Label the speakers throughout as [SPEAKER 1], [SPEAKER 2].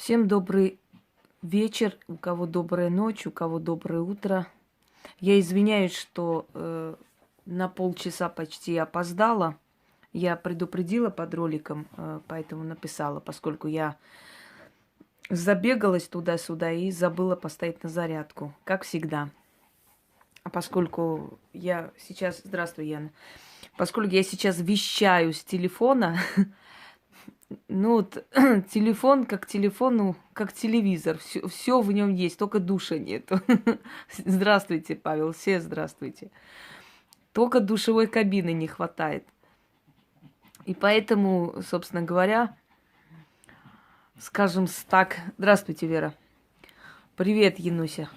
[SPEAKER 1] Всем добрый вечер, у кого добрая ночь, у кого доброе утро. Я извиняюсь, что на полчаса почти опоздала. Я предупредила под роликом, поэтому написала, поскольку я забегалась туда-сюда и забыла поставить на зарядку, как всегда. А поскольку я сейчас... Здравствуй, Яна. Поскольку я сейчас вещаю с телефона, ну вот телефон как телефон, как телевизор. Все в нем есть, только душа нету. Здравствуйте, Павел, все здравствуйте. Только душевой кабины не хватает. И поэтому, собственно говоря, скажем так... Здравствуйте, Вера. Привет, Януся.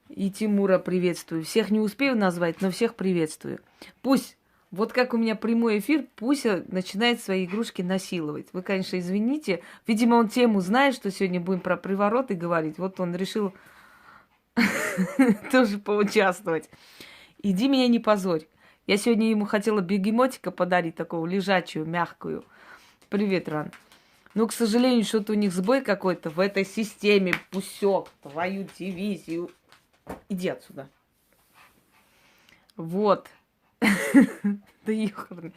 [SPEAKER 1] И Тимура приветствую. Всех не успею назвать, но всех приветствую. Пусть, вот как у меня прямой эфир, пусть начинает свои игрушки насиловать. Вы, конечно, извините. Видимо, он тему знает, что сегодня будем про привороты говорить. Вот он решил тоже поучаствовать. Иди меня не позорь. Я сегодня ему хотела бегемотика подарить, такого лежачую, мягкую. Привет, Ран. Но, к сожалению, что-то у них сбой какой-то в этой системе. Пусек твою дивизию. Иди отсюда. Вот. Да ёхарный.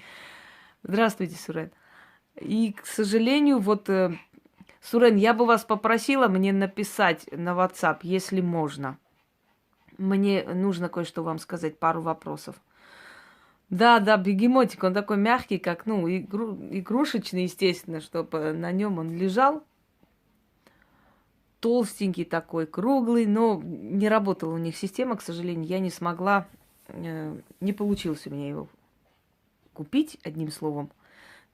[SPEAKER 1] Здравствуйте, Сурен. И, к сожалению, вот, Сурен, я бы вас попросила мне написать на WhatsApp, если можно. Мне нужно кое-что вам сказать, пару вопросов. Да, бегемотик, он такой мягкий, как, игрушечный, естественно, чтобы на нем он лежал. Толстенький такой, круглый, но не работала у них система, к сожалению, я не смогла, не получилось у меня его купить, одним словом,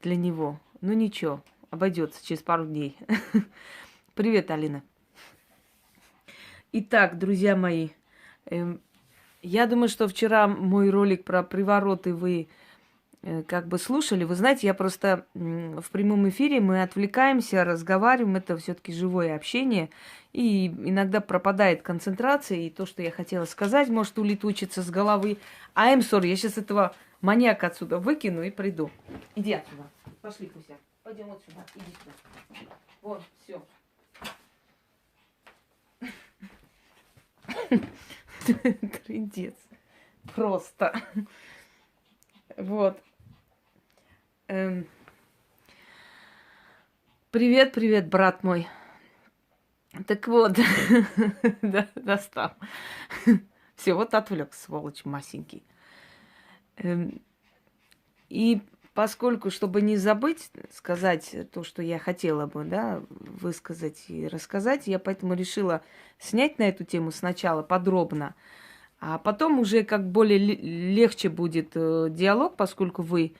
[SPEAKER 1] для него. Ну ничего, обойдется через пару дней. Привет, Алина. Итак, друзья мои, я думаю, что вчера мой ролик про привороты вы как бы слушали. Вы знаете, я просто в прямом эфире мы отвлекаемся, разговариваем, это все-таки живое общение, и иногда пропадает концентрация, и то, что я хотела сказать, может улетучиться с головы. I'm sorry, я сейчас этого маньяка отсюда выкину и приду. Иди отсюда. Пошли, Куся. Пойдем вот сюда. Иди сюда. Вот, все. Трындец. Просто. Вот. Привет, брат мой. Так вот, да, достал. Все, вот отвлек, сволочь масенький. И поскольку, чтобы не забыть сказать то, что я хотела бы, да, высказать и рассказать, я поэтому решила снять на эту тему сначала подробно, а потом уже как более легче будет диалог, поскольку вы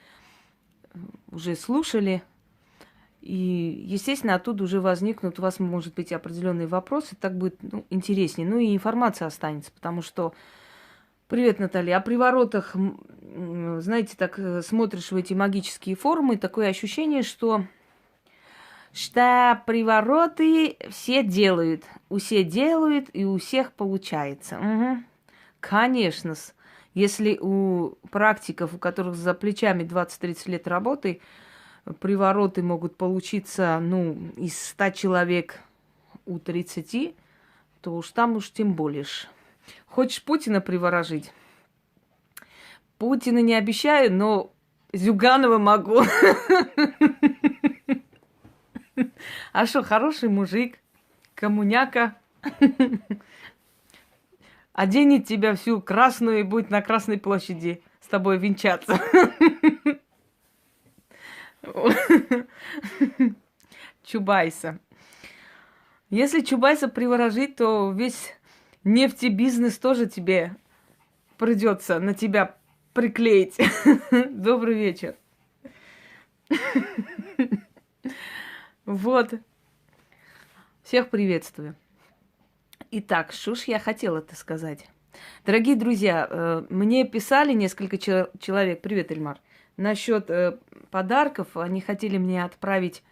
[SPEAKER 1] уже слушали. И, естественно, оттуда уже возникнут у вас, может быть, определенные вопросы. Так будет интереснее. Ну и информация останется, потому что... Привет, Наталья. О приворотах, знаете, так смотришь в эти магические формы, такое ощущение, что привороты все делают. Все делают, и у всех получается. Угу. Конечно. Если у практиков, у которых за плечами 20-30 лет работы, привороты могут получиться, из 100 человек у 30, то уж там уж тем более. Хочешь Путина приворожить? Путина не обещаю, но Зюганова могу. А что, хороший мужик, коммуняка. Оденет тебя всю красную и будет на Красной площади с тобой венчаться. Чубайса. Если Чубайса приворожить, то весь нефтебизнес тоже тебе придется на тебя приклеить. Добрый вечер. Вот. Всех приветствую. Итак, что ж я хотела это сказать. Дорогие друзья, мне писали несколько человек, привет, Эльмар, насчет подарков. Они хотели мне отправить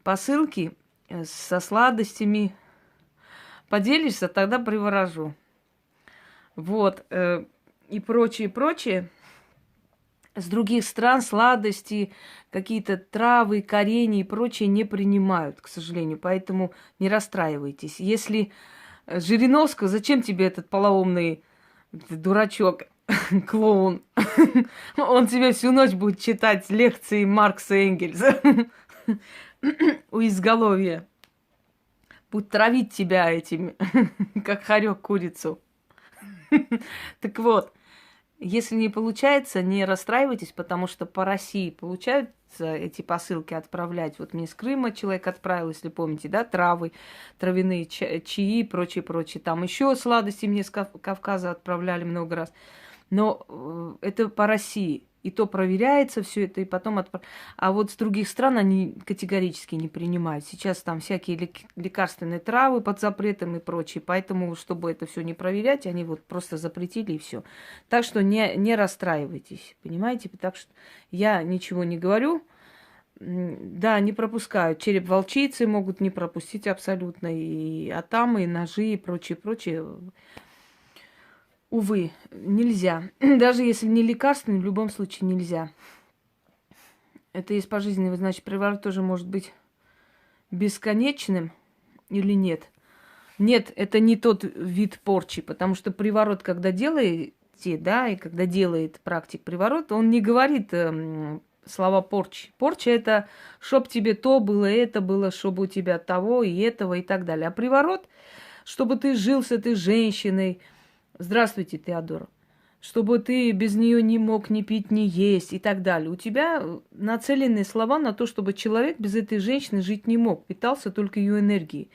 [SPEAKER 1] посылки со сладостями. Поделишься, тогда приворожу. Вот. И прочее, прочее. с других стран сладости, какие-то травы, корени и прочее не принимают, к сожалению. Поэтому не расстраивайтесь. Если Жириновского, зачем тебе этот полоумный дурачок, клоун? Он тебе всю ночь будет читать лекции Маркса и Энгельса у изголовья. Будет травить тебя этим, как хорек курицу. Так вот, если не получается, не расстраивайтесь, потому что по России получаются эти посылки отправлять. Вот мне с Крыма человек отправил, если помните, да, травы, травяные чаи и прочее, прочее. Там еще сладости мне с Кавказа отправляли много раз. Но это по России. И то проверяется все это, и потом А вот с других стран они категорически не принимают. Сейчас там всякие лекарственные травы под запретом и прочее. Поэтому, чтобы это все не проверять, они вот просто запретили и все. Так что не расстраивайтесь, понимаете? Так что я ничего не говорю. Да, не пропускают. Череп волчицы могут не пропустить абсолютно. И атамы, и ножи, и прочее, прочее. Увы, нельзя. Даже если не лекарственный, в любом случае нельзя. Это есть пожизненный, значит, приворот тоже может быть бесконечным или нет? Нет, это не тот вид порчи, потому что приворот, когда делаете, да, и когда делает практик приворот, он не говорит слова порчи. Порча – это чтоб тебе то было, это было, чтобы у тебя того и этого и так далее. А приворот, чтобы ты жил с этой женщиной. Здравствуйте, Теодора. Чтобы ты без нее не мог ни пить, ни есть и так далее. У тебя нацеленные слова на то, чтобы человек без этой женщины жить не мог, питался только ее энергией.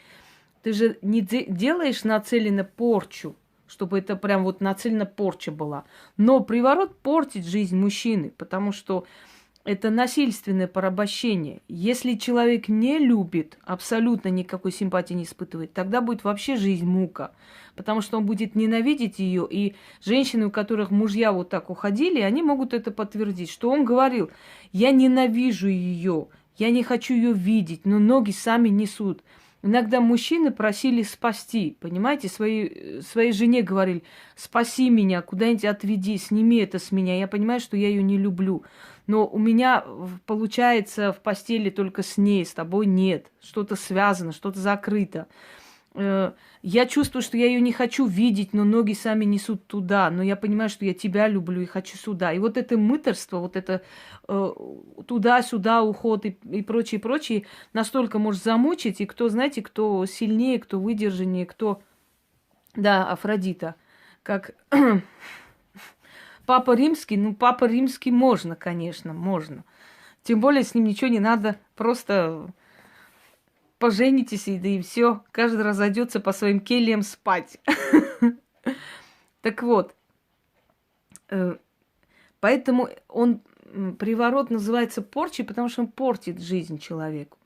[SPEAKER 1] Ты же не делаешь нацеленно порчу, чтобы это прям вот нацелена порча была. Но приворот портит жизнь мужчины, потому что это насильственное порабощение. Если человек не любит, абсолютно никакой симпатии не испытывает, тогда будет вообще жизнь мука. Потому что он будет ненавидеть ее. И женщины, у которых мужья вот так уходили, они могут это подтвердить, что он говорил: я ненавижу ее, я не хочу ее видеть, но ноги сами несут. Иногда мужчины просили спасти, понимаете, своей жене говорили: спаси меня, куда-нибудь отведи, сними это с меня, я понимаю, что я ее не люблю. Но у меня получается в постели только с ней, с тобой нет. Что-то связано, что-то закрыто. Я чувствую, что я ее не хочу видеть, но ноги сами несут туда. Но я понимаю, что я тебя люблю и хочу сюда. И вот это мытарство, вот это туда-сюда уход и прочее, прочее, настолько может замучить. И кто, знаете, кто сильнее, кто выдержаннее, кто... Да, Афродита. Как... Папа Римский, ну, Папа Римский можно, конечно, можно. Тем более с ним ничего не надо, просто поженитесь, да и все. Каждый разойдется по своим кельям спать. Так вот, поэтому приворот называется порчей, потому что он портит жизнь человеку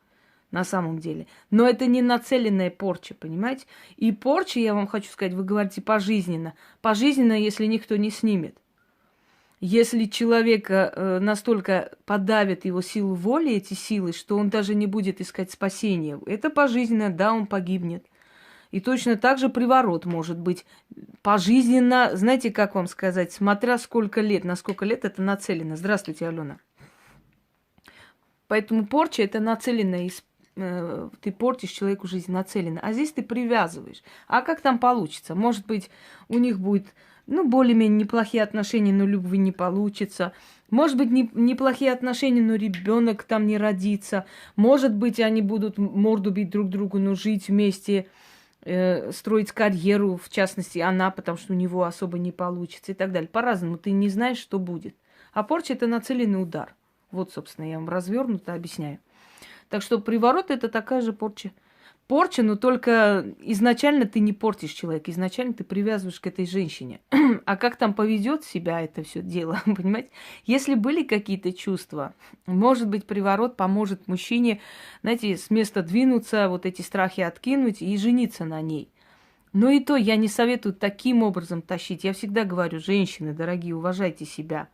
[SPEAKER 1] на самом деле. Но это не нацеленная порча, понимаете? И порча, я вам хочу сказать, вы говорите пожизненно. Пожизненно, если никто не снимет. Если человека настолько подавит его силу воли, эти силы, что он даже не будет искать спасения, это пожизненно, да, он погибнет. И точно так же приворот может быть пожизненно, знаете, как вам сказать, смотря сколько лет, на сколько лет это нацелено. Здравствуйте, Алена. Поэтому порча – это нацеленно, ты портишь человеку жизнь нацеленно. А здесь ты привязываешь. А как там получится? Может быть, у них будет... Ну, более-менее неплохие отношения, но любви не получится. Может быть, неплохие отношения, но ребенок там не родится. Может быть, они будут морду бить друг другу, но жить вместе, строить карьеру, в частности, она, потому что у него особо не получится и так далее. По-разному. Ты не знаешь, что будет. А порча – это нацеленный удар. Вот, собственно, я вам развернуто объясняю. Так что приворот – это такая же порча. Порча, но только изначально ты не портишь человека, изначально ты привязываешь к этой женщине. А как там поведет себя это все дело, понимаете? Если были какие-то чувства, может быть, приворот поможет мужчине, знаете, с места двинуться, вот эти страхи откинуть и жениться на ней. Но и то я не советую таким образом тащить. Я всегда говорю: женщины, дорогие, уважайте себя.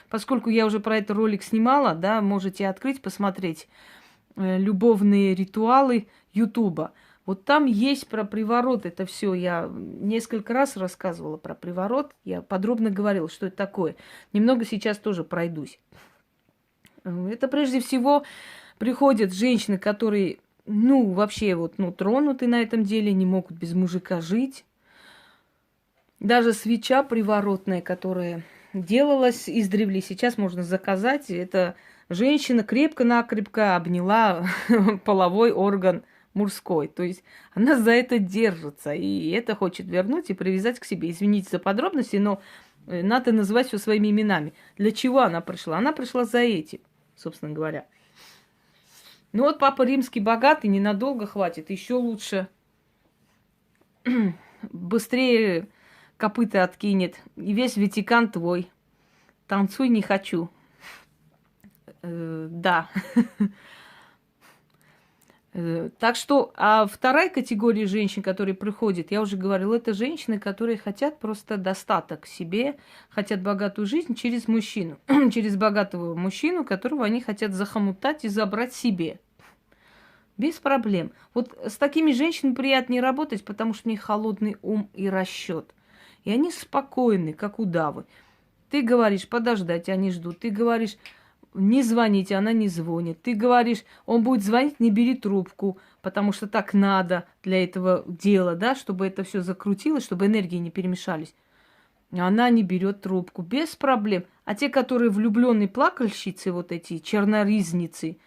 [SPEAKER 1] Поскольку я уже про это ролик снимала, да, можете открыть, посмотреть любовные ритуалы Ютуба. Вот там есть про приворот это все. Я несколько раз рассказывала про приворот. Я подробно говорила, что это такое. Немного сейчас тоже пройдусь. Это прежде всего приходят женщины, которые, вообще тронуты на этом деле, не могут без мужика жить. Даже свеча приворотная, которая делалась издревле, сейчас можно заказать. Это женщина крепко-накрепко обняла половой орган мужской. То есть она за это держится. И это хочет вернуть и привязать к себе. Извините за подробности, но надо называть все своими именами. Для чего она пришла? Она пришла за этим, собственно говоря. Ну вот папа римский богатый, ненадолго хватит. Еще лучше. Быстрее копыта откинет. И весь Ватикан твой. Танцуй не хочу. Да. Так что, а вторая категория женщин, которые приходят, я уже говорила, это женщины, которые хотят просто достаток себе, хотят богатую жизнь через мужчину, через богатого мужчину, которого они хотят захомутать и забрать себе. Без проблем. Вот с такими женщинами приятнее работать, потому что у них холодный ум и расчет. И они спокойны, как удавы. Ты говоришь подождать, они ждут. Ты говоришь не звоните, она не звонит. Ты говоришь, он будет звонить, не бери трубку, потому что так надо для этого дела, да, чтобы это все закрутилось, чтобы энергии не перемешались. Она не берет трубку, без проблем. А те, которые влюбленные плакальщицы, вот эти черноризницы,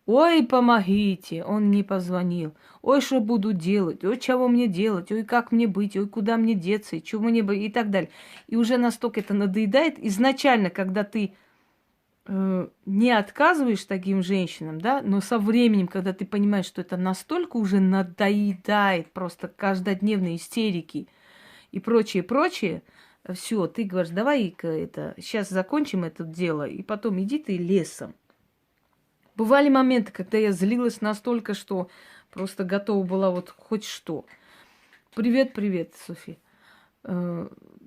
[SPEAKER 1] ой, помогите, он не позвонил. Ой, что буду делать? Ой, чего мне делать? Ой, как мне быть? Ой, куда мне деться? И чего мне быть? И так далее. И уже настолько это надоедает. Изначально, когда ты не отказываешь таким женщинам, да, но со временем, когда ты понимаешь, что это настолько уже надоедает, просто каждодневные истерики и прочее, все, ты говоришь, давай-ка это, сейчас закончим это дело, и потом иди ты лесом. Бывали моменты, когда я злилась настолько, что просто готова была вот хоть что. Привет, Софи.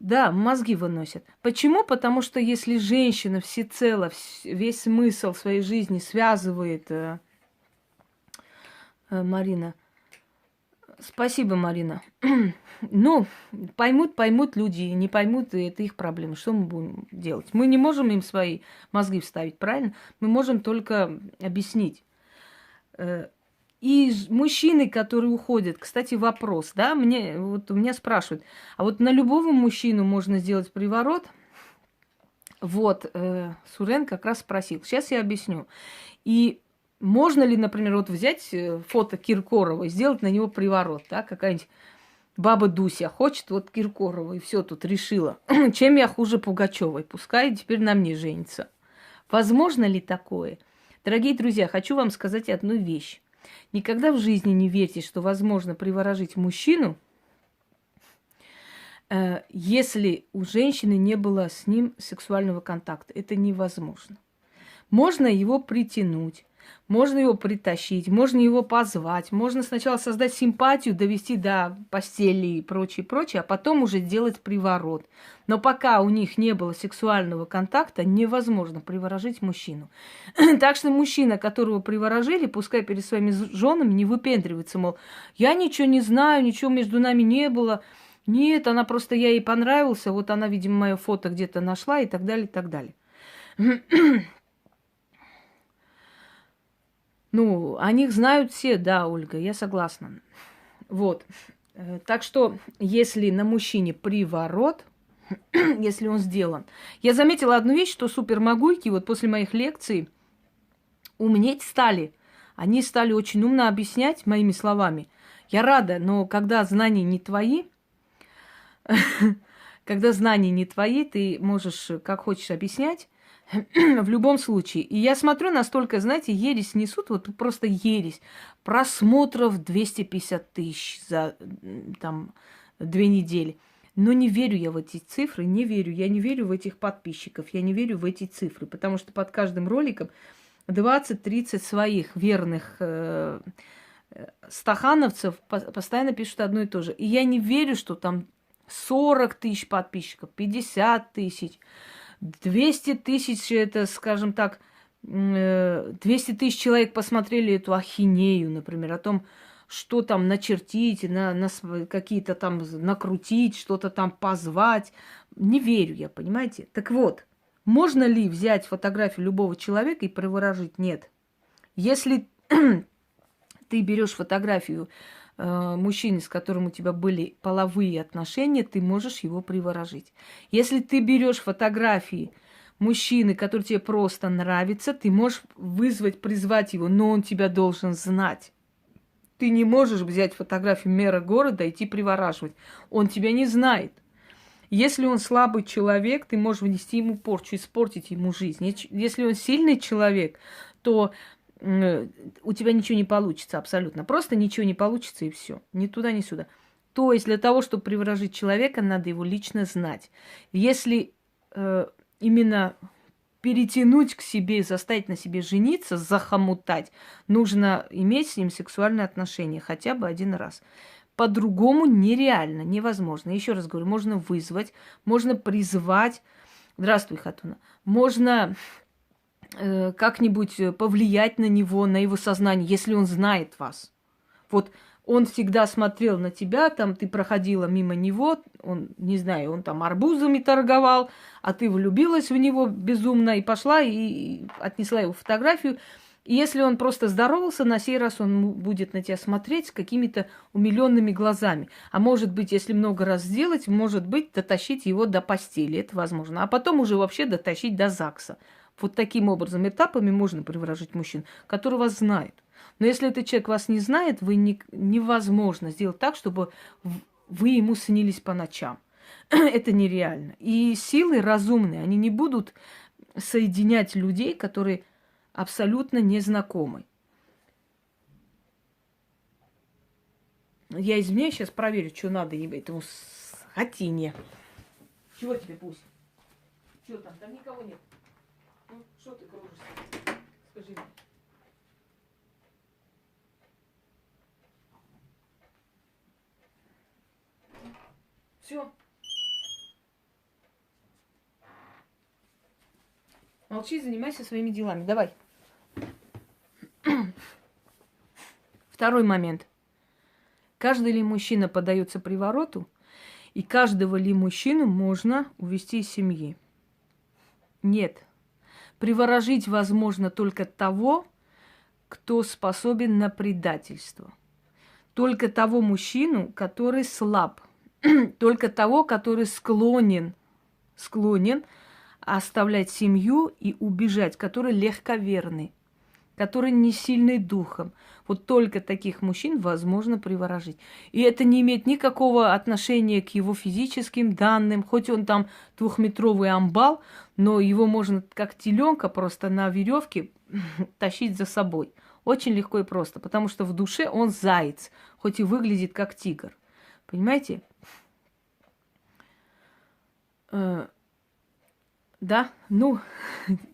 [SPEAKER 1] Да, мозги выносят. Почему? Потому что если женщина всецело, весь смысл своей жизни связывает... Марина. Спасибо, Марина. Ну, поймут люди, не поймут, это их проблема. Что мы будем делать? Мы не можем им свои мозги вставить, правильно? Мы можем только объяснить. И мужчины, которые уходят, кстати, вопрос, да, у меня спрашивают, а вот на любого мужчину можно сделать приворот? Вот, Сурен как раз спросил. Сейчас я объясню. И можно ли, например, вот взять фото Киркорова и сделать на него приворот, да, какая-нибудь баба Дуся хочет вот Киркорова, и все тут решила. Чем я хуже Пугачевой? Пускай теперь на мне женится. Возможно ли такое? Дорогие друзья, хочу вам сказать одну вещь. Никогда в жизни не верьте, что возможно приворожить мужчину, если у женщины не было с ним сексуального контакта. Это невозможно. Можно его притянуть, можно его притащить, можно его позвать, можно сначала создать симпатию, довести до постели и прочее, а потом уже делать приворот. Но пока у них не было сексуального контакта, невозможно приворожить мужчину. Так что мужчина, которого приворожили, пускай перед своими женами не выпендривается, мол, я ничего не знаю, ничего между нами не было. Нет, она просто, я ей понравился, вот она, видимо, мое фото где-то нашла и так далее, и так далее. Ну, о них знают все, да, Ольга, я согласна. Вот. Так что, если на мужчине приворот, если он сделан. Я заметила одну вещь, что супермогуйки вот после моих лекций умнеть стали. Они стали очень умно объяснять моими словами. Я рада, но когда знания не твои, ты можешь как хочешь объяснять, в любом случае. И я смотрю, настолько, знаете, ересь несут, вот просто ересь. Просмотров 250 тысяч за там 2 недели. Но не верю я в эти цифры, не верю. Я не верю в этих подписчиков, я не верю в эти цифры. Потому что под каждым роликом 20-30 своих верных стахановцев постоянно пишут одно и то же. И я не верю, что там 40 тысяч подписчиков, 50 тысяч. 200 тысяч, это, скажем так, 200 тысяч человек посмотрели эту ахинею, например, о том, что там начертить, какие-то там накрутить, что-то там позвать. Не верю я, понимаете? Так вот, можно ли взять фотографию любого человека и приворожить? Нет. Если ты берешь фотографию мужчины, с которым у тебя были половые отношения, ты можешь его приворожить. Если ты берешь фотографии мужчины, который тебе просто нравится, ты можешь вызвать, призвать его, но он тебя должен знать. Ты не можешь взять фотографию мэра города и идти привораживать. Он тебя не знает. Если он слабый человек, ты можешь внести ему порчу, испортить ему жизнь. Если он сильный человек, то у тебя ничего не получится абсолютно. Просто ничего не получится и все. Ни туда, ни сюда. То есть для того, чтобы приворожить человека, надо его лично знать. Если именно перетянуть к себе, заставить на себе жениться, захомутать, нужно иметь с ним сексуальные отношения хотя бы один раз. По-другому нереально, невозможно. Еще раз говорю, можно вызвать, можно призвать. Здравствуй, Хатуна. Можно как-нибудь повлиять на него, на его сознание, если он знает вас. Вот он всегда смотрел на тебя, там ты проходила мимо него, он, не знаю, он там арбузами торговал, а ты влюбилась в него безумно и пошла и отнесла его фотографию. И если он просто здоровался, на сей раз он будет на тебя смотреть с какими-то умиленными глазами. А может быть, если много раз сделать, может быть, дотащить его до постели. Это возможно. А потом уже вообще дотащить до ЗАГСа. Вот таким образом, этапами можно приворожить мужчин, который вас знает. Но если этот человек вас не знает, невозможно сделать так, чтобы вы ему снились по ночам. Это нереально. И силы разумные, они не будут соединять людей, которые абсолютно незнакомы. Я извиняюсь, сейчас проверю, что надо этому скотине. Чего тебе, пусть? Чего там? Там никого нет. Ну, что ты кружишься? Скажи мне. Все. Молчи, занимайся своими делами. Давай. Второй момент. Каждый ли мужчина поддается привороту, и каждого ли мужчину можно увести из семьи? Нет. Приворожить возможно только того, кто способен на предательство. Только того мужчину, который слаб. Только того, который склонен оставлять семью и убежать, который легковерный, который не сильный духом. Вот только таких мужчин возможно приворожить. И это не имеет никакого отношения к его физическим данным, хоть он там 2-метровый амбал, но его можно как теленка просто на веревке тащить за собой. Очень легко и просто, потому что в душе он заяц, хоть и выглядит как тигр. Понимаете? Да, ну,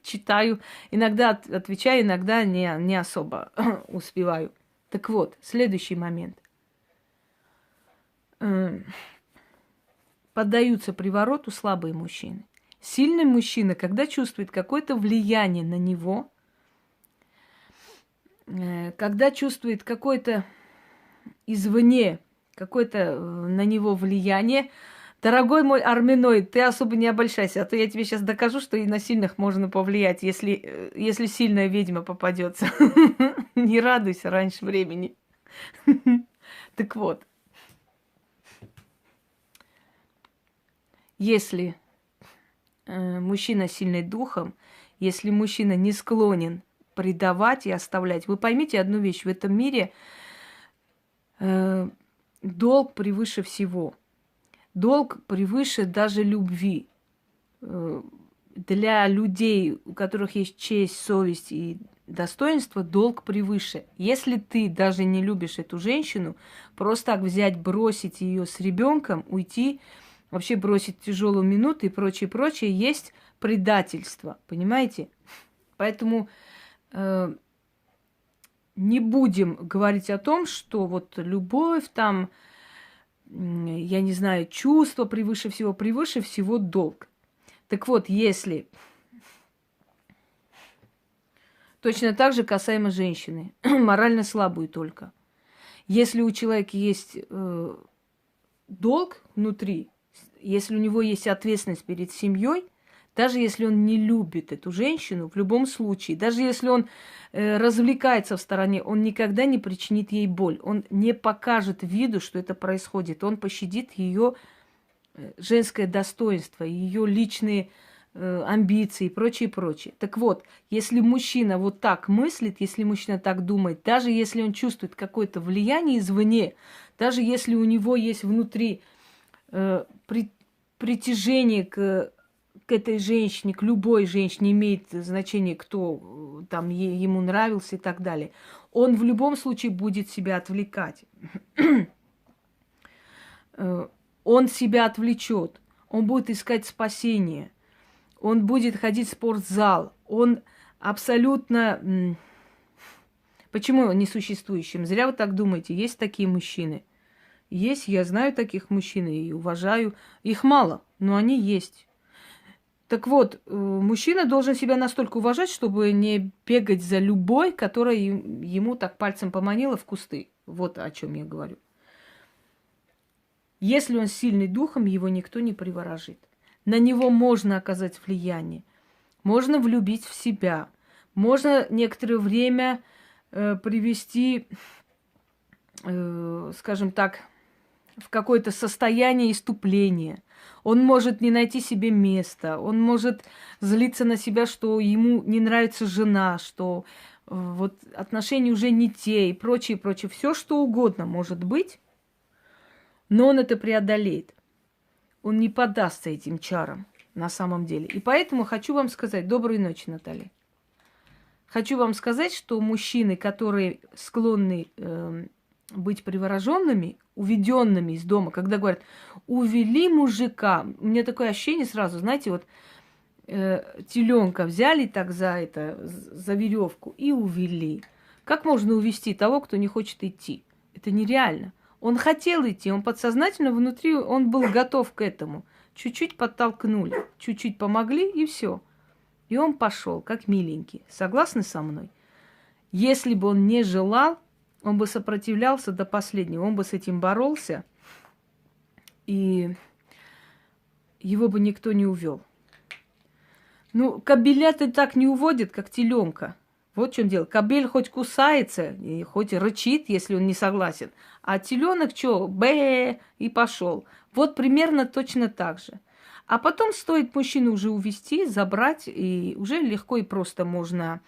[SPEAKER 1] читаю. Иногда отвечаю, иногда не особо успеваю. Так вот, следующий момент. Поддаются привороту слабые мужчины. Сильный мужчина, когда чувствует какое-то влияние на него, когда чувствует какое-то извне, какое-то на него влияние, дорогой мой армяноид, ты особо не обольщайся, а то я тебе сейчас докажу, что и на сильных можно повлиять, если сильная ведьма попадется. Не радуйся раньше времени. Так вот, если мужчина сильный духом, если мужчина не склонен предавать и оставлять, вы поймите одну вещь, в этом мире долг превыше всего. Долг превыше даже любви. Для людей, у которых есть честь, совесть и достоинство, долг превыше. Если ты даже не любишь эту женщину, просто так взять, бросить ее с ребенком, уйти, вообще бросить тяжелую минуту и прочее, прочее, есть предательство. Понимаете? Поэтому не будем говорить о том, что вот любовь там, я не знаю, чувство превыше всего долг. Так вот, если точно так же касаемо женщины, морально слабую только. Если у человека есть долг внутри, если у него есть ответственность перед семьей, даже если он не любит эту женщину, в любом случае, даже если он развлекается в стороне, он никогда не причинит ей боль. Он не покажет виду, что это происходит. Он пощадит ее женское достоинство, ее личные амбиции и прочее, прочее. Так вот, если мужчина вот так мыслит, если мужчина так думает, даже если он чувствует какое-то влияние извне, даже если у него есть внутри притяжение к этой женщине, к любой женщине, имеет значение, кто там ему нравился и так далее, он в любом случае будет себя отвлекать. Он себя отвлечет, он будет искать спасение, он будет ходить в спортзал, он абсолютно... Почему несуществующим? Зря вы так думаете. Есть такие мужчины. Есть, я знаю таких мужчин и уважаю. Их мало, но они есть. Так вот, мужчина должен себя настолько уважать, чтобы не бегать за любой, которая ему так пальцем поманила в кусты. Вот о чем я говорю. Если он сильный духом, его никто не приворожит. На него можно оказать влияние. Можно влюбить в себя. Можно некоторое время привести, скажем так, в какое-то состояние иступления. Он может не найти себе места. Он может злиться на себя, что ему не нравится жена, что вот отношения уже не те и прочее, прочее. Все, что угодно может быть. Но он это преодолеет. Он не поддастся этим чарам на самом деле. И поэтому хочу вам сказать, доброй ночи, Наталья. Хочу вам сказать, что мужчины, которые склонны быть привороженными, уведенными из дома, когда говорят, увели мужика, у меня такое ощущение сразу, знаете, вот теленка взяли так за веревку и увели. Как можно увести того, кто не хочет идти? Это нереально. Он хотел идти, он подсознательно внутри, он был готов к этому. Чуть-чуть подтолкнули, чуть-чуть помогли, и все. И он пошел, как миленький. Согласны со мной? Если бы он не желал, он бы сопротивлялся до последнего, он бы с этим боролся, и его бы никто не увел. Ну, кобеля-то так не уводит, как теленка. Вот в чем дело. Кобель хоть кусается, и хоть рычит, если он не согласен. А теленок что? Бэ, и пошел. Вот примерно точно так же. А потом стоит мужчину уже увести, забрать, и уже легко и просто можно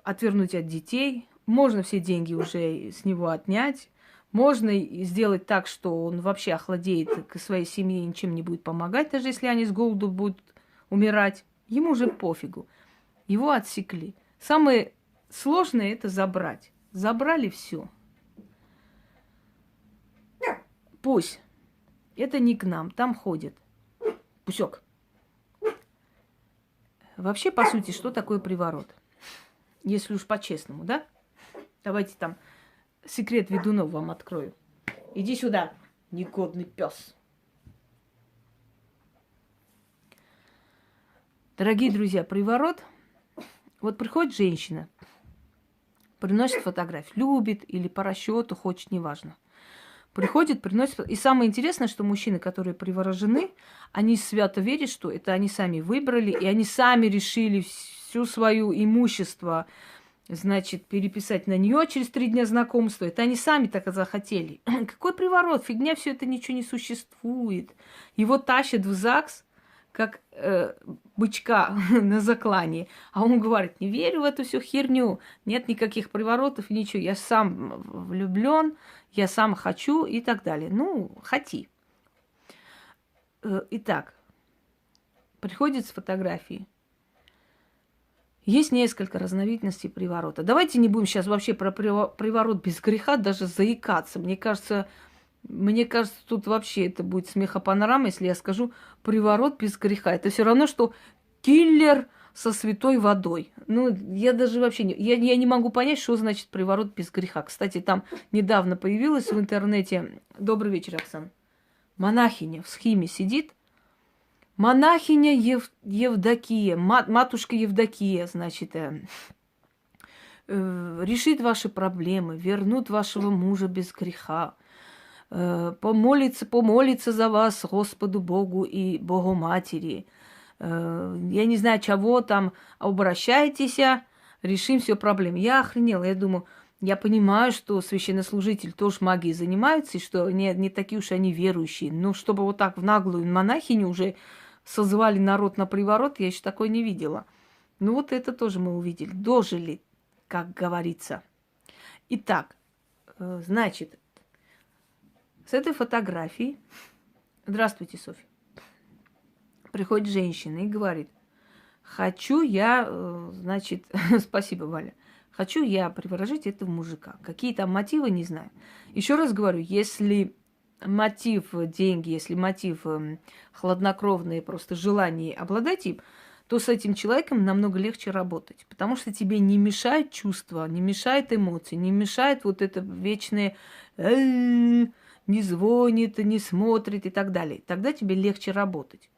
[SPEAKER 1] отвернуть от детей. Можно все деньги уже с него отнять. Можно сделать так, что он вообще охладеет к своей семье и ничем не будет помогать, даже если они с голоду будут умирать. Ему уже пофигу. Его отсекли. Самое сложное – это забрать. Забрали все. Пусть. Это не к нам. Там ходит. Пусек. Вообще, по сути, что такое приворот? Если уж по-честному, да? Давайте там секрет ведунов вам открою. Иди сюда, негодный пес. Дорогие друзья, приворот. Вот приходит женщина, приносит фотографию, любит или по расчету хочет, неважно. Приходит, приносит. И самое интересное, что мужчины, которые приворожены, они свято верят, что это они сами выбрали, и они сами решили всю свое имущество, значит, переписать на нее через 3 дня знакомства. Это они сами так и захотели. Какой приворот? Фигня, все это ничего не существует. Его тащат в ЗАГС, как бычка на заклании. А он говорит, не верю в эту всю херню, нет никаких приворотов, ничего, я сам влюблен, я сам хочу и так далее. Ну, хоти. Итак, приходит с фотографией. Есть несколько разновидностей приворота. Давайте не будем сейчас вообще про приворот без греха даже заикаться. Мне кажется, тут вообще это будет смехопанорама, если я скажу приворот без греха. Это все равно, что киллер со святой водой. Ну, я даже вообще я не могу понять, что значит приворот без греха. Кстати, там недавно появилась в интернете... Добрый вечер, Оксана. Монахиня в схеме сидит. Монахиня Евдокия, матушка Евдокия, значит, решит ваши проблемы, вернут вашего мужа без греха, помолится за вас Господу Богу и Богу Матери. Я не знаю, чего там, обращайтесь, решим все проблемы. Я охренела, я думаю, я понимаю, что священнослужители тоже магией занимаются, и что не такие уж они верующие. Но чтобы вот так в наглую монахиню уже созывали народ на приворот, я еще такое не видела. Ну вот это тоже мы увидели. Дожили, как говорится. Итак, значит, с этой фотографией... Здравствуйте, Софья. Приходит женщина и говорит, хочу я, значит, спасибо, Валя, хочу я приворожить этого мужика. Какие там мотивы, не знаю. Еще раз говорю, если мотив деньги, если мотив хладнокровное просто желание обладать им, то с этим человеком намного легче работать. Потому что тебе не мешают чувства, не мешают эмоции, не мешает вот это вечное не звонит, не смотрит и так далее. Тогда тебе легче работать.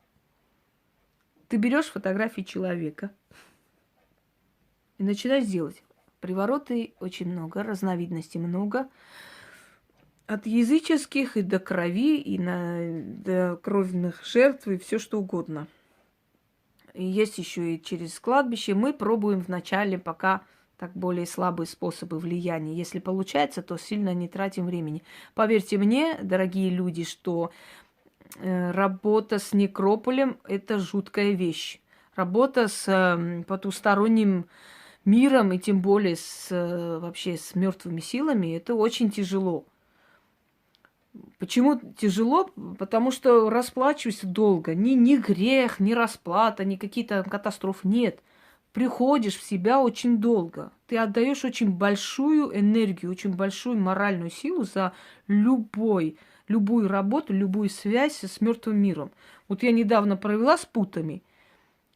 [SPEAKER 1] Ты берешь фотографии человека и начинаешь делать. Привороты очень много, разновидностей много. От языческих и до крови, и до кровных жертв, и все что угодно. И есть еще и через кладбище. Мы пробуем вначале пока так более слабые способы влияния. Если получается, то сильно не тратим времени. Поверьте мне, дорогие люди, что работа с некрополем – это жуткая вещь. Работа с потусторонним миром и тем более вообще с мертвыми силами – это очень тяжело. Почему тяжело? Потому что расплачиваешься долго. Ни грех, ни расплата, ни какие-то катастрофы нет. Приходишь в себя очень долго. Ты отдаешь очень большую энергию, очень большую моральную силу за любую работу, любую связь с мертвым миром. Вот я недавно провела с путами.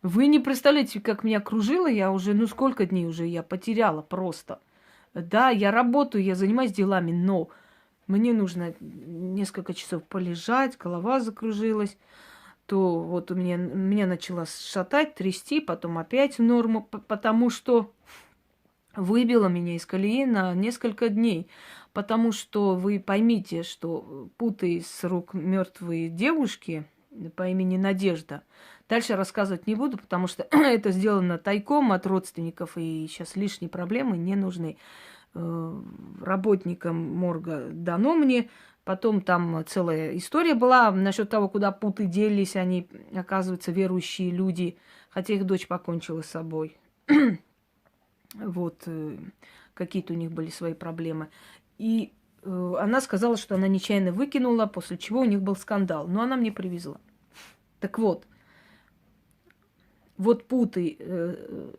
[SPEAKER 1] Вы не представляете, как меня кружило. Я уже, сколько дней уже я потеряла просто. Да, я работаю, я занимаюсь делами, но мне нужно несколько часов полежать, голова закружилась. То вот меня начала шатать, трясти, потом опять в норму, потому что выбило меня из колеи на несколько дней. Потому что вы поймите, что путы с рук мертвой девушки по имени Надежда. Дальше рассказывать не буду, потому что это сделано тайком от родственников, и сейчас лишние проблемы не нужны. Работникам морга дано мне. Потом там целая история была насчет того, куда путы делись. Они, оказывается, верующие люди, хотя их дочь покончила с собой. Вот какие-то у них были свои проблемы. И она сказала, что она нечаянно выкинула, после чего у них был скандал. Но она мне привезла. Так вот путы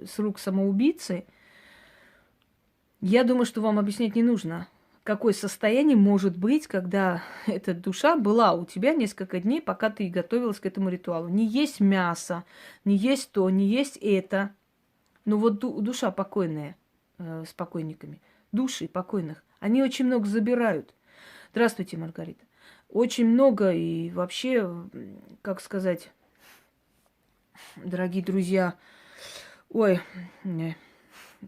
[SPEAKER 1] с рук самоубийцы, я думаю, что вам объяснять не нужно, какое состояние может быть, когда эта душа была у тебя несколько дней, пока ты готовилась к этому ритуалу. Не есть мясо, не есть то, не есть это. Но вот душа покойная с покойниками, души покойных, они очень много забирают. Здравствуйте, Маргарита. Очень много и вообще, как сказать, дорогие друзья,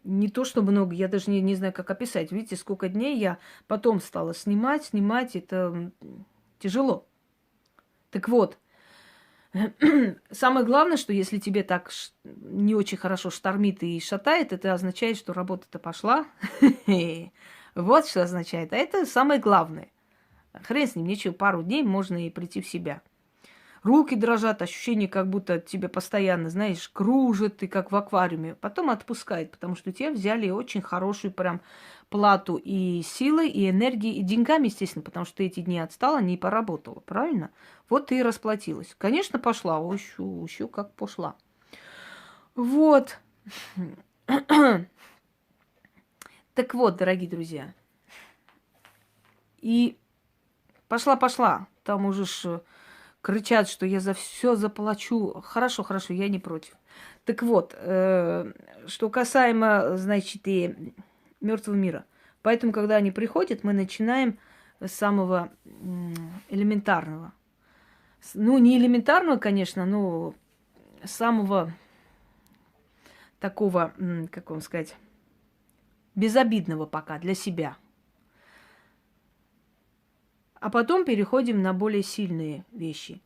[SPEAKER 1] не то, что много, я даже не знаю, как описать. Видите, сколько дней я потом стала снимать, это тяжело. Так вот, самое главное, что если тебе так не очень хорошо штормит и шатает, это означает, что работа-то пошла. Вот что означает. А это самое главное. Хрен с ним, ничего, пару дней можно и прийти в себя. Руки дрожат, ощущение, как будто тебя постоянно, знаешь, кружит, ты как в аквариуме. Потом отпускает, потому что тебя взяли очень хорошую прям плату и силой, и энергией, и деньгами, естественно, потому что ты эти дни отстала, не поработала, правильно? Вот ты и расплатилась. Конечно, пошла, еще как пошла. Вот. Так вот, дорогие друзья. И пошла. Там уже кричат, что я за все заплачу. Хорошо, я не против. Так вот, что касаемо, значит, и мертвого мира. Поэтому, когда они приходят, мы начинаем с самого элементарного. Не элементарного, конечно, но самого такого, как вам сказать, безобидного пока для себя. А потом переходим на более сильные вещи.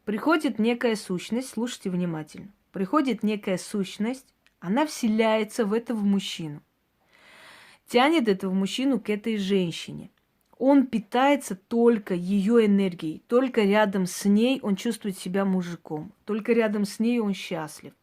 [SPEAKER 1] Приходит некая сущность, слушайте внимательно. Приходит некая сущность, она вселяется в этого мужчину. Тянет этого мужчину к этой женщине. Он питается только ее энергией. Только рядом с ней он чувствует себя мужиком. Только рядом с ней он счастлив.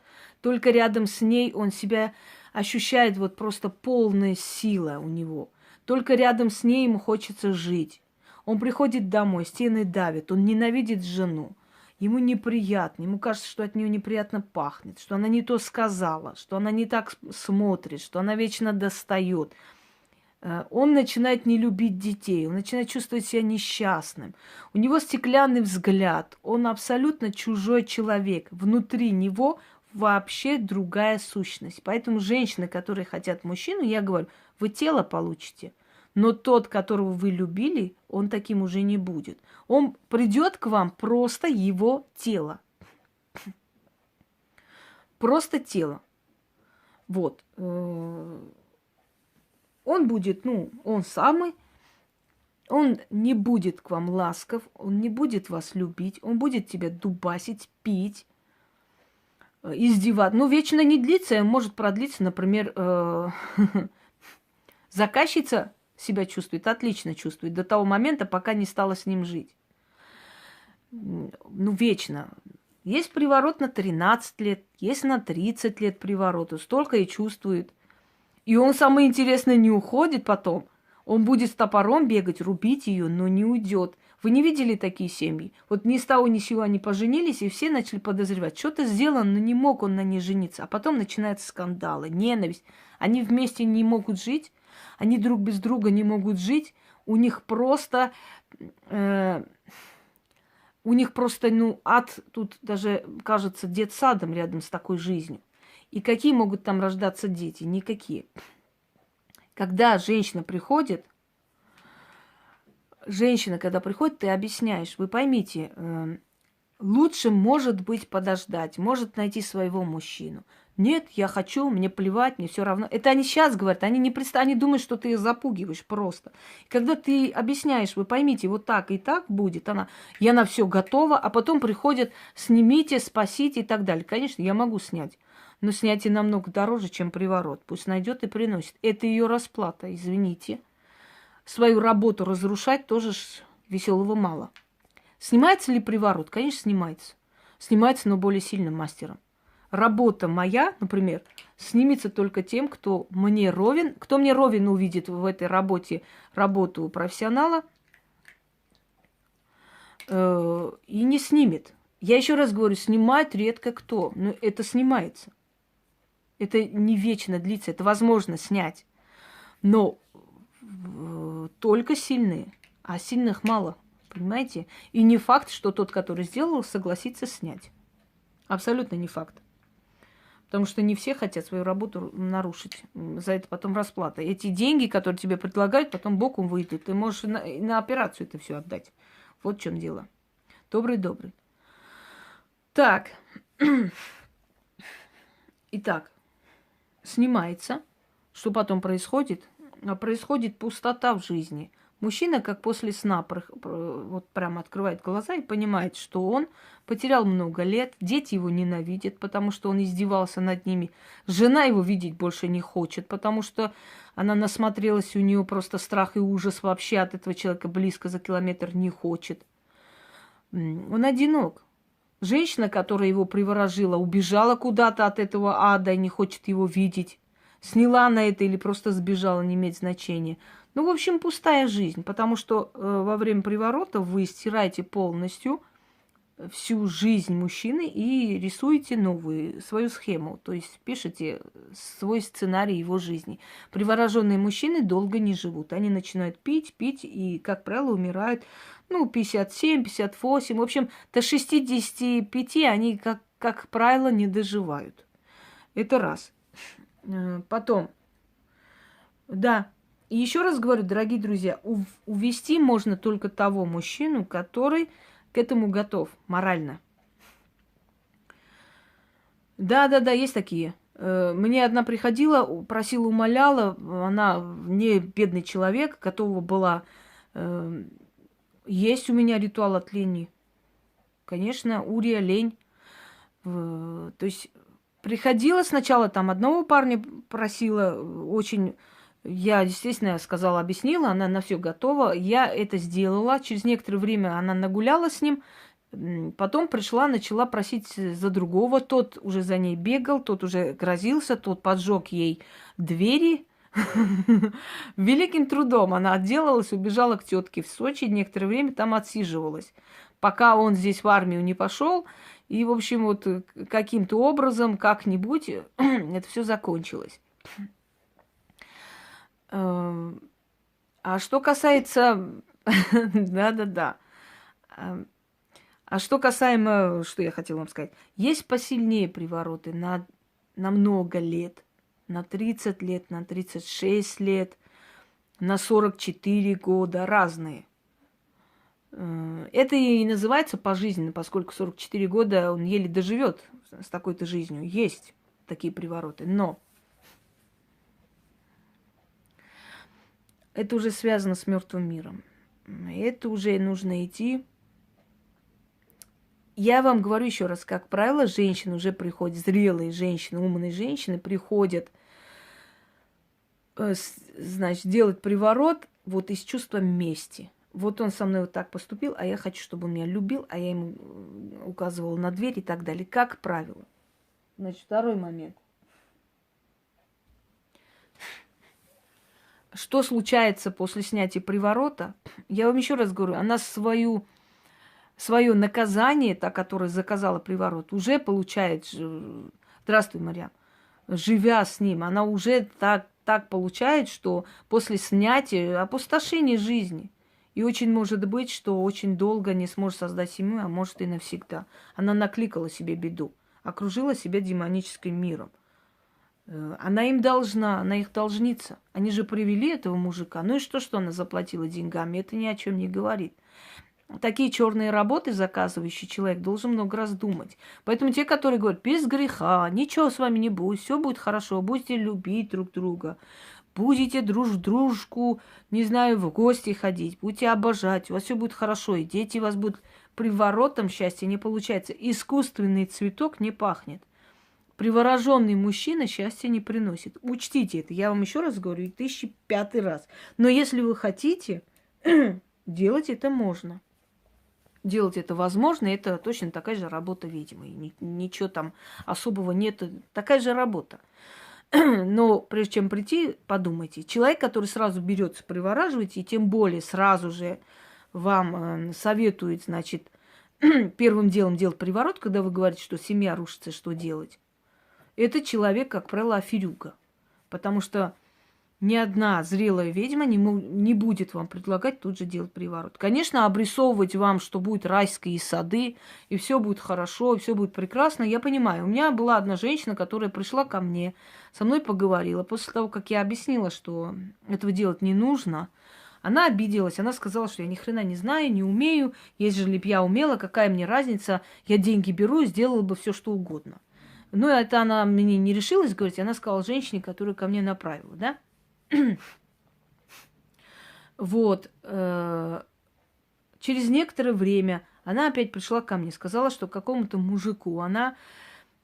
[SPEAKER 1] Только рядом с ней он себя ощущает вот просто полная сила у него. Только рядом с ней ему хочется жить. Он приходит домой, стены давят, он ненавидит жену. Ему неприятно, ему кажется, что от нее неприятно пахнет, что она не то сказала, что она не так смотрит, что она вечно достает. Он начинает не любить детей, он начинает чувствовать себя несчастным. У него стеклянный взгляд, он абсолютно чужой человек. Внутри него вообще другая сущность. Поэтому женщины, которые хотят мужчину, я говорю, вы тело получите. Но тот, которого вы любили, он таким уже не будет. Он придет к вам просто его тело. Просто тело. Вот. Он будет, он самый. Он не будет к вам ласков, он не будет вас любить, он будет тебя дубасить, пить, издеваться. Вечно не длится, может продлиться, например, заказчица себя чувствует, отлично чувствует, до того момента, пока не стала с ним жить. Вечно. Есть приворот на 13 лет, есть на 30 лет привороту, столько и чувствует. И он, самое интересное, не уходит потом. Он будет с топором бегать, рубить ее, но не уйдет. Вы не видели такие семьи? Вот ни с того ни с сего они поженились, и все начали подозревать. Что-то сделано, но не мог он на ней жениться. А потом начинаются скандалы, ненависть. Они вместе не могут жить, они друг без друга не могут жить. У них просто... ад, тут даже, кажется, детсадом рядом с такой жизнью. И какие могут там рождаться дети? Никакие. Когда женщина, когда приходит, ты объясняешь, вы поймите, лучше, может быть, подождать, может найти своего мужчину. Нет, я хочу, мне плевать, мне все равно. Это они сейчас говорят, они они думают, что ты их запугиваешь просто. И когда ты объясняешь, вы поймите, вот так и так будет, я на все готова, а потом приходят, снимите, спасите и так далее. Конечно, я могу снять. Но снятие намного дороже, чем приворот. Пусть найдет и приносит. Это ее расплата, извините. Свою работу разрушать тоже веселого мало. Снимается ли приворот? Конечно, снимается. Снимается, но более сильным мастером. Работа моя, например, снимется только тем, кто мне ровен. Кто мне ровен увидит в этой работе работу профессионала и не снимет. Я еще раз говорю, снимает редко кто, но это снимается. Это не вечно длится, это возможно снять. Но только сильные, а сильных мало, понимаете? И не факт, что тот, который сделал, согласится снять. Абсолютно не факт. Потому что не все хотят свою работу нарушить. За это потом расплата. Эти деньги, которые тебе предлагают, потом боком выйдут. Ты можешь на операцию это все отдать. Вот в чем дело. Добрый. Так. Итак. Снимается. Что потом происходит? Происходит пустота в жизни. Мужчина, как после сна, вот прямо открывает глаза и понимает, что он потерял много лет, дети его ненавидят, потому что он издевался над ними. Жена его видеть больше не хочет, потому что она насмотрелась, у нее просто страх и ужас вообще от этого человека близко за километр не хочет. Он одинок. Женщина, которая его приворожила, убежала куда-то от этого ада и не хочет его видеть. Сняла на это или просто сбежала, не имеет значения. В общем, пустая жизнь, потому что во время приворота вы стираете полностью всю жизнь мужчины и рисуете новую, свою схему. То есть пишете свой сценарий его жизни. Привороженные мужчины долго не живут. Они начинают пить, и, как правило, умирают 57, 58. В общем, до 65 они, как правило, не доживают. Это раз. Потом, да, и еще раз говорю, дорогие друзья, увести можно только того мужчину, который к этому готов морально. Да, есть такие. Мне одна приходила, просила, умоляла, она не бедный человек, готова была. Есть у меня ритуал от лени. Конечно, урия, лень. То есть приходила сначала, там одного парня просила, очень... Я, естественно, сказала, объяснила, она на все готова. Я это сделала. Через некоторое время она нагуляла с ним. Потом пришла, начала просить за другого. Тот уже за ней бегал, тот уже грозился, тот поджег ей двери. Великим трудом она отделалась, убежала к тетке в Сочи, некоторое время там отсиживалась, пока он здесь в армию не пошел. И, в общем, вот каким-то образом, как-нибудь это все закончилось. А что касается... Да-да-да. А что касаемо, что я хотела вам сказать, есть посильнее привороты на много лет, на 30 лет, на 36 лет, на 44 года, разные. Это и называется пожизненно, поскольку 44 года он еле доживет с такой-то жизнью. Есть такие привороты, но это уже связано с мертвым миром. Это уже нужно идти. Я вам говорю еще раз, как правило, женщины уже приходят, зрелые женщины, умные женщины приходят, значит, делать приворот вот из чувства мести. Вот он со мной вот так поступил, а я хочу, чтобы он меня любил, а я ему указывала на дверь и так далее. Как правило. Значит, второй момент. Что случается после снятия приворота? Я вам еще раз говорю, она свое наказание, та, которая заказала приворот, уже получает, здравствуй, Марьям, живя с ним, она уже так получает, что после снятия опустошение жизни. И очень может быть, что очень долго не сможет создать семью, а может и навсегда. Она накликала себе беду, окружила себя демоническим миром. Она им должна, она их должница. Они же привели этого мужика. Ну и что она заплатила деньгами? Это ни о чем не говорит. Такие черные работы заказывающий человек должен много раз думать. Поэтому те, которые говорят, без греха, ничего с вами не будет, все будет хорошо, будете любить друг друга, будете дружку, не знаю, в гости ходить, будете обожать, у вас все будет хорошо, и дети у вас будут приворотом, счастья не получается. Искусственный цветок не пахнет. Привороженный мужчина счастья не приносит. Учтите это, я вам еще раз говорю, 1005 раз. Но если вы хотите, делать это можно. Делать это возможно, это точно такая же работа ведьмы. Ничего там особого нет, такая же работа. Но прежде чем прийти, подумайте. Человек, который сразу берется привораживать, и тем более сразу же вам советует, значит, первым делом делать приворот, когда вы говорите, что семья рушится, что делать. Это человек, как правило, аферюга. Потому что ни одна зрелая ведьма не будет вам предлагать тут же делать приворот. Конечно, обрисовывать вам, что будут райские сады, и все будет хорошо, и все будет прекрасно, я понимаю. У меня была одна женщина, которая пришла ко мне, со мной поговорила. После того, как я объяснила, что этого делать не нужно, она обиделась. Она сказала, что я ни хрена не знаю, не умею. Если б я умела, какая мне разница, я деньги беру и сделала бы все, что угодно. Но это она мне не решилась говорить, она сказала женщине, которая ко мне направила, да? Вот. Через некоторое время она опять пришла ко мне, сказала, что какому-то мужику она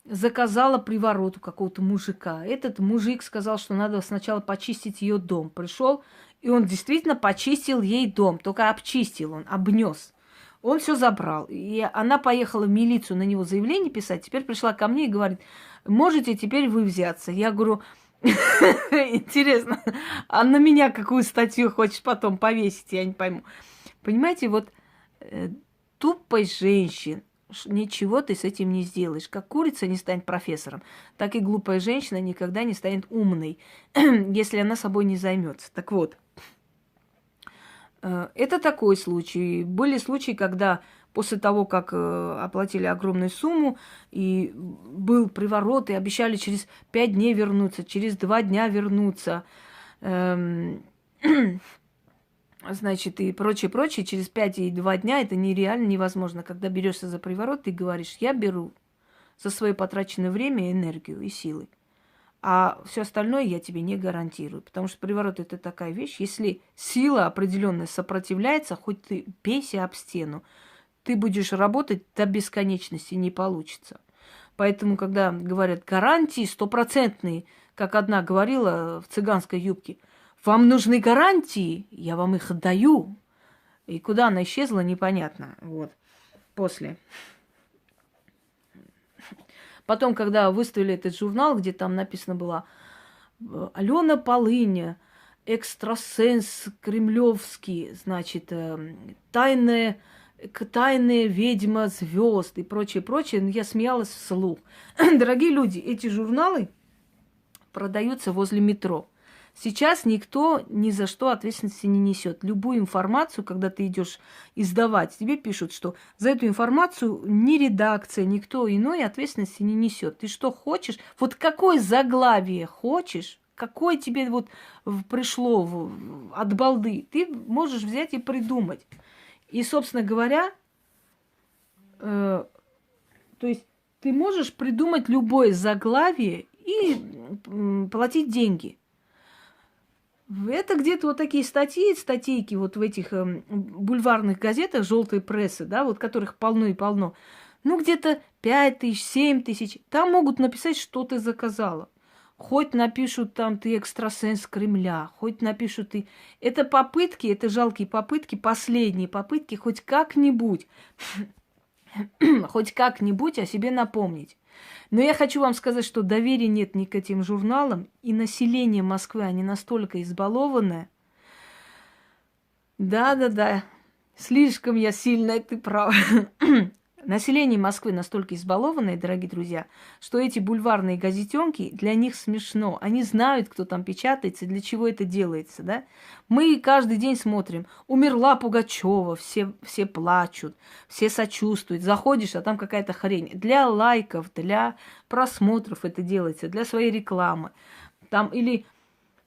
[SPEAKER 1] заказала приворот у какого-то мужика. Этот мужик сказал, что надо сначала почистить ее дом. Пришел, и он действительно почистил ей дом, только обчистил он, обнес. Он все забрал. И она поехала в милицию на него заявление писать. Теперь пришла ко мне и говорит, можете теперь вы взяться. Я говорю, интересно, а на меня какую статью хочешь потом повесить, я не пойму. Понимаете, вот тупость женщин, ничего ты с этим не сделаешь. Как курица не станет профессором, так и глупая женщина никогда не станет умной, если она собой не займется. Так вот, это такой случай. Были случаи, когда после того, как оплатили огромную сумму, и был приворот, и обещали через 5 дней вернуться, через 2 дня вернуться, значит, и прочее, через 5 и 2 дня это нереально, невозможно. Когда берешься за приворот, ты говоришь, я беру за свое потраченное время, энергию и силы. а все остальное я тебе не гарантирую. Потому что приворот это такая вещь, если сила определенная сопротивляется, хоть ты бейся об стену, ты будешь работать до бесконечности, не получится. Поэтому, когда говорят гарантии стопроцентные, как одна говорила в цыганской юбке, вам нужны гарантии, я вам их даю. И куда она исчезла, непонятно. Вот. После. Потом, когда выставили этот журнал, где там написано было Алена Полыня, экстрасенс кремлевский, значит, тайная ведьма звезд и прочее, прочее, я смеялась вслух. Дорогие люди, эти журналы продаются возле метро. Сейчас никто ни за что ответственности не несет. Любую информацию, когда ты идешь издавать, тебе пишут, что за эту информацию ни редакция, никто иной ответственности не несет. Ты что хочешь, вот какое заглавие хочешь, какое тебе вот пришло от балды, ты можешь взять и придумать. И, собственно говоря, то есть ты можешь придумать любое заглавие и платить деньги. Это где-то вот такие статейки вот в этих бульварных газетах желтой прессы, да, вот которых полно и полно. Ну, где-то 5 тысяч, 7 тысяч. Там могут написать, что ты заказала. Хоть напишут там ты экстрасенс Кремля, хоть напишут ты... Это попытки, это жалкие попытки, последние попытки хоть как-нибудь о себе напомнить. Но я хочу вам сказать, что доверия нет ни к этим журналам, и население Москвы, они настолько избалованное. Да, слишком я сильная, ты прав. Население Москвы настолько избалованное, дорогие друзья, что эти бульварные газетенки для них смешно. Они знают, кто там печатается, для чего это делается, да? Мы каждый день смотрим. Умерла Пугачева, все плачут, все сочувствуют. Заходишь, а там какая-то хрень. Для лайков, для просмотров это делается, для своей рекламы. Там или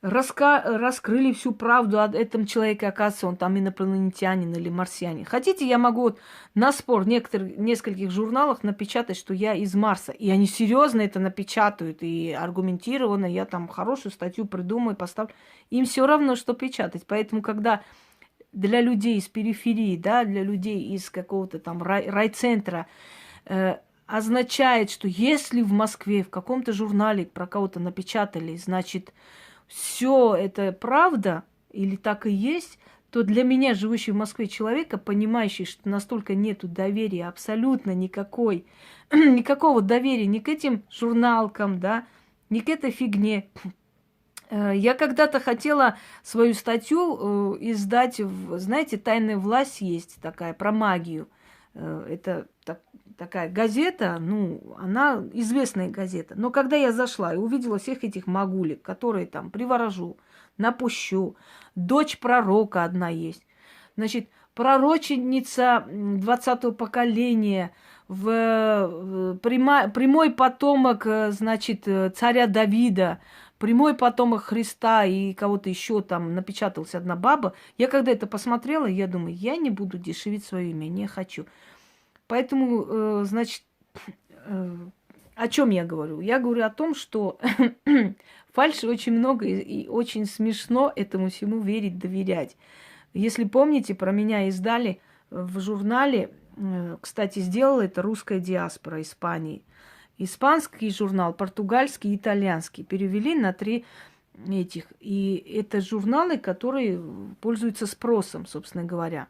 [SPEAKER 1] раскрыли всю правду о этом человеке, оказывается, он там инопланетянин или марсианин. Хотите, я могу вот на спор в нескольких журналах напечатать, что я из Марса. И они серьезно это напечатают и аргументированно. Я там хорошую статью придумаю, поставлю. Им все равно, что печатать. Поэтому, когда для людей из периферии, да, для людей из какого-то там райцентра означает, что если в Москве в каком-то журнале про кого-то напечатали, значит, все это правда или так и есть, то для меня, живущего в Москве человека, понимающий, что настолько нету доверия, абсолютно никакого доверия ни к этим журналкам, да, ни к этой фигне. Я когда-то хотела свою статью издать, знаете, «Тайная власть» есть такая, про магию. Это такая газета, ну, она известная газета. Но когда я зашла и увидела всех этих магулек, которые там приворожу, напущу, дочь пророка одна есть, значит, пророченица 20-го поколения, прямой потомок, значит, царя Давида, прямой потомок Христа и кого-то еще там напечаталась одна баба. Я когда это посмотрела, я думаю, я не буду дешевить свое имя, не хочу. Поэтому, значит, о чем я говорю? Я говорю о том, что фальши очень много и очень смешно этому всему верить, доверять. Если помните, про меня издали в журнале, кстати, сделала это русская диаспора Испании. Испанский журнал, португальский, итальянский. Перевели на 3 этих. И это журналы, которые пользуются спросом, собственно говоря.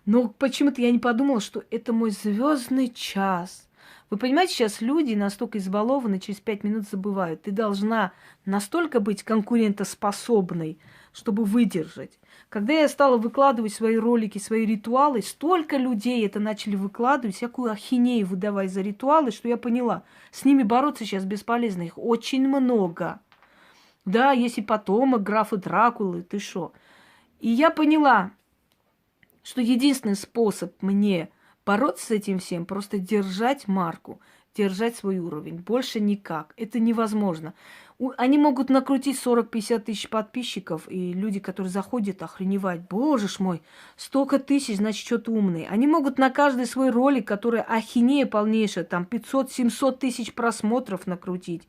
[SPEAKER 1] Но почему-то я не подумала, что это мой звездный час. Вы понимаете, сейчас люди настолько избалованы, через 5 минут забывают. Ты должна настолько быть конкурентоспособной, чтобы выдержать. Когда я стала выкладывать свои ролики, свои ритуалы, столько людей это начали выкладывать, всякую ахинею выдавать за ритуалы, что я поняла, с ними бороться сейчас бесполезно, их очень много. Да, есть и потомок графа Дракулы, ты шо? И я поняла, что единственный способ мне бороться с этим всем, просто держать марку, держать свой уровень. Больше никак. Это невозможно. Они могут накрутить 40-50 тысяч подписчиков, и люди, которые заходят, охреневать. Боже ж мой, столько тысяч, значит, что-то умные. Они могут на каждый свой ролик, который ахинея полнейшая, там 500-700 тысяч просмотров накрутить.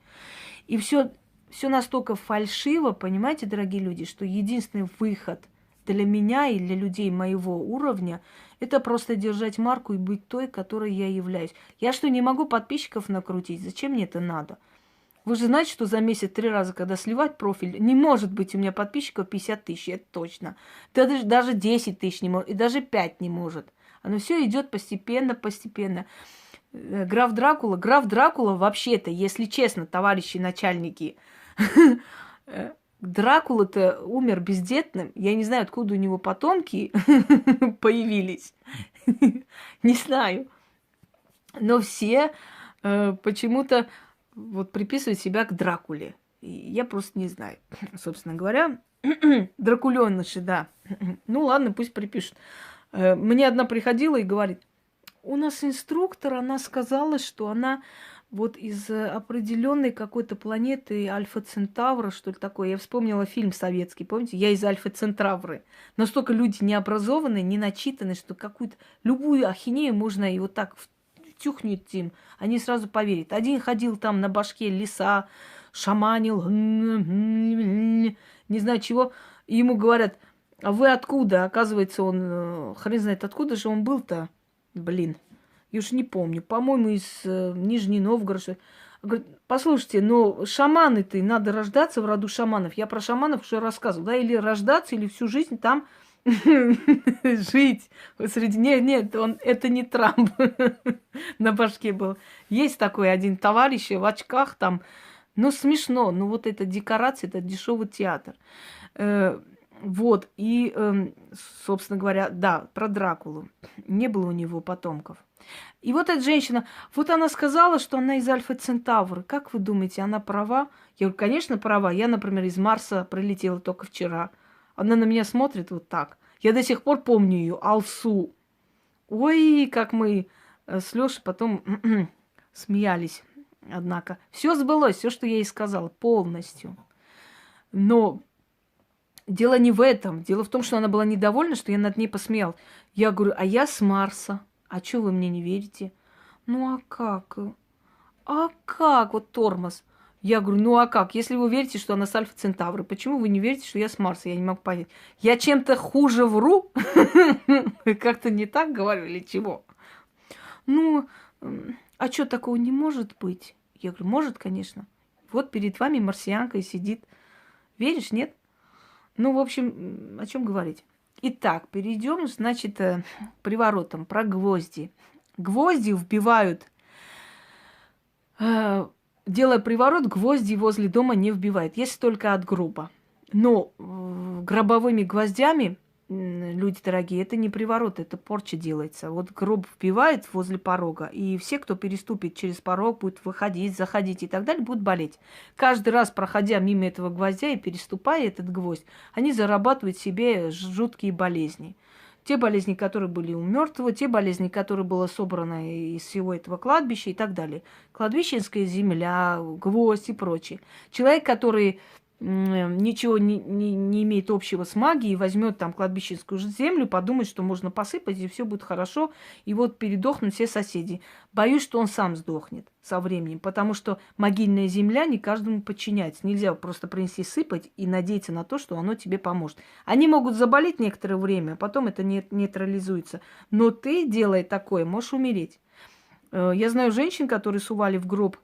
[SPEAKER 1] И все все настолько фальшиво, понимаете, дорогие люди, что единственный выход для меня и для людей моего уровня – это просто держать марку и быть той, которой я являюсь. Я что, не могу подписчиков накрутить? Зачем мне это надо? Вы же знаете, что за месяц 3 раза, когда сливать профиль, не может быть у меня подписчиков 50 тысяч, это точно. Даже 10 тысяч не может, и даже 5 не может. Оно все идет постепенно, постепенно. Граф Дракула вообще-то, если честно, товарищи начальники, Дракула-то умер бездетным. Я не знаю, откуда у него потомки появились. Не знаю. Но все почему-то вот приписывают себя к Дракуле. И я просто не знаю, собственно говоря. Дракулёныши, да. Ну ладно, пусть припишут. Мне одна приходила и говорит, у нас инструктор, она сказала, что она вот из определенной какой-то планеты Альфа Центавра, что ли такое. Я вспомнила фильм советский, помните? Я из Альфа Центавры. Настолько люди необразованные, не начитанные, что какую-то любую ахинею можно и вот так втюхнуть им. Они сразу поверят. Один ходил там на башке леса, шаманил, не знаю чего. И ему говорят, а вы откуда? Оказывается, он, хрен знает, откуда же он был-то? Блин, я уж не помню. По-моему, из Нижнего Новгорода. Говорит, послушайте, но шаманы-то, надо рождаться в роду шаманов. Я про шаманов уже рассказывала, да? Или рождаться, или всю жизнь там жить. Среди... Нет, это не Трамп на башке был. Есть такой один товарищ в очках там. Ну, смешно. Ну, вот это декорация, это дешевый театр. Вот, и, собственно говоря, да, про Дракулу. Не было у него потомков. И вот эта женщина, вот она сказала, что она из Альфа Центавры. Как вы думаете, она права? Я говорю, конечно, права. Я, например, из Марса прилетела только вчера. Она на меня смотрит вот так. Я до сих пор помню ее, Алсу. Ой, как мы с Лёшей потом смеялись. Однако, все сбылось, все, что я ей сказала, полностью. Но дело не в этом. Дело в том, что она была недовольна, что я над ней посмеял. Я говорю, а я с Марса. А что вы мне не верите? Ну а как? А как? Вот тормоз. Я говорю, ну а как? Если вы верите, что она с Альфа Центавры, почему вы не верите, что я с Марса? Я не могу понять. Я чем-то хуже вру? Как-то не так говорю или чего? Ну, а что такого не может быть? Я говорю, может, конечно. Вот перед вами марсианка и сидит. Веришь, нет? Ну, в общем, о чем говорить? Итак, перейдем, значит, к приворотам про гвозди. Гвозди вбивают, делая приворот, гвозди возле дома не вбивают, если только от гроба. Но гробовыми гвоздями, люди дорогие, это не приворот, это порча делается. Вот гроб вбивает возле порога, и все, кто переступит через порог, будет выходить, заходить и так далее, будут болеть. Каждый раз, проходя мимо этого гвоздя и переступая этот гвоздь, они зарабатывают себе жуткие болезни. Те болезни, которые были у мертвого, те болезни, которые было собрано из всего этого кладбища и так далее. Кладбищенская земля, гвоздь и прочее. Человек, который ничего не имеет общего с магией, возьмет там кладбищенскую землю, подумает, что можно посыпать, и все будет хорошо, и вот передохнут все соседи. Боюсь, что он сам сдохнет со временем, потому что могильная земля не каждому подчиняется. Нельзя просто принести сыпать и надеяться на то, что оно тебе поможет. Они могут заболеть некоторое время, а потом это нейтрализуется. Но ты, делая такое, можешь умереть. Я знаю женщин, которые сували в гроб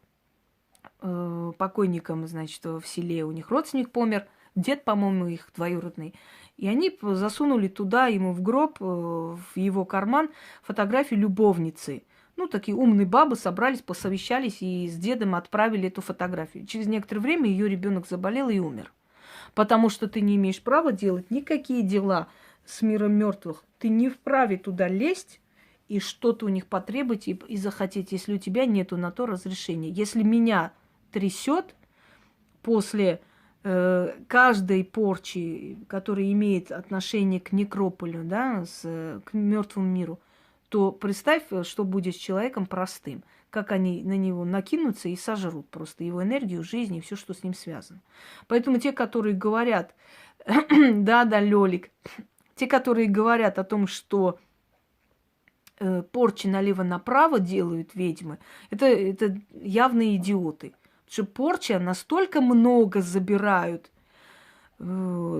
[SPEAKER 1] покойникам, значит, в селе у них родственник помер, дед, по-моему, их двоюродный. И они засунули туда ему в гроб, в его карман, фотографию любовницы. Ну, такие умные бабы собрались, посовещались и с дедом отправили эту фотографию. Через некоторое время ее ребенок заболел и умер. Потому что ты не имеешь права делать никакие дела с миром мертвых. Ты не вправе туда лезть и что-то у них потребовать и захотеть, если у тебя нету на то разрешения. Если меня трясет после каждой порчи, которая имеет отношение к некрополю, да, к мертвому миру, то представь, что будет с человеком простым, как они на него накинутся и сожрут просто его энергию, жизнь и все, что с ним связано. Поэтому те, которые говорят, да, Лёлик, те, которые говорят о том, что порчи налево-направо делают ведьмы, это явные идиоты. что порча настолько много забирают,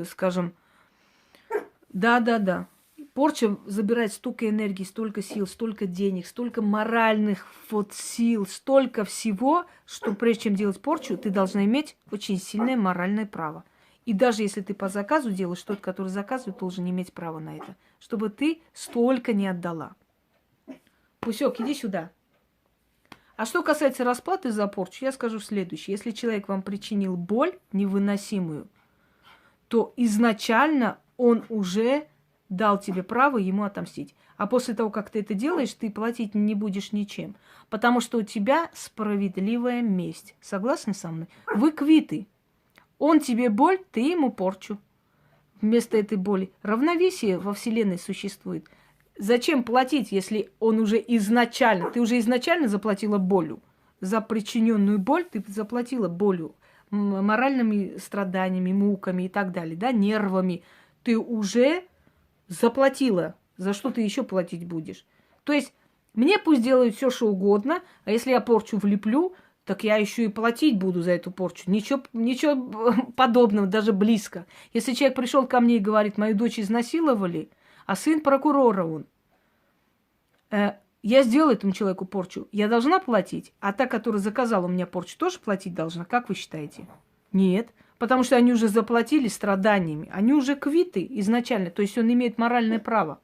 [SPEAKER 1] скажем, да. Порча забирает столько энергии, столько сил, столько денег, столько моральных вот сил, столько всего, что прежде чем делать порчу, ты должна иметь очень сильное моральное право. И даже если ты по заказу делаешь, тот, который заказывает, должен иметь право на это, чтобы ты столько не отдала. Пусек, иди сюда. А что касается расплаты за порчу, я скажу следующее. Если человек вам причинил боль невыносимую, то изначально он уже дал тебе право ему отомстить. А после того, как ты это делаешь, ты платить не будешь ничем. Потому что у тебя справедливая месть. Согласны со мной? Вы квиты. Он тебе боль, ты ему порчу. Вместо этой боли. Равновесие во Вселенной существует. Зачем платить, если он уже изначально... Ты уже изначально заплатила болью. За причиненную боль ты заплатила болью. Моральными страданиями, муками и так далее. Да, нервами. Ты уже заплатила. За что ты еще платить будешь? То есть мне пусть делают все, что угодно, а если я порчу влеплю, так я еще и платить буду за эту порчу. Ничего подобного, даже близко. Если человек пришел ко мне и говорит, мою дочь изнасиловали, а сын прокурора он, я сделала этому человеку порчу, я должна платить, а та, которая заказала у меня порчу, тоже платить должна, как вы считаете? Нет. Потому что они уже заплатили страданиями. Они уже квиты изначально. То есть он имеет моральное право.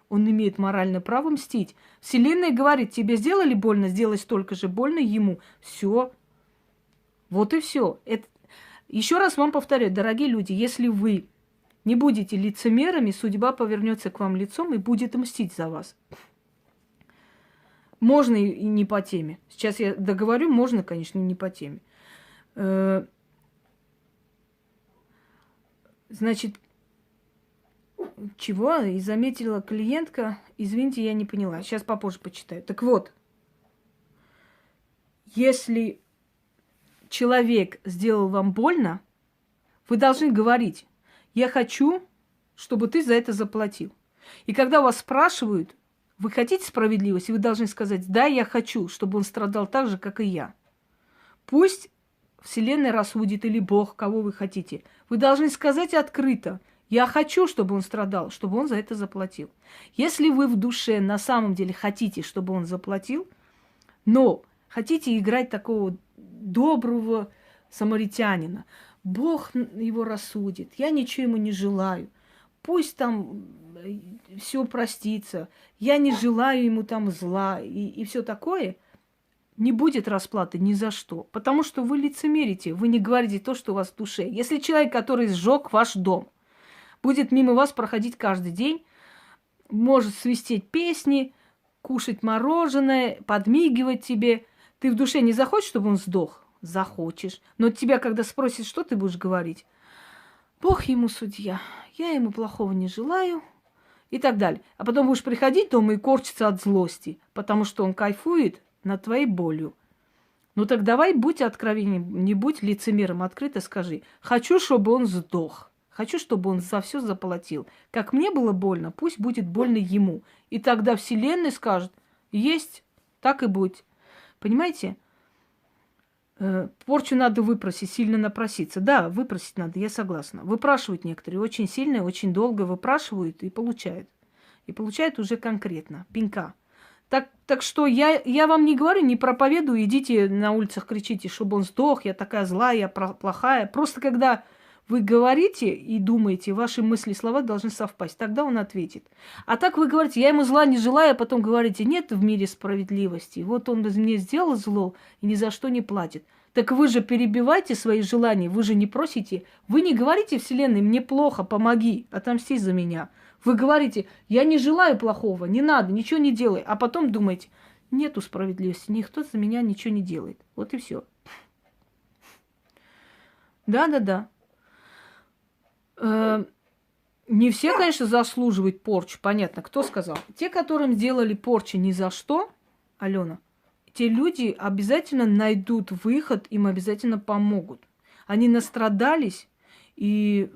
[SPEAKER 1] Он имеет моральное право мстить. Вселенная говорит, тебе сделали больно, сделай столько же больно ему. Все. Вот и все. Еще раз вам повторяю, дорогие люди, если вы не будете лицемерами, судьба повернется к вам лицом и будет мстить за вас. Можно и не по теме. Сейчас я договорю, можно, конечно, не по теме. Значит, чего? И заметила клиентка. Извините, я не поняла. Сейчас попозже почитаю. Так вот, если человек сделал вам больно, вы должны говорить, я хочу, чтобы ты за это заплатил. И когда вас спрашивают, вы хотите справедливости, вы должны сказать, да, я хочу, чтобы он страдал так же, как и я. Пусть Вселенная рассудит или Бог, кого вы хотите. Вы должны сказать открыто, я хочу, чтобы он страдал, чтобы он за это заплатил. Если вы в душе на самом деле хотите, чтобы он заплатил, но хотите играть такого доброго самаритянина, Бог его рассудит, я ничего ему не желаю, пусть там все простится, я не желаю ему там зла и все такое, не будет расплаты ни за что. Потому что вы лицемерите, вы не говорите то, что у вас в душе. Если человек, который сжег ваш дом, будет мимо вас проходить каждый день, может свистеть песни, кушать мороженое, подмигивать тебе, ты в душе не захочешь, чтобы он сдох? Захочешь. Но тебя, когда спросят, что ты будешь говорить? Бог ему судья, я ему плохого не желаю. И так далее. А потом будешь приходить дома и корчиться от злости, потому что он кайфует над твоей болью. Ну так давай будь откровеннем, не будь лицемером, открыто скажи. Хочу, чтобы он сдох. Хочу, чтобы он за все заплатил. Как мне было больно, пусть будет больно ему. И тогда Вселенная скажет, есть, так и будь. Понимаете? Порчу надо выпросить, сильно напроситься. Да, выпросить надо, я согласна. Выпрашивают некоторые очень сильно, очень долго выпрашивают и получают. И получают уже конкретно, пенька. Так что я вам не говорю, не проповедую, идите на улицах, кричите, чтобы он сдох, я такая злая, я плохая. Просто когда вы говорите и думаете, ваши мысли и слова должны совпасть, тогда он ответит. А так вы говорите, я ему зла не желаю, а потом говорите, нет в мире справедливости. Вот он мне сделал зло и ни за что не платит. Так вы же перебивайте свои желания, вы же не просите, вы не говорите Вселенной, мне плохо, помоги, отомсти за меня. Вы говорите, я не желаю плохого, не надо, ничего не делай. А потом думаете, нету справедливости, никто за меня ничего не делает. Вот и все. Да. Не все, конечно, заслуживают порчу. Понятно, кто сказал? Те, которым сделали порчу ни за что, Алена, те люди обязательно найдут выход, им обязательно помогут. Они настрадались, и,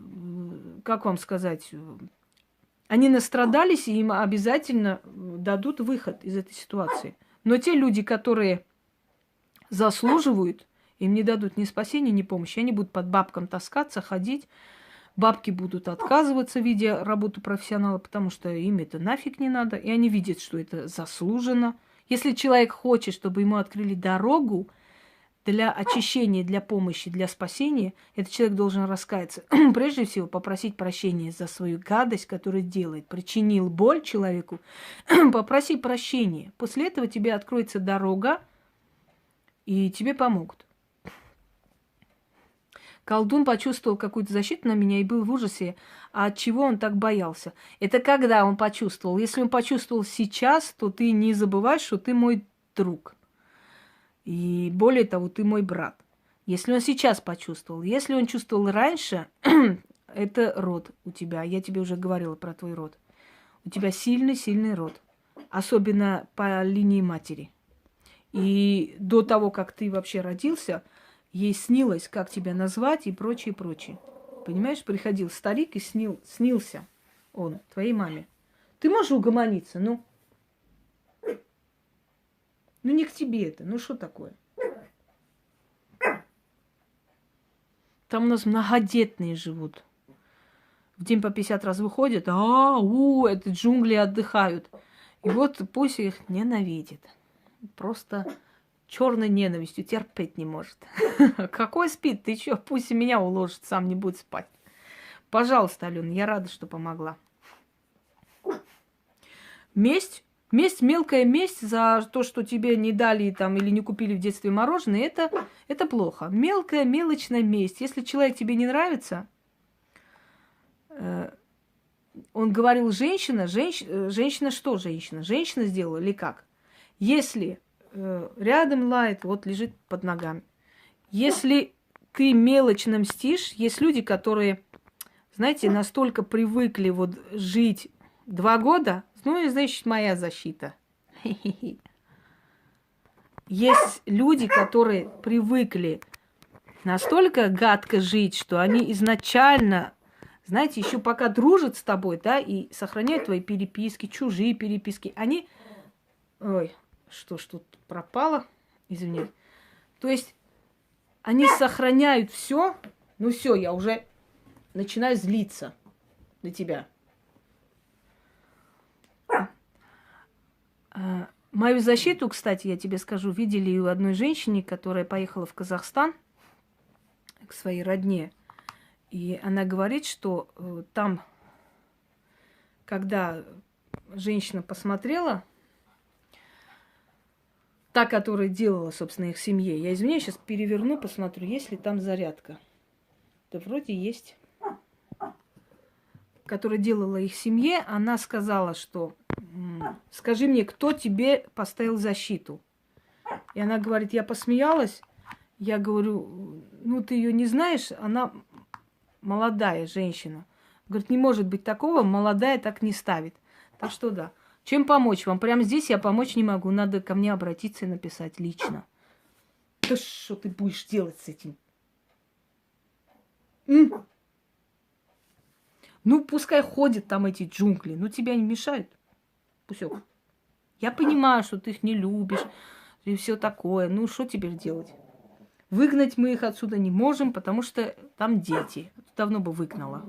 [SPEAKER 1] как вам сказать, они настрадались, и им обязательно дадут выход из этой ситуации. Но те люди, которые заслуживают, Им не дадут ни спасения, ни помощи. Они будут под бабкам таскаться, ходить. Бабки будут отказываться, видя работу профессионала, потому что им это нафиг не надо. И они видят, что это заслуженно. Если человек хочет, чтобы ему открыли дорогу для очищения, для помощи, для спасения, этот человек должен раскаяться. Прежде всего, попросить прощения за свою гадость, которую делает. Причинил боль человеку. Попроси прощения. После этого тебе откроется дорога, и тебе помогут. Колдун почувствовал какую-то защиту на меня и был в ужасе. А от чего он так боялся? Это когда он почувствовал? Если он почувствовал сейчас, то ты не забывай, что ты мой друг. И более того, ты мой брат. Если он сейчас почувствовал. Если он чувствовал раньше, это род у тебя. Я тебе уже говорила про твой род. У тебя сильный род. Особенно по линии матери. И до того, как ты вообще родился, ей снилось, как тебя назвать и прочее, прочее. Понимаешь, приходил старик и снился он твоей маме. Ты можешь угомониться, ну? Ну не к тебе это, ну что такое? Там у нас многодетные живут. В день по 50 раз выходят, это джунгли отдыхают. И вот пусть их ненавидит. Просто черной ненавистью терпеть не может. Какой спит? Ты чё? Пусть и меня уложит, сам не будет спать. Пожалуйста, Алена, я рада, что помогла. Месть, мелкая месть за то, что тебе не дали там или не купили в детстве мороженое, это плохо. Мелкая, мелочная месть. Если человек тебе не нравится, он говорил женщина что женщина? Женщина сделала или как? Если рядом лает, вот лежит под ногами. Если ты мелочно мстишь, есть люди, которые, знаете, настолько привыкли вот жить 2 года, ну и, значит, моя защита. Есть люди, которые привыкли настолько гадко жить, что они изначально, знаете, еще пока дружат с тобой, да, и сохраняют твои переписки, чужие переписки, они... Ой, что ж тут пропало? Извини. То есть они сохраняют все. Ну все, я уже начинаю злиться на тебя. Мою защиту, кстати, я тебе скажу, видели у одной женщины, которая поехала в Казахстан к своей родне. И она говорит, что там, когда женщина посмотрела, та, которая делала, собственно, их семье. Я извиняюсь, сейчас переверну, посмотрю, есть ли там зарядка. Да вроде есть. Которая делала их семье, она сказала, что скажи мне, кто тебе поставил защиту? И она говорит, я посмеялась. Я говорю, ну ты ее не знаешь, она молодая женщина. Говорит, не может быть такого, молодая так не ставит. Так что да. Чем помочь вам? Прямо здесь я помочь не могу. Надо ко мне обратиться и написать лично. Да что ты будешь делать с этим? Ну, пускай ходят там эти джунгли. Ну, тебя не мешают. Пусёк. Я понимаю, что ты их не любишь. И все такое. Ну, что теперь делать? Выгнать мы их отсюда не можем, потому что там дети. Давно бы выгнала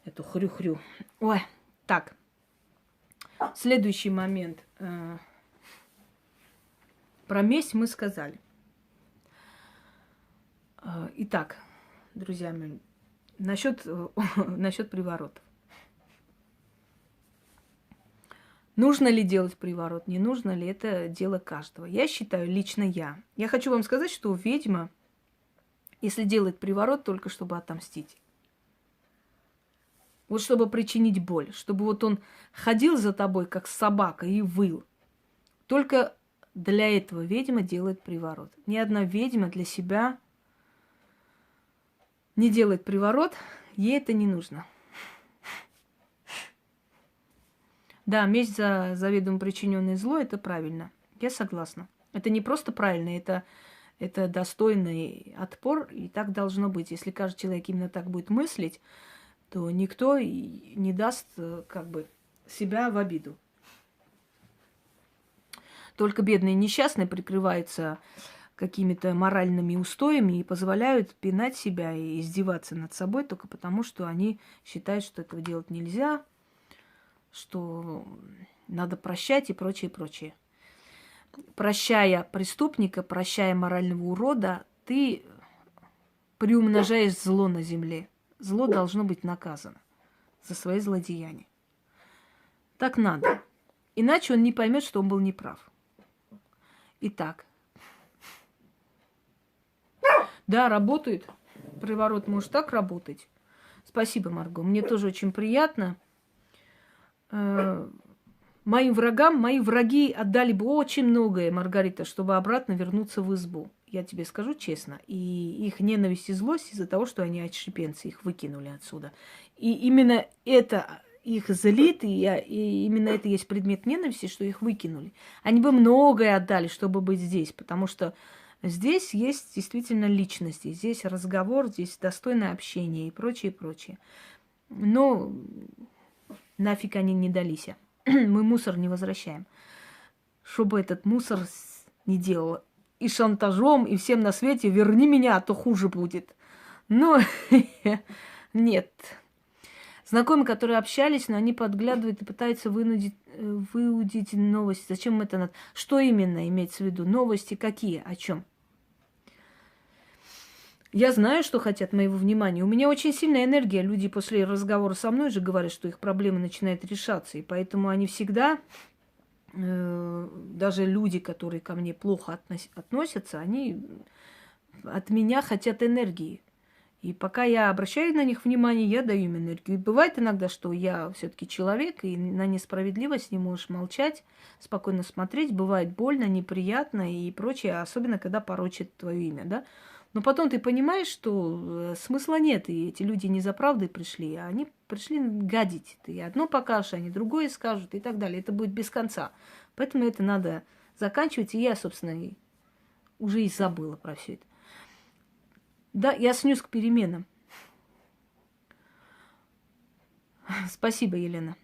[SPEAKER 1] эту хрю-хрю. Ой, так. Следующий момент. Про месть мы сказали. Итак, друзья мои, насчет приворотов. Нужно ли делать приворот, не нужно ли, это дело каждого. Я считаю, лично я. Я хочу вам сказать, что ведьма, если делает приворот, только чтобы отомстить. Вот чтобы причинить боль, чтобы вот он ходил за тобой, как собака, и выл. Только для этого ведьма делает приворот. Ни одна ведьма для себя не делает приворот, ей это не нужно. Да, месть за заведомо причиненное зло – это правильно. Я согласна. Это не просто правильно, это достойный отпор, и так должно быть. Если каждый человек именно так будет мыслить, то никто и не даст как бы себя в обиду. Только бедные несчастные прикрываются какими-то моральными устоями и позволяют пинать себя и издеваться над собой только потому, что они считают, что этого делать нельзя, что надо прощать и прочее, прочее. Прощая преступника, прощая морального урода, ты приумножаешь зло на земле. Зло должно быть наказано за свои злодеяния. Так надо. Иначе он не поймет, что он был неправ. Итак. Да, работает. Приворот может так работать. Спасибо, Марго. Мне тоже очень приятно. Моим врагам, мои враги отдали бы очень многое, Маргарита, чтобы обратно вернуться в избу. Я тебе скажу честно. И их ненависть и злость из-за того, что они отщепенцы, их выкинули отсюда. И именно это их злит, и именно это есть предмет ненависти, что их выкинули. Они бы многое отдали, чтобы быть здесь, потому что здесь есть действительно личности, здесь разговор, здесь достойное общение и прочее, прочее. Но нафиг они не дались. Мы мусор не возвращаем. Чтобы этот мусор не делал. И шантажом, и всем на свете верни меня, а то хуже будет. Но нет. Знакомые, которые общались, но они подглядывают и пытаются выудить новости. Зачем это надо? Что именно имеется в виду? Новости какие? О чем? Я знаю, что хотят моего внимания. У меня очень сильная энергия. Люди после разговора со мной же говорят, что их проблемы начинают решаться. И поэтому они всегда, даже люди, которые ко мне плохо относятся, они от меня хотят энергии. И пока я обращаю на них внимание, я даю им энергию. И бывает иногда, что я все-таки человек, и на несправедливость не можешь молчать, спокойно смотреть. Бывает больно, неприятно и прочее, особенно когда порочат твое имя, да. Но потом ты понимаешь, что смысла нет, и эти люди не за правдой пришли, а они пришли гадить. Ты одно покажешь, они другое скажут и так далее. Это будет без конца. Поэтому это надо заканчивать, и я, собственно, уже и забыла про все это. Да, я снюсь к переменам. Спасибо, Елена.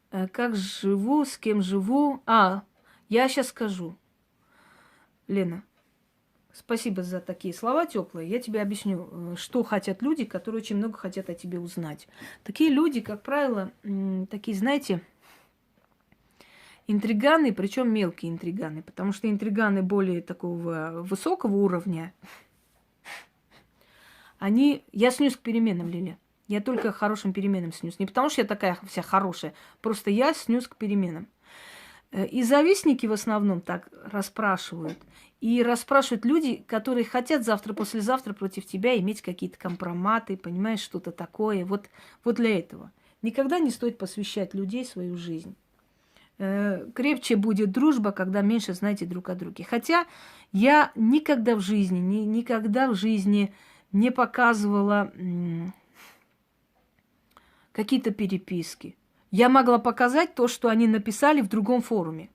[SPEAKER 1] Как живу, с кем живу? Я сейчас скажу. Лена, спасибо за такие слова теплые. Я тебе объясню, что хотят люди, которые очень много хотят о тебе узнать. Такие люди, как правило, такие, знаете, интриганы, причем мелкие интриганы, потому что интриганы более такого высокого уровня, я снюсь к переменам, Лиля. Я только к хорошим переменам снюсь. Не потому что я такая вся хорошая, просто я снюсь к переменам. И завистники в основном так расспрашивают. И расспрашивают люди, которые хотят завтра-послезавтра против тебя иметь какие-то компроматы, понимаешь, что-то такое. Вот для этого. Никогда не стоит посвящать людей в свою жизнь. Крепче будет дружба, когда меньше знаете друг о друге. Хотя я никогда в жизни не показывала какие-то переписки. Я могла показать то, что они написали в другом форуме.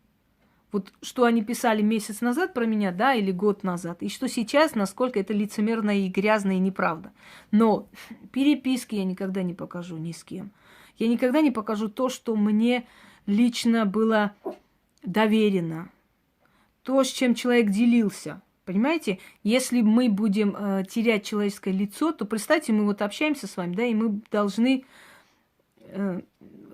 [SPEAKER 1] Вот что они писали месяц назад про меня, да, или год назад, и что сейчас, насколько это лицемерно и грязно и неправда. Но переписки я никогда не покажу ни с кем. Я никогда не покажу то, что мне лично было доверено. То, с чем человек делился. Понимаете, если мы будем терять человеческое лицо, то представьте, мы вот общаемся с вами, да, и мы должны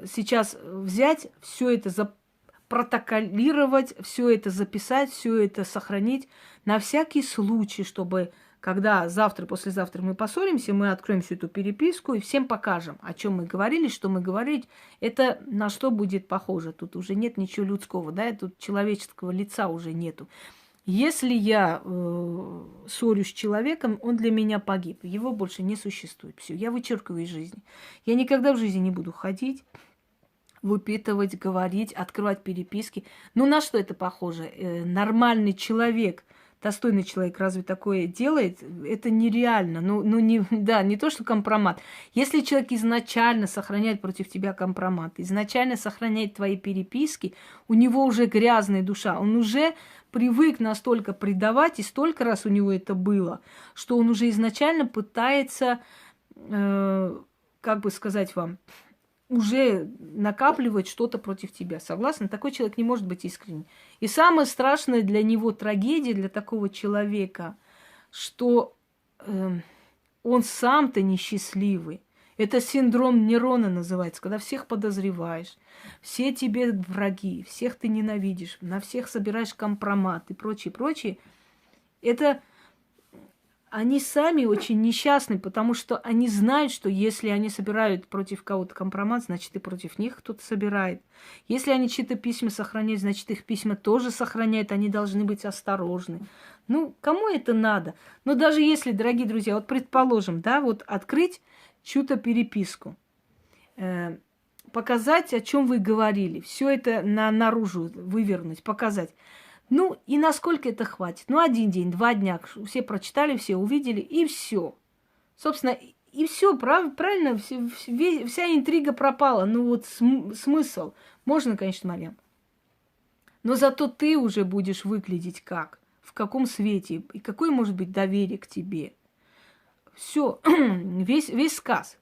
[SPEAKER 1] сейчас взять все это, запротоколировать, все это записать, все это сохранить на всякий случай, чтобы когда завтра, послезавтра мы поссоримся, мы откроем всю эту переписку и всем покажем, о чем мы говорили, что мы говорили. Это на что будет похоже. Тут уже нет ничего людского, да, тут человеческого лица уже нету. Если я ссорюсь с человеком, он для меня погиб. Его больше не существует. Все, я вычеркиваю из жизни. Я никогда в жизни не буду ходить, выпитывать, говорить, открывать переписки. Ну, на что это похоже? Нормальный человек, достойный человек разве такое делает? Это нереально. Не то, что компромат. Если человек изначально сохраняет против тебя компромат, изначально сохраняет твои переписки, у него уже грязная душа, он уже привык настолько предавать, и столько раз у него это было, что он уже изначально пытается, как бы сказать вам, уже накапливает что-то против тебя. Согласна? Такой человек не может быть искренним. И самое страшное для него трагедия, для такого человека, что он сам-то несчастливый. Это синдром Нерона называется, когда всех подозреваешь, все тебе враги, всех ты ненавидишь, на всех собираешь компромат и прочее, прочее. Это они сами очень несчастны, потому что они знают, что если они собирают против кого-то компромат, значит и против них кто-то собирает. Если они чьи-то письма сохраняют, значит их письма тоже сохраняют, они должны быть осторожны. Ну, кому это надо? Но даже если, дорогие друзья, вот предположим, да, вот открыть чью-то переписку, показать, о чем вы говорили, все это наружу вывернуть, показать. Ну, и насколько это хватит? Ну, 1 день, 2 дня. Все прочитали, все увидели, и все. Собственно, и все, правильно, вся интрига пропала. Ну, вот смысл. Можно, конечно, Марьям. Но зато ты уже будешь выглядеть как? В каком свете? И какое может быть доверие к тебе? Все, весь сказ.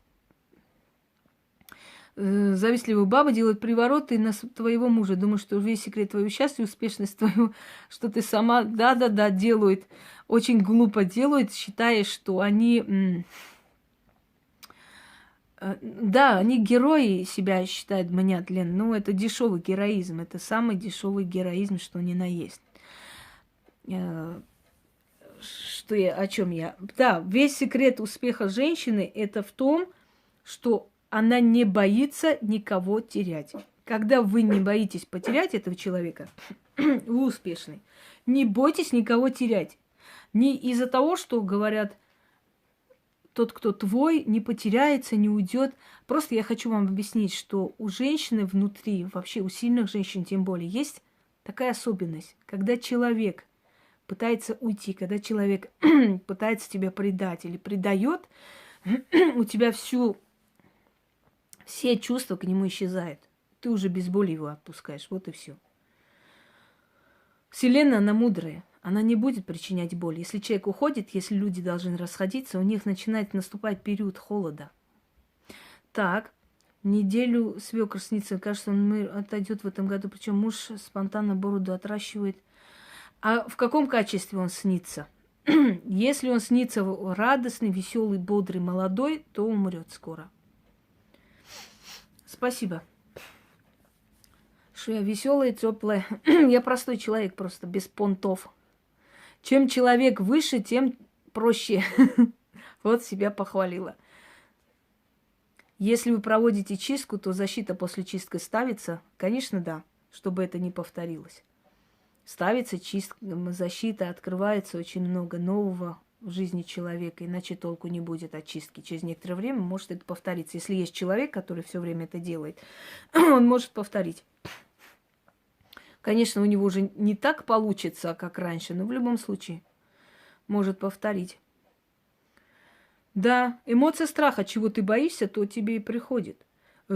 [SPEAKER 1] Завистливая баба делает привороты на твоего мужа. Думаю, что весь секрет твоего счастья, успешность твоего, что ты сама, да, делают. Очень глупо делают, считая, что они... Да, они герои себя считают, мнят, Лен. Ну, это дешевый героизм. Это самый дешевый героизм, что ни на есть. О чем я? Да, весь секрет успеха женщины это в том, что она не боится никого терять. Когда вы не боитесь потерять этого человека, вы успешны. Не бойтесь никого терять. Не из-за того, что говорят, тот, кто твой, не потеряется, не уйдет. Просто я хочу вам объяснить, что у женщины внутри, вообще у сильных женщин тем более, есть такая особенность. Когда человек пытается уйти, когда человек пытается тебя предать или предает, у тебя все чувства к нему исчезают. Ты уже без боли его отпускаешь. Вот и все. Вселенная, она мудрая. Она не будет причинять боль. Если человек уходит, если люди должны расходиться, у них начинает наступать период холода. Так, неделю свекр снится. Кажется, он отойдет в этом году. Причем муж спонтанно бороду отращивает. А в каком качестве он снится? Если он снится радостный, веселый, бодрый, молодой, то умрет скоро. Спасибо. Что я веселая, теплая. Я простой человек просто, без понтов. Чем человек выше, тем проще. Вот себя похвалила. Если вы проводите чистку, то защита после чистки ставится? Конечно, да, чтобы это не повторилось. Ставится чистка, защита, открывается очень много нового в жизни человека, иначе толку не будет от чистки. Через некоторое время может это повториться. Если есть человек, который все время это делает, он может повторить. Конечно, у него уже не так получится, как раньше, но в любом случае может повторить. Да, эмоция страха, чего ты боишься, то тебе и приходит.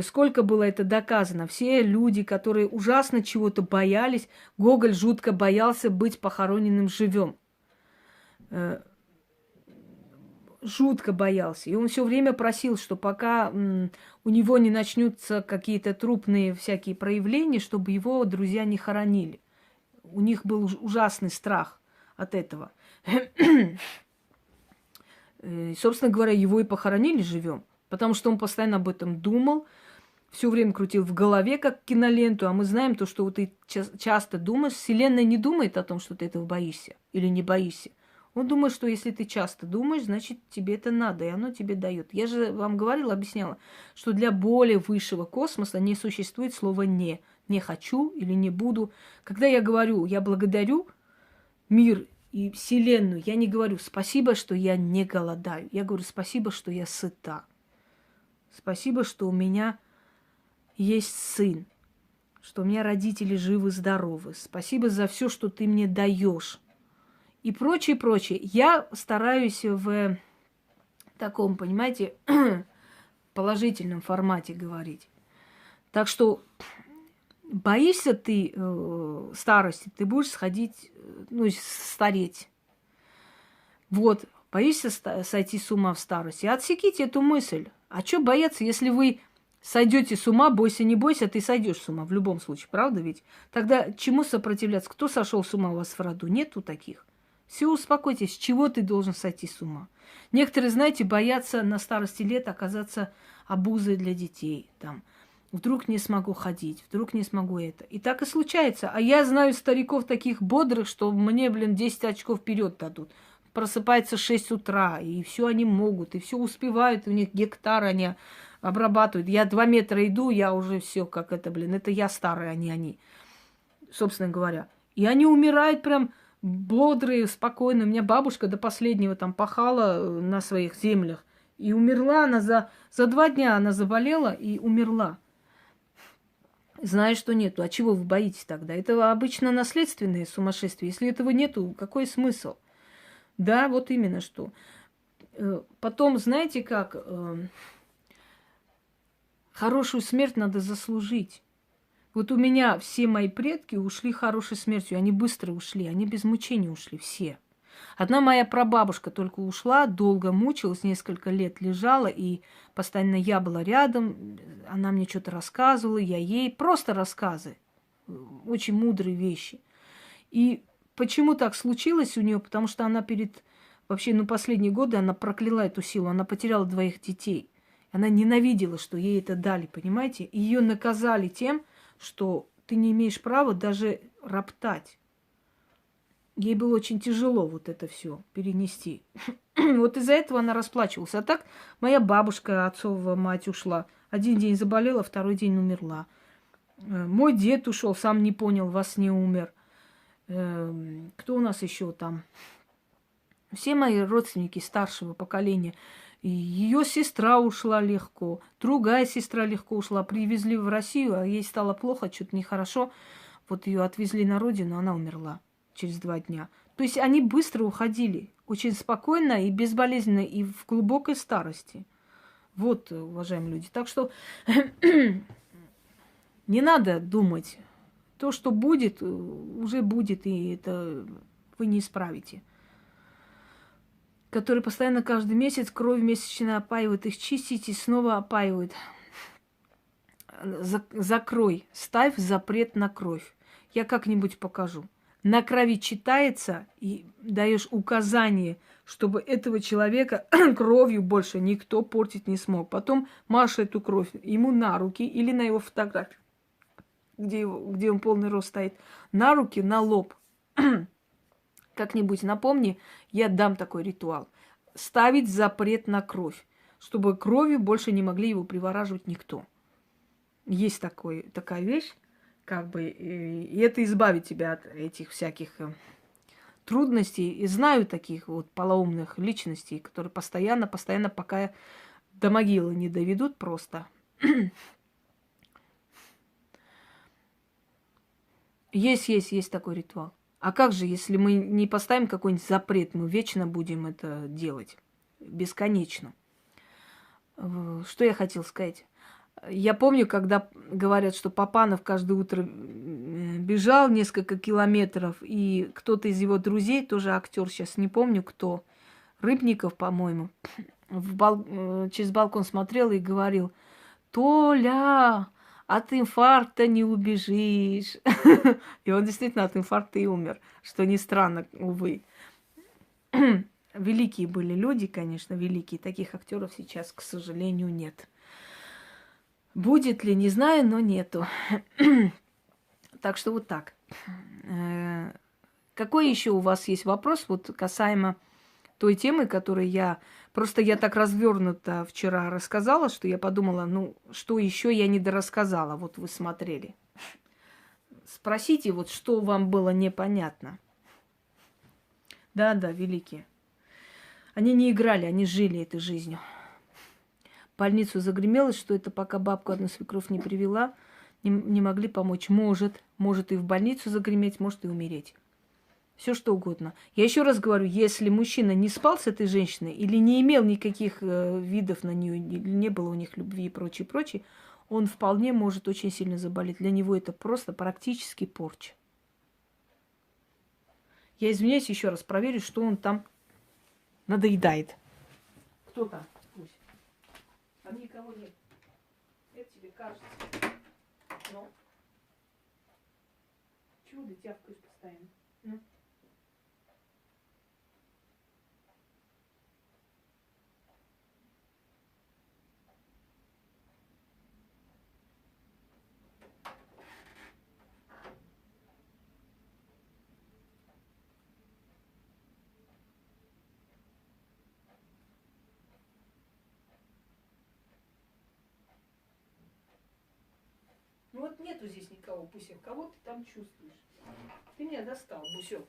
[SPEAKER 1] Сколько было это доказано. Все люди, которые ужасно чего-то боялись, Гоголь жутко боялся быть похороненным живем. Жутко боялся. И он все время просил, что пока у него не начнутся какие-то трупные всякие проявления, чтобы его друзья не хоронили. У них был ужасный страх от этого. Собственно говоря, его и похоронили живем, потому что он постоянно об этом думал, все время крутил в голове, как киноленту, а мы знаем то, что вот ты часто думаешь, Вселенная не думает о том, что ты этого боишься или не боишься. Он думает, что если ты часто думаешь, значит, тебе это надо, и оно тебе дает. Я же вам говорила, объясняла, что для более высшего космоса не существует слова «не». Не хочу или не буду. Когда я говорю, я благодарю мир и Вселенную, я не говорю спасибо, что я не голодаю. Я говорю спасибо, что я сыта. Спасибо, что у меня есть сын, что у меня родители живы-здоровы. Спасибо за все, что ты мне даешь. И прочее, прочее. Я стараюсь в таком, понимаете, положительном формате говорить. Так что боишься ты старости, ты будешь сходить, стареть. Вот, боишься сойти с ума в старости. Отсеките эту мысль. А что бояться, если вы Сойдете с ума, бойся, не бойся, ты сойдешь с ума в любом случае, правда ведь? Тогда чему сопротивляться? Кто сошел с ума у вас в роду? Нету таких. Все, успокойтесь, с чего ты должен сойти с ума? Некоторые, знаете, боятся на старости лет оказаться обузой для детей. Там, вдруг не смогу ходить, вдруг не смогу это. И так и случается. А я знаю стариков таких бодрых, что мне, 10 очков вперед дадут. Просыпается в 6 утра, и все они могут, и все успевают, у них гектар они обрабатывают. Я 2 метра иду, я уже все как это, это я старый, а не они, собственно говоря. И они умирают прям бодрые, спокойные. У меня бабушка до последнего там пахала на своих землях. И умерла она за 2 дня, она заболела и умерла. Зная, что нету. А чего вы боитесь тогда? Это обычно наследственное сумасшествие. Если этого нету, какой смысл? Да, вот именно что. Потом, знаете как, хорошую смерть надо заслужить. Вот у меня все мои предки ушли хорошей смертью. Они быстро ушли, они без мучений ушли, все. Одна моя прабабушка только ушла, долго мучилась, несколько лет лежала, и постоянно я была рядом, она мне что-то рассказывала, я ей, просто рассказы, очень мудрые вещи. И почему так случилось у нее? Потому что она вообще, последние годы она прокляла эту силу, она потеряла 2 детей. Она ненавидела, что ей это дали, понимаете? Ее наказали тем, что ты не имеешь права даже роптать. Ей было очень тяжело вот это все перенести. Вот из-за этого она расплачивалась. А так моя бабушка, отцова мать, ушла. 1 день заболела, 2 день умерла. Мой дед ушел, сам не понял, во сне умер. Кто у нас еще там? Все мои родственники старшего поколения. Ее сестра ушла легко, другая сестра легко ушла. Привезли в Россию, а ей стало плохо, что-то нехорошо. Вот ее отвезли на родину, она умерла через 2 дня. То есть они быстро уходили, очень спокойно и безболезненно, и в глубокой старости. Вот, уважаемые люди. Так что не надо думать. То, что будет, уже будет, и это вы не исправите. Которые постоянно каждый месяц кровь месячно опаивают, их чистить и снова опаивают. Закрой, ставь запрет на кровь. Я как-нибудь покажу. На крови читается и даешь указание, чтобы этого человека кровью больше никто портить не смог. Потом Маша эту кровь ему на руки или на его фотографию, где он полный рост стоит, на руки, на лоб. Как-нибудь напомни, я дам такой ритуал. Ставить запрет на кровь, чтобы кровью больше не могли его привораживать никто. Есть такая вещь, и это избавит тебя от этих всяких трудностей. И знаю таких вот полоумных личностей, которые постоянно, пока до могилы не доведут просто. Есть такой ритуал. А как же, если мы не поставим какой-нибудь запрет, мы вечно будем это делать? Бесконечно. Что я хотел сказать? Я помню, когда говорят, что Папанов каждое утро бежал несколько километров, и кто-то из его друзей, тоже актер, сейчас не помню кто, Рыбников, по-моему, через балкон смотрел и говорил: «Толя, от инфаркта не убежишь». И он действительно от инфаркта и умер, что не странно, увы. Великие были люди, конечно, великие. Таких актеров сейчас, к сожалению, нет. Будет ли, не знаю, но нету. Так что вот так. Какой еще у вас есть вопрос вот касаемо той темы, которую я так развернуто вчера рассказала, что я подумала, что еще я не дорассказала. Вот вы смотрели. Спросите, вот что вам было непонятно. Да, великие. Они не играли, они жили этой жизнью. В больницу загремелось, что это пока бабку одну свекровь не привела, не могли помочь. Может и в больницу загреметь, может и умереть. Все что угодно. Я еще раз говорю, если мужчина не спал с этой женщиной или не имел никаких видов на нее, не было у них любви и прочее, он вполне может очень сильно заболеть. Для него это просто практически порча. Я извиняюсь, еще раз проверю, что он там надоедает. Кто там? Пусть. Там никого нет. Это кажется. Но. Чего ты тявкаешь постоянно? Ну. Ну вот нету здесь никого, Пусек. Кого ты там чувствуешь? Ты меня достал, Бусек.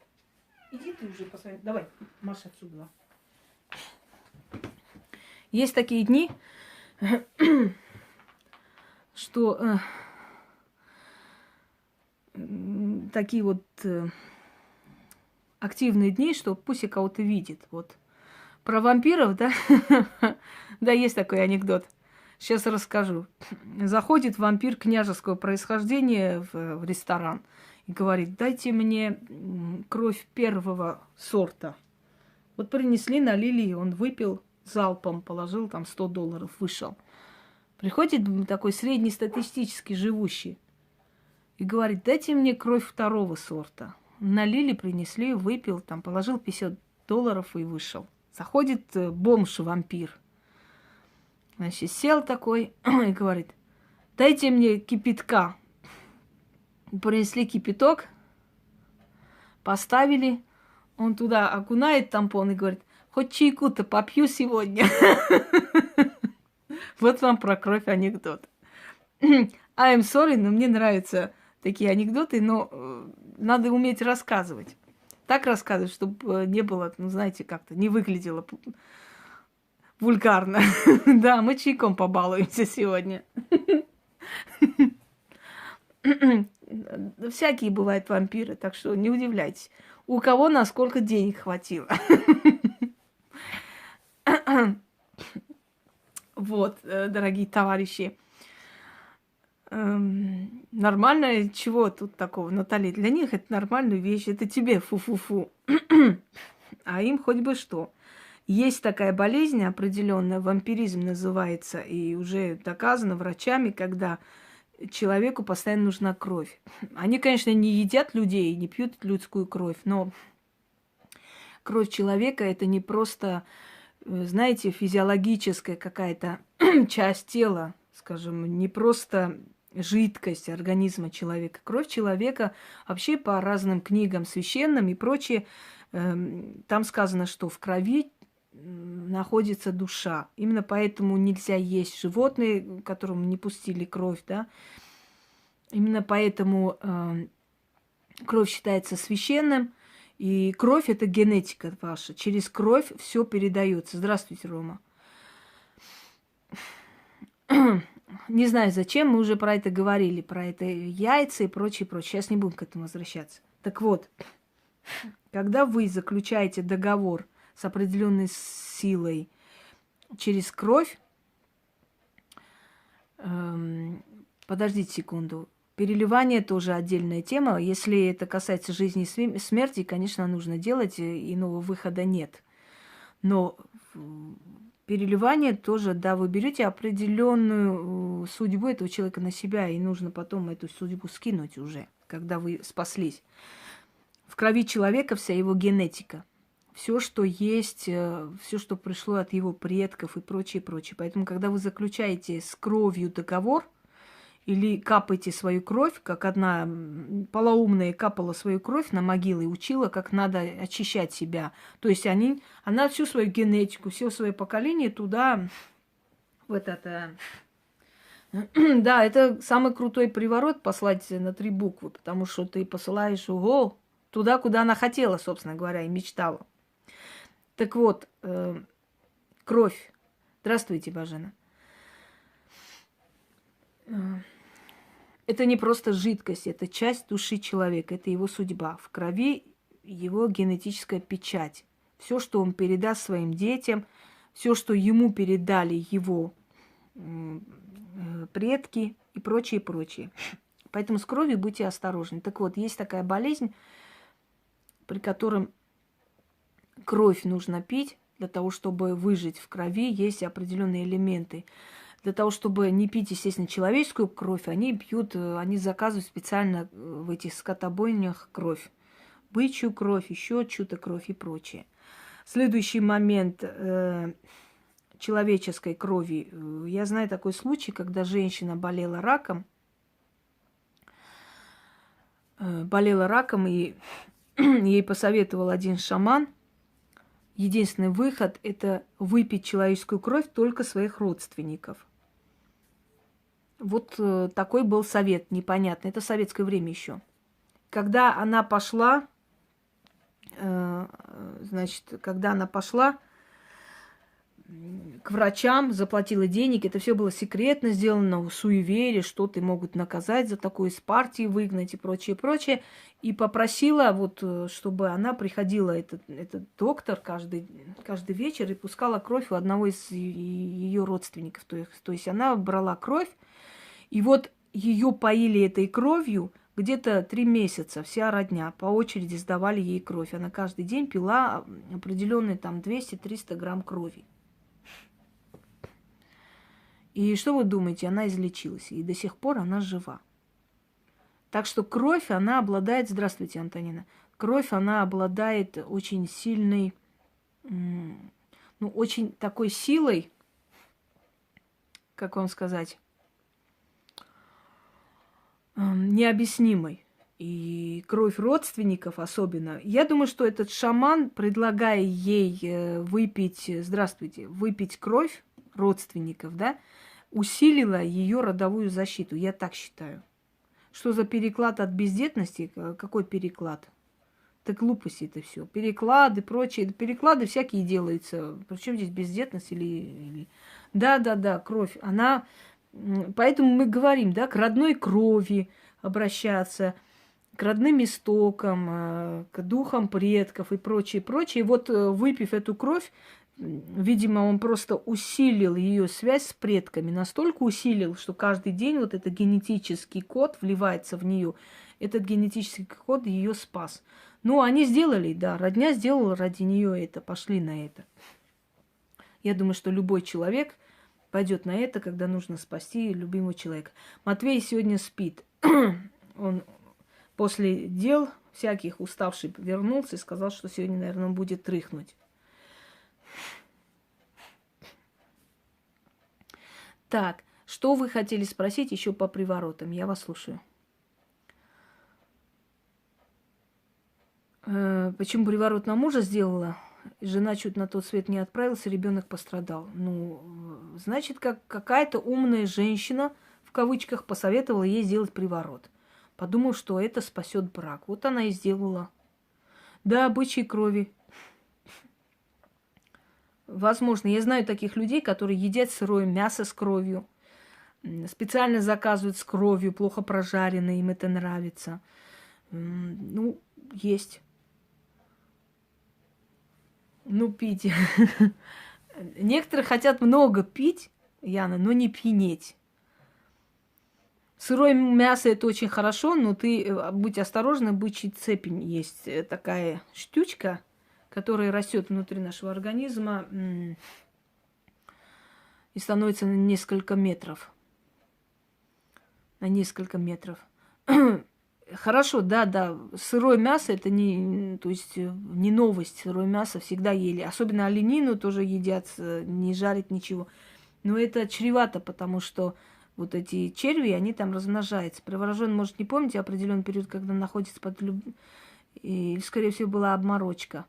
[SPEAKER 1] Иди ты уже посмотри. Давай, Маша отсюда. Есть такие дни, что такие вот активные дни, что Пусик кого-то видит. Вот. Про вампиров, да? Да, есть такой анекдот. Сейчас расскажу. Заходит вампир княжеского происхождения в ресторан и говорит: дайте мне кровь первого сорта. Вот принесли, налили, он выпил залпом, положил там $100, вышел. Приходит такой среднестатистический живущий и говорит: дайте мне кровь второго сорта. Налили, принесли, выпил, там положил $50 и вышел. Заходит бомж-вампир. Значит, сел такой и говорит: дайте мне кипятка. Принесли кипяток, поставили, он туда окунает тампон и говорит: хоть чайку-то попью сегодня. Вот вам про кровь анекдот. I'm sorry, но мне нравятся такие анекдоты, но надо уметь рассказывать. Так рассказывать, чтобы не было, ну, знаете, как-то не выглядело вульгарно. Да, мы чайком побалуемся сегодня. Всякие бывают вампиры, так что не удивляйтесь. У кого насколько денег хватило. Вот, дорогие товарищи. Нормально, чего тут такого, Наталья? Для них это нормальная вещь, это тебе фу-фу-фу. А им хоть бы что. Есть такая болезнь определенная, вампиризм называется, и уже доказано врачами, когда человеку постоянно нужна кровь. Они, конечно, не едят людей, не пьют людскую кровь, но кровь человека – это не просто, знаете, физиологическая какая-то часть тела, скажем, не просто жидкость организма человека. Кровь человека вообще по разным книгам священным и прочее, там сказано, что в крови находится душа. Именно поэтому нельзя есть животные, которым не пустили кровь, да. Именно поэтому кровь считается священным, и кровь – это генетика ваша. Через кровь все передается. Здравствуйте, Рома. Не знаю, зачем, мы уже про это говорили, про это яйца и прочее, прочее. Сейчас не будем к этому возвращаться. Так вот, когда вы заключаете договор с определенной силой через кровь, подождите секунду, переливание тоже отдельная тема. Если это касается жизни и смерти, конечно, нужно делать, иного выхода нет. Но переливание тоже, да, вы берете определенную судьбу этого человека на себя, и нужно потом эту судьбу скинуть уже, когда вы спаслись. В крови человека вся его генетика. Все, что есть, все, что пришло от его предков и прочее, прочее. Поэтому, когда вы заключаете с кровью договор или капаете свою кровь, как одна полоумная капала свою кровь на могилы и учила, как надо очищать себя. То есть она всю свою генетику, все свое поколение туда, в это... Да, это самый крутой приворот послать на 3 буквы, потому что ты посылаешь туда, куда она хотела, собственно говоря, и мечтала. Так вот, кровь. Здравствуйте, Бажена. Это не просто жидкость, это часть души человека, это его судьба. В крови его генетическая печать. Все, что он передаст своим детям, все, что ему передали его предки и прочее, прочее. Поэтому с кровью будьте осторожны. Так вот, есть такая болезнь, при котором кровь нужно пить для того, чтобы выжить в крови. Есть определенные элементы. Для того, чтобы не пить, естественно, человеческую кровь, они пьют, они заказывают специально в этих скотобойнях кровь. Бычью кровь, еще чью-то кровь и прочее. Следующий момент человеческой крови. Я знаю такой случай, когда женщина болела раком, и ей посоветовал один шаман. Единственный выход – это выпить человеческую кровь только своих родственников. Вот такой был совет, непонятный. Это советское время еще. Когда она пошла, когда она пошла к врачам, заплатила денег, это все было секретно сделано, в суеверии, что-то могут наказать за такое, из партии выгнать и прочее, прочее. И попросила, вот, чтобы она приходила, этот доктор, каждый вечер и пускала кровь у одного из ее родственников. То есть она брала кровь, и вот ее поили этой кровью где-то 3 месяца, вся родня по очереди сдавали ей кровь. Она каждый день пила определенные там 200-300 грамм крови. И что вы думаете, она излечилась, и до сих пор она жива. Так что кровь, она обладает, здравствуйте, Антонина, кровь, она обладает очень сильной, очень такой силой, как вам сказать, необъяснимой. И кровь родственников особенно. Я думаю, что этот шаман, предлагая ей выпить кровь родственников, да, усилила ее родовую защиту. Я так считаю. Что за переклад от бездетности? Какой переклад? Это глупости это все. Переклады, прочие. Переклады всякие делаются. Причем здесь бездетность или... Да, кровь. Она... Поэтому мы говорим, да, к родной крови обращаться, к родным истокам, к духам предков и прочее, прочее. И вот выпив эту кровь, видимо, он просто усилил ее связь с предками, настолько усилил, что каждый день вот этот генетический код вливается в нее. Этот генетический код ее спас. Ну, они сделали, да, родня сделала ради нее это, пошли на это. Я думаю, что любой человек пойдет на это, когда нужно спасти любимого человека. Матвей сегодня спит. Он после дел всяких уставший вернулся и сказал, что сегодня, наверное, он будет тряхнуть. Так, что вы хотели спросить еще по приворотам? Я вас слушаю. Почему приворот на мужа сделала? Жена чуть на тот свет не отправилась, ребенок пострадал. Ну, значит, какая-то умная женщина, в кавычках, посоветовала ей сделать приворот. Подумал, что это спасет брак. Вот она и сделала. Да, бычьей крови. Возможно, я знаю таких людей, которые едят сырое мясо с кровью, специально заказывают с кровью, плохо прожаренное, им это нравится. Ну, есть. Ну, пить. Некоторые хотят много пить, Яна, но не пьянеть. Сырое мясо – это очень хорошо, но ты будь осторожна, бычий цепень есть такая штучка, которая растет внутри нашего организма и становится на несколько метров. На несколько метров. Хорошо, да. Сырое мясо это не новость. Сырое мясо всегда ели. Особенно оленину тоже едят, не жарят ничего. Но это чревато, потому что вот эти черви, они там размножаются. Привороженный может не помнить определенный период, когда находится или, скорее всего, была обморочка.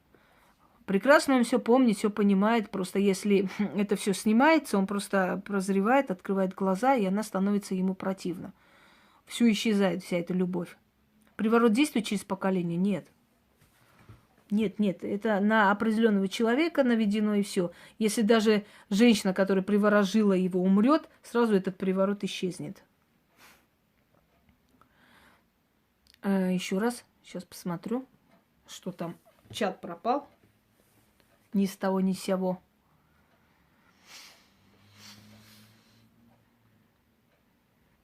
[SPEAKER 1] Прекрасно он все помнит, все понимает. Просто если это все снимается, он просто прозревает, открывает глаза, и она становится ему противна. Все исчезает, вся эта любовь. Приворот действует через поколение? Нет. Нет. Это на определенного человека наведено, и все. Если даже женщина, которая приворожила его, умрет, сразу этот приворот исчезнет. Еще раз. Сейчас посмотрю, что там. Чат пропал. Ни с того, ни с сего.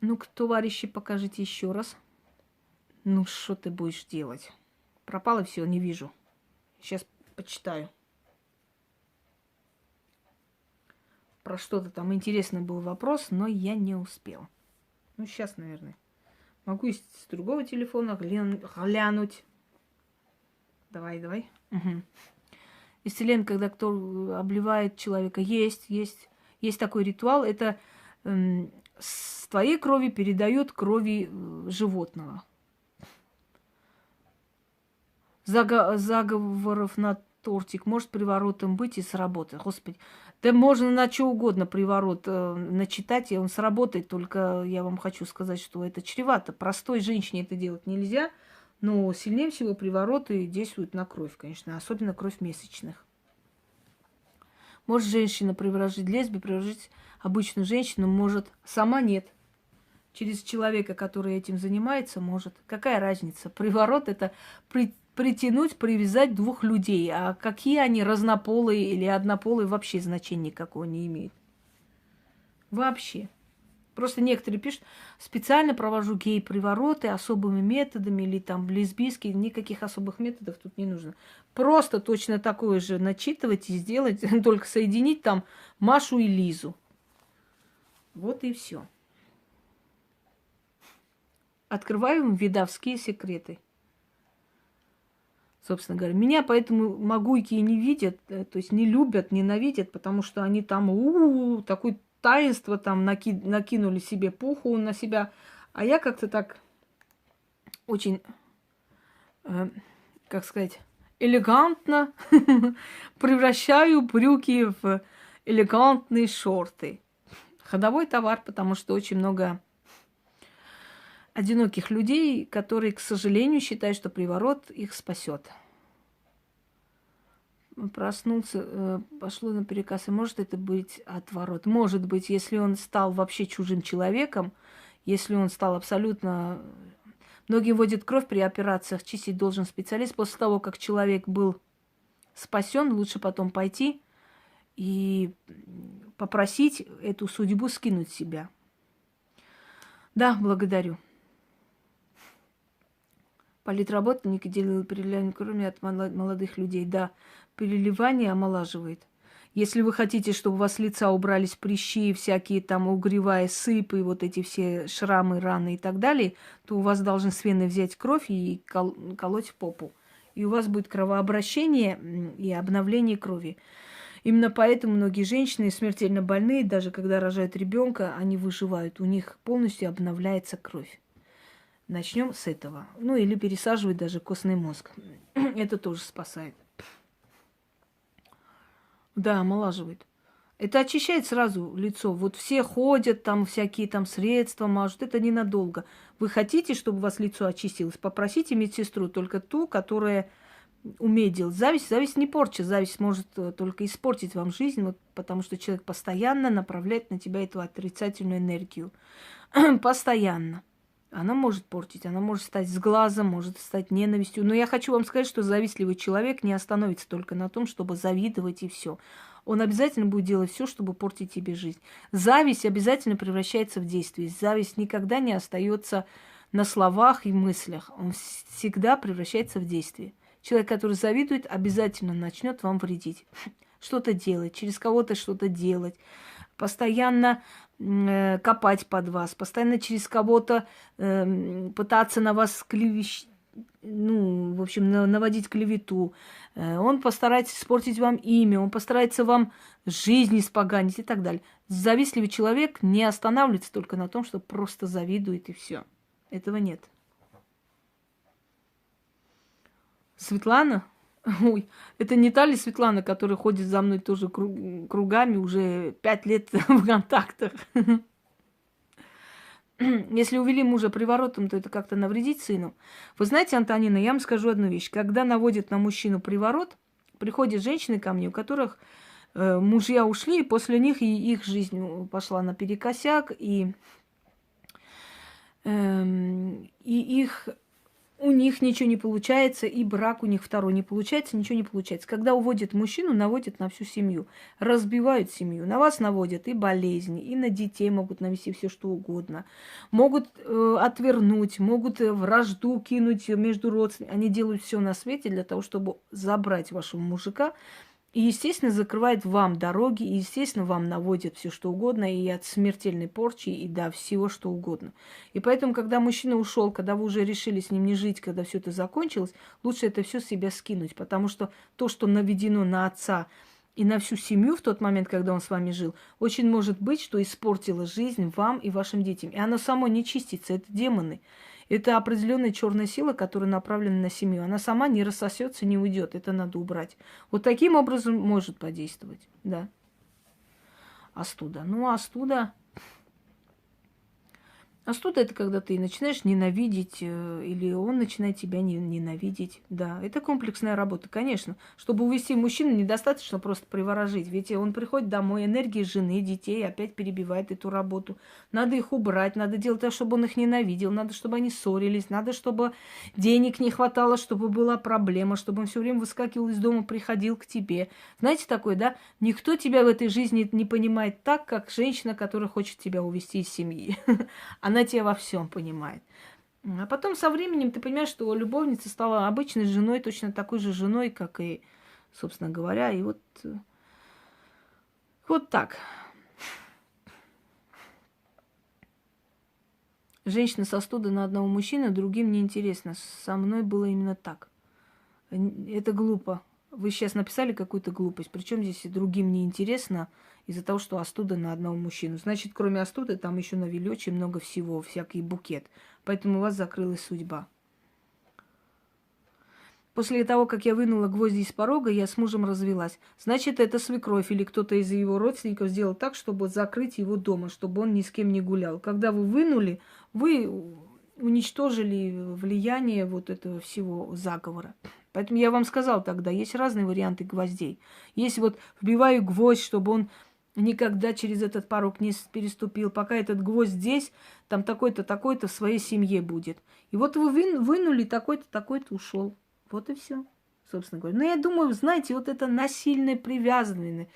[SPEAKER 1] Ну-ка, товарищи, покажите еще раз. Ну, что ты будешь делать? Пропало все, не вижу. Сейчас почитаю. про что-то там интересный был вопрос, но я не успела. Ну, сейчас, наверное. Могу с другого телефона глянуть. Давай, давай. Угу. Исцеление, когда кто обливает человека, есть такой ритуал. Это с твоей крови передает крови животного. Заговоров на тортик может приворотом быть и сработать. Господи, да можно на что угодно приворот начитать, и он сработает. Только я вам хочу сказать, что это чревато. Простой женщине это делать нельзя, но сильнее всего привороты действуют на кровь, конечно, особенно кровь месячных. Может женщина приворожить лесби, приворожить обычную женщину, может, сама нет. Через человека, который этим занимается, может. Какая разница? Приворот – это притянуть, привязать двух людей. А какие они, разнополые или однополые, вообще значения никакого не имеют. Вообще. Просто некоторые пишут, специально провожу гей-привороты особыми методами или там лесбийские. Никаких особых методов тут не нужно. Просто точно такое же начитывать и сделать, только соединить там Машу и Лизу. Вот и все. Открываем видовские секреты. Собственно говоря, меня поэтому могуйки не видят, то есть не любят, ненавидят, потому что они там такое таинство там накинули себе пуху на себя. А я как-то так очень, как сказать, элегантно превращаю брюки в элегантные шорты. Ходовой товар, потому что очень много одиноких людей, которые, к сожалению, считают, что приворот их спасет. Проснулся, пошло на переказ. И может это быть отворот? Может быть, если он стал вообще чужим человеком, если он стал абсолютно... Многие вводят кровь при операциях, чистить должен специалист. После того, как человек был спасен, лучше потом пойти и попросить эту судьбу скинуть с себя. Да, благодарю. Политработники делают переливание крови от молодых людей. Да, переливание омолаживает. Если вы хотите, чтобы у вас с лица убрались прыщи, всякие там угревая сыпы, вот эти все шрамы, раны и так далее, то у вас должны с вены взять кровь и колоть в попу. И у вас будет кровообращение и обновление крови. Именно поэтому многие женщины смертельно больные, даже когда рожают ребенка, они выживают. У них полностью обновляется кровь. Начнем с этого. Ну, или пересаживать даже костный мозг. Это тоже спасает. Да, омолаживает. Это очищает сразу лицо. Вот все ходят, там всякие там средства мажут. Это ненадолго. Вы хотите, чтобы у вас лицо очистилось? Попросите медсестру, только ту, которая умеет делать. Зависть не порча. Зависть может только испортить вам жизнь, вот, потому что человек постоянно направляет на тебя эту отрицательную энергию. Постоянно. Она может портить, она может стать с глазом, может стать ненавистью. Но я хочу вам сказать, что завистливый человек не остановится только на том, чтобы завидовать и все. Он обязательно будет делать все, чтобы портить тебе жизнь. Зависть обязательно превращается в действие. Зависть никогда не остается на словах и мыслях. Он всегда превращается в действие. Человек, который завидует, обязательно начнет вам вредить. Что-то делать, через кого-то что-то делать. Постоянно копать под вас, постоянно через кого-то пытаться на вас наводить клевету. Он постарается испортить вам имя, он постарается вам жизнь испоганить и так далее. Завистливый человек не останавливается только на том, что просто завидует и все. Этого нет. Светлана? Ой, это не та ли Светлана, которая ходит за мной тоже кругами уже 5 лет в контактах? Если увели мужа приворотом, то это как-то навредить сыну. Вы знаете, Антонина, я вам скажу одну вещь. Когда наводят на мужчину приворот, приходят женщины ко мне, у которых мужья ушли, и после них и их жизнь пошла наперекосяк, и у них ничего не получается, и брак у них второй не получается, ничего не получается. Когда уводят мужчину, наводят на всю семью, разбивают семью. На вас наводят и болезни, и на детей могут навести все что угодно. Могут отвернуть, могут вражду кинуть между родственниками. Они делают все на свете для того, чтобы забрать вашего мужика И, естественно, закрывает вам дороги, и, естественно, вам наводит все что угодно, и от смертельной порчи, и до всего что угодно. И поэтому, когда мужчина ушел, когда вы уже решили с ним не жить, когда все это закончилось, лучше это все с себя скинуть, потому что то, что наведено на отца и на всю семью в тот момент, когда он с вами жил, очень может быть, что испортило жизнь вам и вашим детям. И оно само не чистится, это демоны. Это определенная черная сила, которая направлена на семью. Она сама не рассосется, не уйдет. Это надо убрать. Вот таким образом может подействовать, да. Остуда. Ну, остуда. Остуда это когда ты начинаешь ненавидеть, или он начинает тебя ненавидеть. Да, это комплексная работа, конечно. Чтобы увести мужчину, недостаточно просто приворожить. Ведь он приходит домой, энергии жены, детей, опять перебивает эту работу. Надо их убрать, надо делать так, чтобы он их ненавидел, надо, чтобы они ссорились, надо, чтобы денег не хватало, чтобы была проблема, чтобы он все время выскакивал из дома, приходил к тебе. Знаете такое, да? Никто тебя в этой жизни не понимает так, как женщина, которая хочет тебя увести из семьи. Она тебя во всем понимает. А потом со временем ты понимаешь, что любовница стала обычной женой, точно такой же женой, как и, собственно говоря, и вот так. Женщина со студа на одного мужчину, другим неинтересно. Со мной было именно так. Это глупо. Вы сейчас написали какую-то глупость. Причем здесь и другим неинтересно из-за того, что остуда на одного мужчину. Значит, кроме остуды, там еще навели очень много всего, всякий букет. Поэтому у вас закрылась судьба. После того, как я вынула гвозди из порога, я с мужем развелась. Значит, это свекровь или кто-то из его родственников сделал так, чтобы закрыть его дома, чтобы он ни с кем не гулял. Когда вы вынули, вы уничтожили влияние вот этого всего заговора. Поэтому я вам сказала тогда, есть разные варианты гвоздей. Есть вот вбиваю гвоздь, чтобы он никогда через этот порог не переступил. Пока этот гвоздь здесь, там такой-то, такой-то в своей семье будет. И вот вы вынули, такой-то, такой-то ушел. Вот и все, собственно говоря. Но я думаю, знаете, вот это насильное привязывание.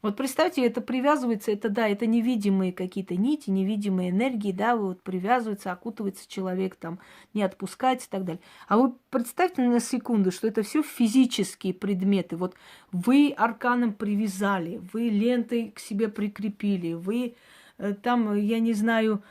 [SPEAKER 1] Вот представьте, это привязывается, это да, это невидимые какие-то нити, невидимые энергии, да, вот привязывается, окутывается человек, там, не отпускается и так далее. А вы представьте на секунду, что это все физические предметы. Вот вы арканом привязали, вы лентой к себе прикрепили, вы там, я не знаю,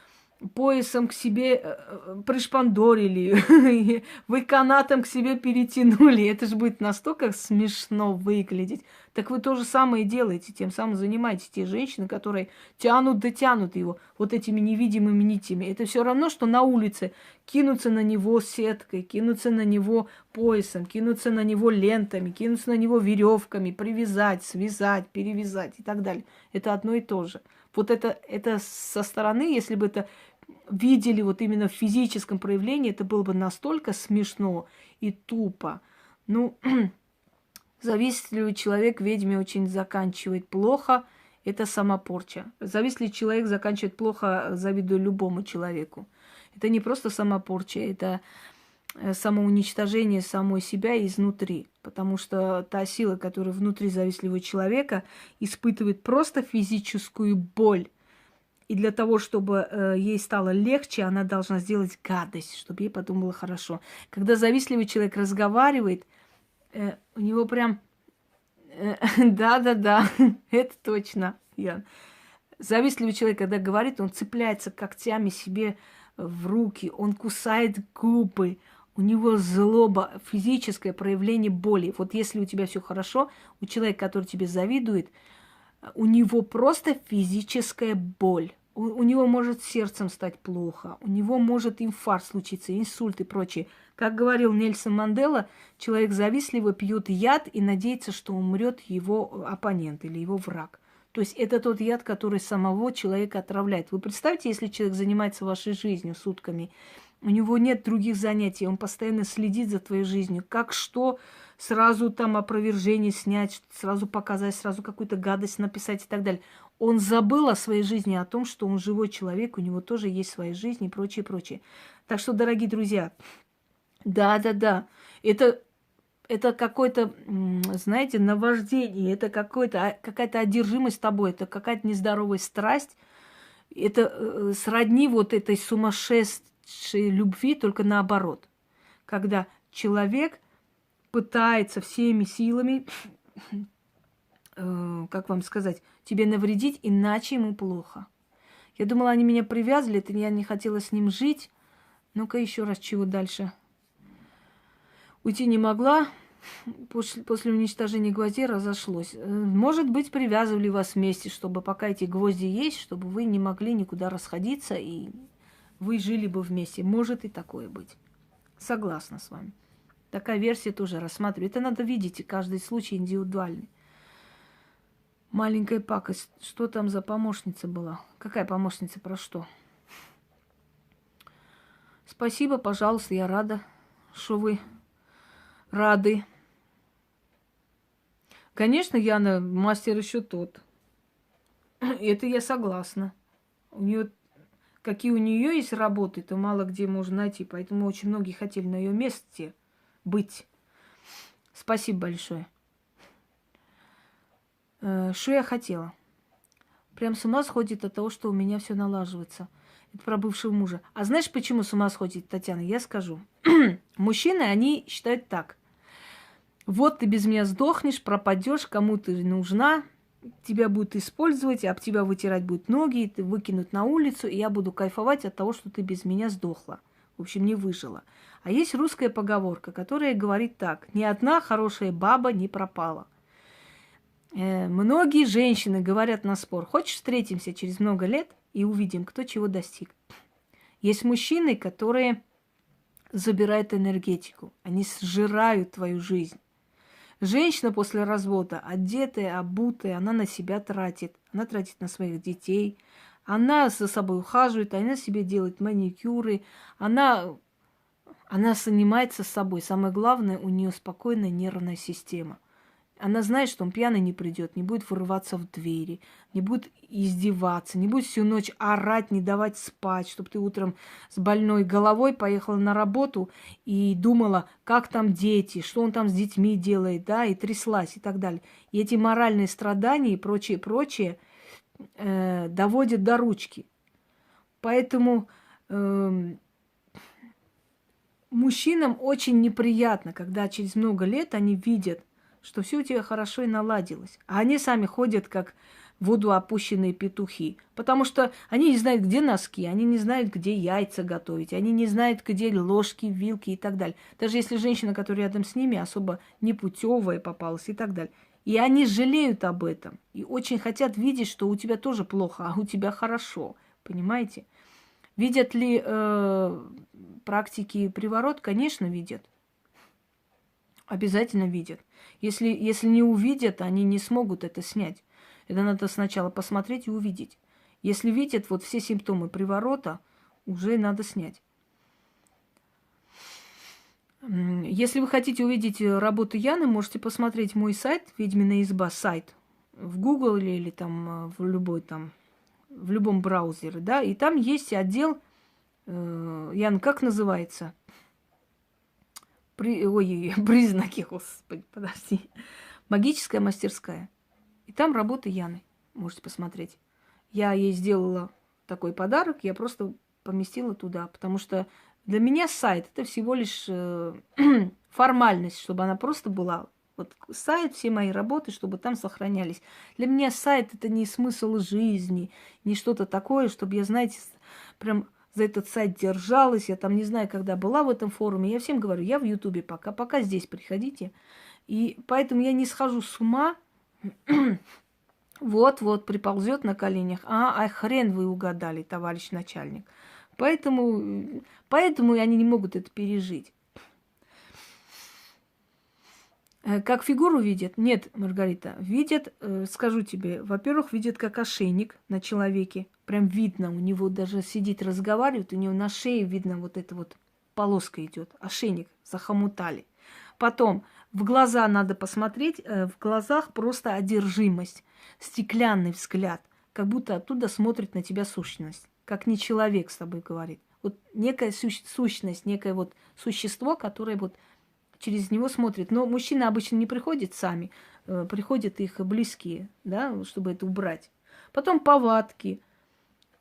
[SPEAKER 1] поясом к себе пришпандорили, вы канатом к себе перетянули. Это же будет настолько смешно выглядеть. Так вы то же самое делаете, тем самым занимаетесь те женщины, которые тянут да тянут его вот этими невидимыми нитями. Это все равно, что на улице кинуться на него сеткой, кинуться на него поясом, кинуться на него лентами, кинуться на него веревками, привязать, связать, перевязать и так далее. Это одно и то же. Вот это со стороны, если бы это видели вот именно в физическом проявлении, это было бы настолько смешно и тупо. Ну, завистливый человек ведьме очень заканчивает плохо, это самопорча. Завистливый человек заканчивает плохо, завидуя любому человеку. Это не просто самопорча, это самоуничтожение самой себя изнутри. Потому что та сила, которая внутри завистливого человека, испытывает просто физическую боль. И для того, чтобы ей стало легче, она должна сделать гадость, чтобы ей потом было хорошо. Когда завистливый человек разговаривает, у него прям... Да-да-да, это точно, Ян. Завистливый человек, когда говорит, он цепляется когтями себе в руки, он кусает губы, у него злоба, физическое проявление боли. Вот если у тебя все хорошо, у человека, который тебе завидует, у него просто физическая боль. У него может сердцем стать плохо, у него может инфаркт случиться, инсульт и прочее. Как говорил Нельсон Мандела, человек завистливо пьет яд и надеется, что умрет его оппонент или его враг. То есть это тот яд, который самого человека отравляет. Вы представьте, если человек занимается вашей жизнью сутками, у него нет других занятий, он постоянно следит за твоей жизнью. Как что, сразу там опровержение снять, сразу показать, сразу какую-то гадость написать и так далее. Он забыл о своей жизни, о том, что он живой человек, у него тоже есть своя жизнь и прочее, прочее. Так что, дорогие друзья, да, это какое-то, знаете, наваждение, это какая-то одержимость тобой, это какая-то нездоровая страсть, это сродни вот этой сумасшедшей любви, только наоборот. Когда человек пытается всеми силами как вам сказать, тебе навредить, иначе ему плохо. Я думала, они меня привязали, это я не хотела с ним жить. Ну-ка еще раз, чего дальше? Уйти не могла. После уничтожения гвоздей разошлось. Может быть, привязывали вас вместе, чтобы пока эти гвозди есть, чтобы вы не могли никуда расходиться, и вы жили бы вместе. Может и такое быть. Согласна с вами. Такая версия тоже рассматриваю. Это надо видеть, и каждый случай индивидуальный. Маленькая пакость. Что там за помощница была? Какая помощница? Про что? Спасибо, пожалуйста, я рада, что вы рады. Конечно, Яна, мастер еще тот. Это я согласна. Какие у нее есть работы, то мало где можно найти. Поэтому очень многие хотели на ее месте быть. Спасибо большое. Что я хотела? Прям с ума сходит от того, что у меня все налаживается. Это про бывшего мужа. А знаешь, почему с ума сходит, Татьяна? Я скажу. Мужчины, они считают так. Вот ты без меня сдохнешь, пропадешь, кому ты нужна, тебя будут использовать, об тебя вытирать будут ноги, ты выкинут на улицу, и я буду кайфовать от того, что ты без меня сдохла. В общем, не выжила. А есть русская поговорка, которая говорит так. Ни одна хорошая баба не пропала. Многие женщины говорят на спор. Хочешь, встретимся через много лет и увидим, кто чего достиг. Есть мужчины, которые забирают энергетику. Они сжирают твою жизнь. Женщина после развода, одетая, обутая, она на себя тратит. Она тратит на своих детей. Она за собой ухаживает, она себе делает маникюры. Она занимается собой. Самое главное, у нее спокойная нервная система. Она знает, что он пьяный не придет, не будет вырываться в двери, не будет издеваться, не будет всю ночь орать, не давать спать, чтобы ты утром с больной головой поехала на работу и думала, как там дети, что он там с детьми делает, да, и тряслась и так далее. И эти моральные страдания и прочее доводят до ручки. Поэтому мужчинам очень неприятно, когда через много лет они видят, что все у тебя хорошо и наладилось. А они сами ходят, как в воду опущенные петухи. Потому что они не знают, где носки, они не знают, где яйца готовить, они не знают, где ложки, вилки и так далее. Даже если женщина, которая рядом с ними, особо непутевая попалась и так далее. И они жалеют об этом. И очень хотят видеть, что у тебя тоже плохо, а у тебя хорошо. Понимаете? Видят ли практики приворот? Конечно, видят. Обязательно видят. Если не увидят, они не смогут это снять. Это надо сначала посмотреть и увидеть. Если видят вот все симптомы приворота, уже надо снять. Если вы хотите увидеть работу Яны, можете посмотреть мой сайт «Ведьмина изба», сайт в Google или там в любом браузере, да, и там есть отдел, Ян, как называется? Признаки, господи, подожди. Магическая мастерская. И там работа Яны. Можете посмотреть. Я ей сделала такой подарок, я просто поместила туда, потому что для меня сайт это всего лишь формальность, чтобы она просто была. Вот сайт, все мои работы, чтобы там сохранялись. Для меня сайт это не смысл жизни, не что-то такое, чтобы я, знаете, прям за этот сайт держалась, я там не знаю, когда была в этом форуме. Я всем говорю, я в Ютубе пока здесь приходите. И поэтому я не схожу с ума. Вот-вот приползет на коленях. А хрен вы угадали, товарищ начальник. Поэтому они не могут это пережить. Как фигуру видят? Нет, Маргарита, видят, скажу тебе, во-первых, видят как ошейник на человеке. Прям видно, у него даже сидит, разговаривает, у него на шее видно вот эта вот полоска идет. Ошейник захомутали. Потом в глаза надо посмотреть, в глазах просто одержимость, стеклянный взгляд, как будто оттуда смотрит на тебя сущность, как не человек с тобой говорит. Вот некая сущность, некое вот существо, которое вот через него смотрит. Но мужчины обычно не приходят сами, приходят их близкие, да, чтобы это убрать. Потом повадки,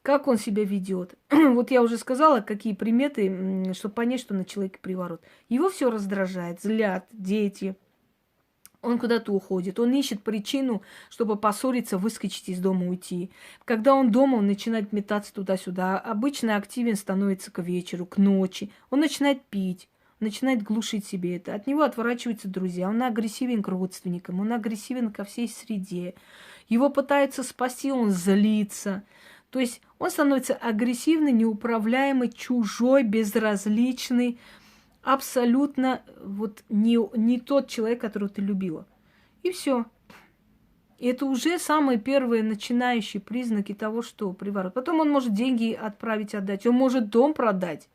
[SPEAKER 1] как он себя ведет. Вот я уже сказала, какие приметы, чтобы понять, что на человеке приворот. Его все раздражает, злят дети, Он куда-то уходит, он ищет причину, чтобы поссориться, выскочить из дома, уйти. Когда он дома, он начинает метаться туда-сюда. Обычно активен становится к вечеру, к ночи. Он начинает пить, начинает глушить себе это. От него отворачиваются друзья. Он агрессивен к родственникам, он агрессивен ко всей среде. Его пытаются спасти, он злится. То есть он становится агрессивный, неуправляемый, чужой, безразличный. Абсолютно вот не тот человек, которого ты любила. И все. Это уже самые первые начинающие признаки того, что приворот. Потом он может деньги отправить, отдать. Он может дом продать.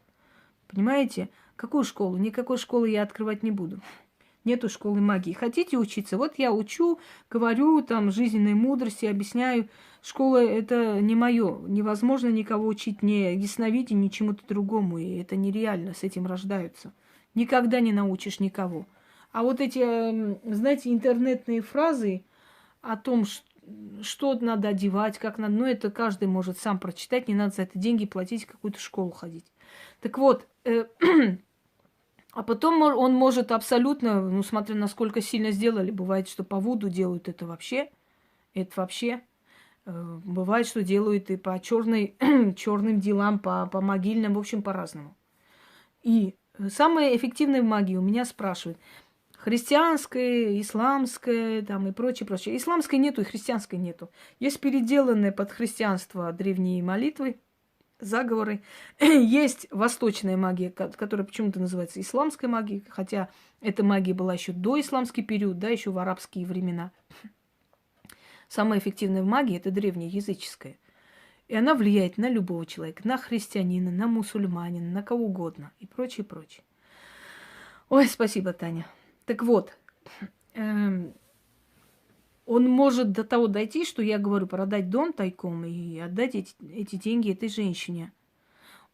[SPEAKER 1] Понимаете? Какую школу? Никакой школы я открывать не буду. Нету школы магии. Хотите учиться? Вот я учу, говорю там жизненной мудрости, объясняю. Школа – это не мое. Невозможно никого учить ни ясновидению, ни чему-то другому. И это нереально, с этим рождаются. Никогда не научишь никого. А вот эти, знаете, интернетные фразы о том, что надо одевать, как надо, ну, это каждый может сам прочитать, не надо за это деньги платить, в какую-то школу ходить. Так вот, а потом он может абсолютно, ну, смотря насколько сильно сделали, бывает, что по вуду делают это вообще. Бывает, что делают и по черным делам, по могильным, в общем, по-разному. И самая эффективная магия у меня спрашивают. Христианская, исламская, там и прочее, прочее. Исламской нету и христианской нету. Есть переделанные под христианство древние молитвы, заговоры. Есть восточная магия, которая почему-то называется исламской магией, хотя эта магия была еще до исламский период, да, еще в арабские времена. Самая эффективная магия – это древняя, языческая. И она влияет на любого человека, на христианина, на мусульманина, на кого угодно и прочее, прочее. Ой, спасибо, Таня. Так вот, он может до того дойти, что я говорю, продать дом тайком и отдать эти деньги этой женщине.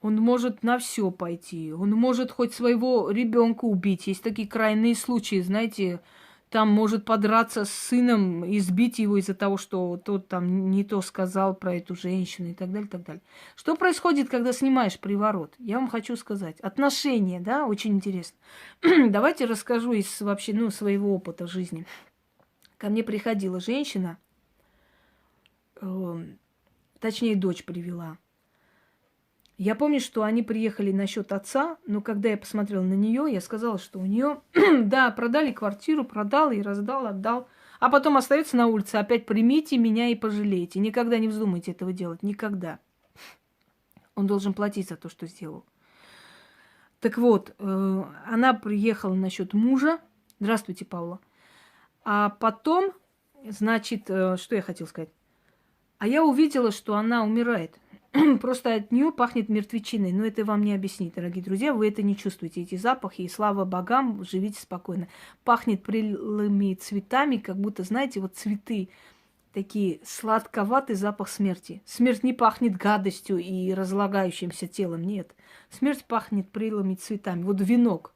[SPEAKER 1] Он может на все пойти. Он может хоть своего ребенка убить. Есть такие крайние случаи, знаете, там может подраться с сыном, избить его из-за того, что тот там не то сказал про эту женщину и так далее, так далее. Что происходит, когда снимаешь приворот? Я вам хочу сказать. Отношения, да, очень интересно. Давайте расскажу из вообще, своего опыта жизни. Ко мне приходила женщина, точнее, дочь привела. Я помню, что они приехали насчет отца, но когда я посмотрела на нее, я сказала, что у нее, да, продали квартиру, продал и раздал, отдал. А потом остается на улице, опять примите меня и пожалейте. Никогда не вздумайте этого делать, никогда. Он должен платить за то, что сделал. Так вот, она приехала насчет мужа. Здравствуйте, Павла. А потом, значит, что я хотела сказать? А я увидела, что она умирает. Просто от нее пахнет мертвечиной. Но это вам не объяснить, дорогие друзья. Вы это не чувствуете, эти запахи. И слава богам, живите спокойно. Пахнет прелыми цветами, как будто, знаете, вот цветы. Такие сладковатый запах смерти. Смерть не пахнет гадостью и разлагающимся телом. Нет. Смерть пахнет прелыми цветами. Вот венок.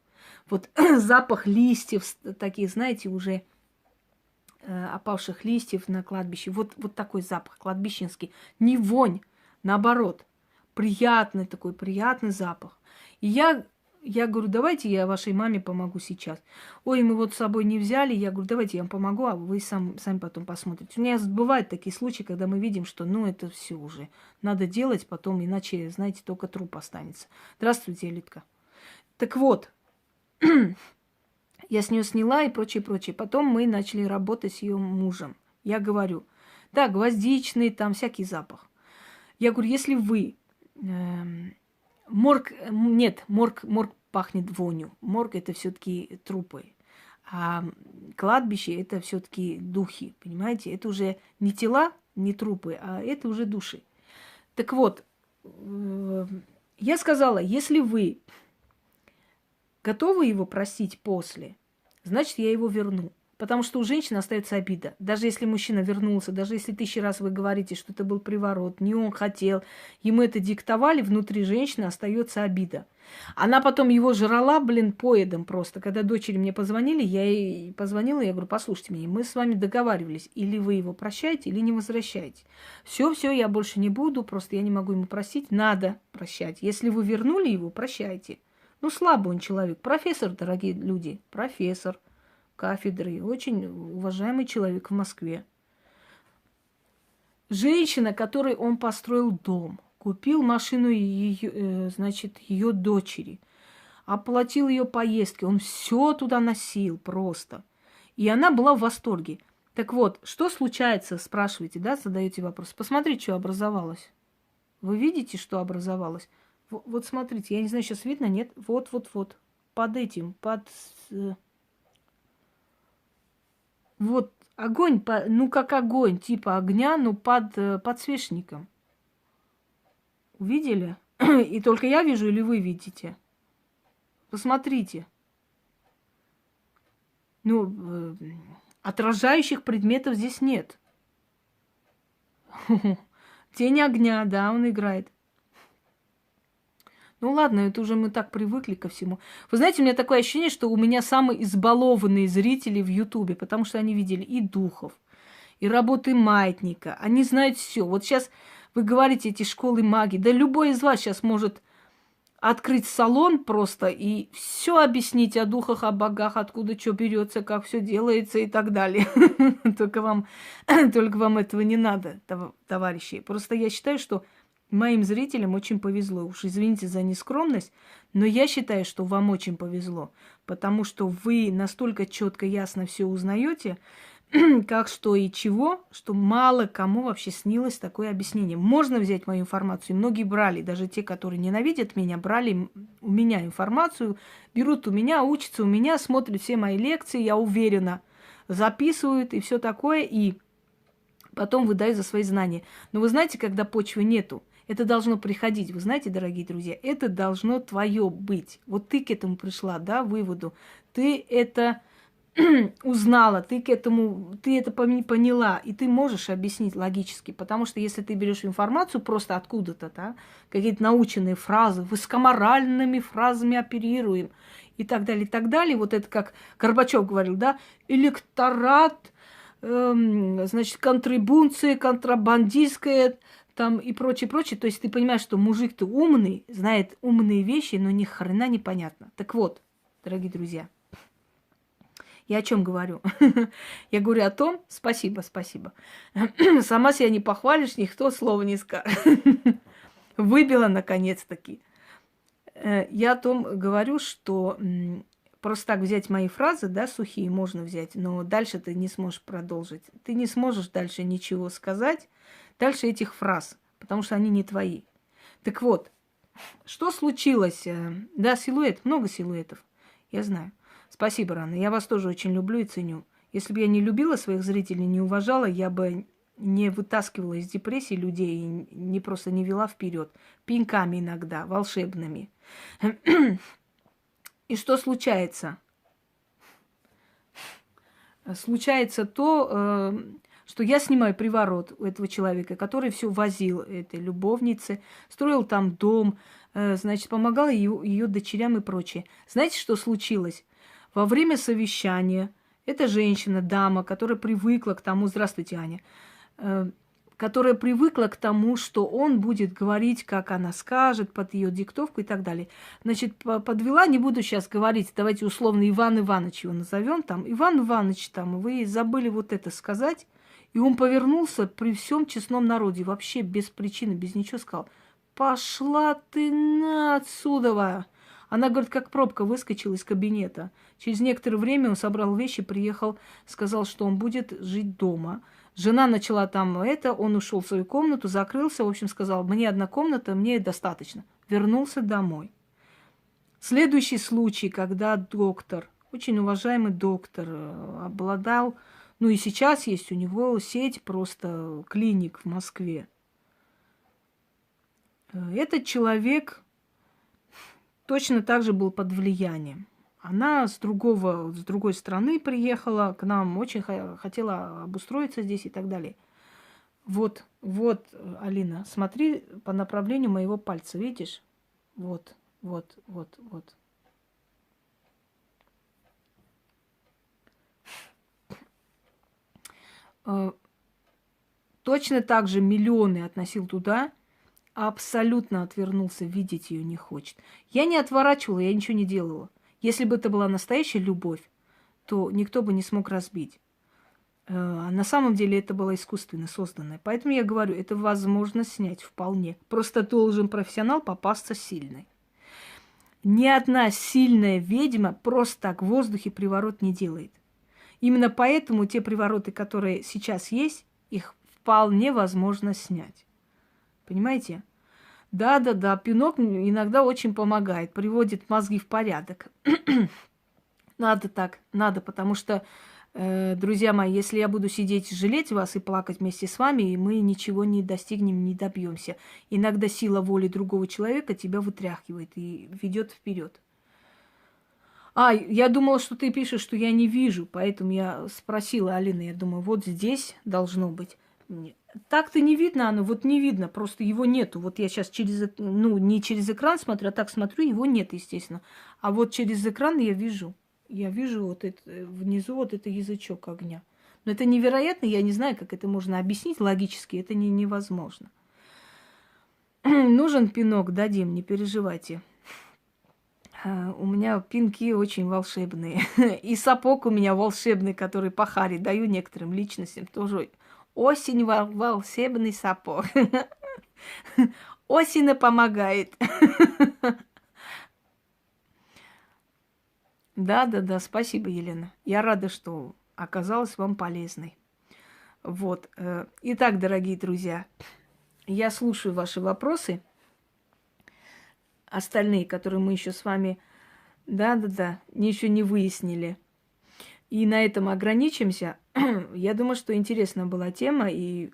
[SPEAKER 1] Вот запах листьев, такие, знаете, уже опавших листьев на кладбище. Вот такой запах кладбищенский. Не вонь. Наоборот, приятный такой, приятный запах. И я говорю, давайте я вашей маме помогу сейчас. Ой, мы вот с собой не взяли. Я говорю, давайте я вам помогу, а вы сами потом посмотрите. У меня бывают такие случаи, когда мы видим, что, это все уже. Надо делать потом, иначе, знаете, только труп останется. Здравствуйте, Элитка. Так вот, я с нее сняла и прочее, прочее. Потом мы начали работать с ее мужем. Я говорю, да, гвоздичный, там всякий запах. Я говорю, если вы... морг пахнет вонью. Морг – это все-таки трупы. А кладбище – это все-таки духи, понимаете? Это уже не тела, не трупы, а это уже души. Так вот, я сказала, если вы готовы его простить после, значит, я его верну. Потому что у женщины остается обида. Даже если мужчина вернулся, даже если 1000 раз вы говорите, что это был приворот, не он хотел, ему это диктовали, внутри женщины остается обида. Она потом его жрала, поедом просто. Когда дочери мне позвонили, я ей позвонила, я говорю, послушайте меня, мы с вами договаривались, или вы его прощаете, или не возвращаете. Все, я больше не буду, просто я не могу ему простить, надо прощать. Если вы вернули его, прощайте. Слабый он человек. Профессор, дорогие люди, профессор. кафедры, очень уважаемый человек в Москве. Женщина, которой он построил дом, купил машину ее, значит, ее дочери, оплатил ее поездки, он все туда носил просто. И она была в восторге. Так вот, что случается, спрашиваете, да, задаете вопрос. Посмотрите, что образовалось. Вы видите, что образовалось? Вот смотрите, я не знаю, сейчас видно, нет? Вот. Под этим, вот огонь, ну как огонь, типа огня, но под подсвечником. Увидели? И только я вижу или вы видите? Посмотрите. Ну, отражающих предметов здесь нет. Тень огня, да, он играет. Ну ладно, это уже мы так привыкли ко всему. Вы знаете, у меня такое ощущение, что у меня самые избалованные зрители в Ютубе, потому что они видели и духов, и работы маятника. Они знают все. Вот сейчас вы говорите эти школы магии. Да любой из вас сейчас может открыть салон просто и все объяснить о духах, о богах, откуда что берется, как все делается и так далее. Только вам этого не надо, товарищи. Просто я считаю, что моим зрителям очень повезло. Уж извините за нескромность, но я считаю, что вам очень повезло, потому что вы настолько четко, ясно все узнаете, как, что и чего, что мало кому вообще снилось такое объяснение. Можно взять мою информацию, многие брали, даже те, которые ненавидят меня, брали у меня информацию, берут у меня, учатся у меня, смотрят все мои лекции, я уверена, записывают и все такое, и потом выдают за свои знания. Но вы знаете, когда почвы нету, это должно приходить. Вы знаете, дорогие друзья, это должно твое быть. Вот ты к этому пришла, да, выводу. Ты это узнала, ты это поняла, и ты можешь объяснить логически. Потому что если ты берешь информацию просто откуда-то, да, какие-то наученные фразы, высокоморальными фразами оперируем, и так далее, вот это как Горбачев говорил, да, электорат, значит, контрибуция, контрабандистская, там и прочее. То есть ты понимаешь, что мужик-то умный, знает умные вещи, но ни хрена не понятно. Так вот, дорогие друзья, я о чем говорю? Я говорю о том, спасибо. Сама себя не похвалишь, никто слова не скажет. Выбила наконец-таки. Я о том говорю, что просто так взять мои фразы, да, сухие можно взять, но дальше ты не сможешь продолжить. Ты не сможешь дальше ничего сказать, дальше этих фраз, потому что они не твои. Так вот, что случилось? Да, силуэт, много силуэтов, я знаю. Спасибо, Рана, я вас тоже очень люблю и ценю. Если бы я не любила своих зрителей, не уважала, я бы не вытаскивала из депрессии людей и не просто не вела вперед, пинками иногда, волшебными. И что случается? Случается то, что я снимаю приворот у этого человека, который все возил этой любовнице, строил там дом, значит, помогал ее дочерям и прочее. Знаете, что случилось? Во время совещания эта женщина, дама, которая привыкла к тому, здравствуйте, Аня, которая привыкла к тому, что он будет говорить, как она скажет, под ее диктовку и так далее. Значит, подвела, не буду сейчас говорить, давайте условно Иван Иванович его назовем, там, Иван Иванович, там, вы забыли вот это сказать, и он повернулся при всем честном народе, вообще без причины, без ничего сказал, пошла ты на отсюда. Она, говорит, как пробка выскочила из кабинета. Через некоторое время он собрал вещи, приехал, сказал, что он будет жить дома. Жена начала там он ушел в свою комнату, закрылся, в общем, сказал, мне одна комната, мне достаточно. Вернулся домой. Следующий случай, когда доктор, очень уважаемый доктор, обладал, ну и сейчас есть у него сеть просто клиник в Москве. Этот человек точно так же был под влиянием. Она с другой страны приехала к нам, очень хотела обустроиться здесь и так далее. Вот, Алина, смотри по направлению моего пальца, видишь? Вот. Точно так же миллионы относил туда, абсолютно отвернулся, видеть ее не хочет. Я не отворачивала, я ничего не делала. Если бы это была настоящая любовь, то никто бы не смог разбить. А на самом деле это было искусственно созданное. Поэтому я говорю, это возможно снять вполне. Просто должен профессионал попасться сильный. Ни одна сильная ведьма просто так в воздухе приворот не делает. Именно поэтому те привороты, которые сейчас есть, их вполне возможно снять. Понимаете? Да, пинок иногда очень помогает, приводит мозги в порядок. Надо так, надо, потому что, друзья мои, если я буду сидеть и жалеть вас и плакать вместе с вами, и мы ничего не достигнем, не добьемся. Иногда сила воли другого человека тебя вытряхивает и ведет вперед. Я думала, что ты пишешь, что я не вижу, поэтому я спросила Алины, я думаю, вот здесь должно быть. Так-то не видно оно, вот не видно, просто его нету. Вот я сейчас не через экран смотрю, а так смотрю, его нет, естественно. А вот через экран я вижу вот это, внизу вот это язычок огня. Но это невероятно, я не знаю, как это можно объяснить логически, это невозможно. Нужен пинок, дадим, не переживайте. У меня пинки очень волшебные. И сапог у меня волшебный, который по харе даю некоторым личностям. Тоже осень волшебный сапог. Осень помогает. Да, спасибо, Елена. Я рада, что оказалась вам полезной. Вот. Итак, дорогие друзья, я слушаю ваши вопросы. Остальные, которые мы еще с вами, еще не выяснили. И на этом ограничимся. Я думаю, что интересна была тема, и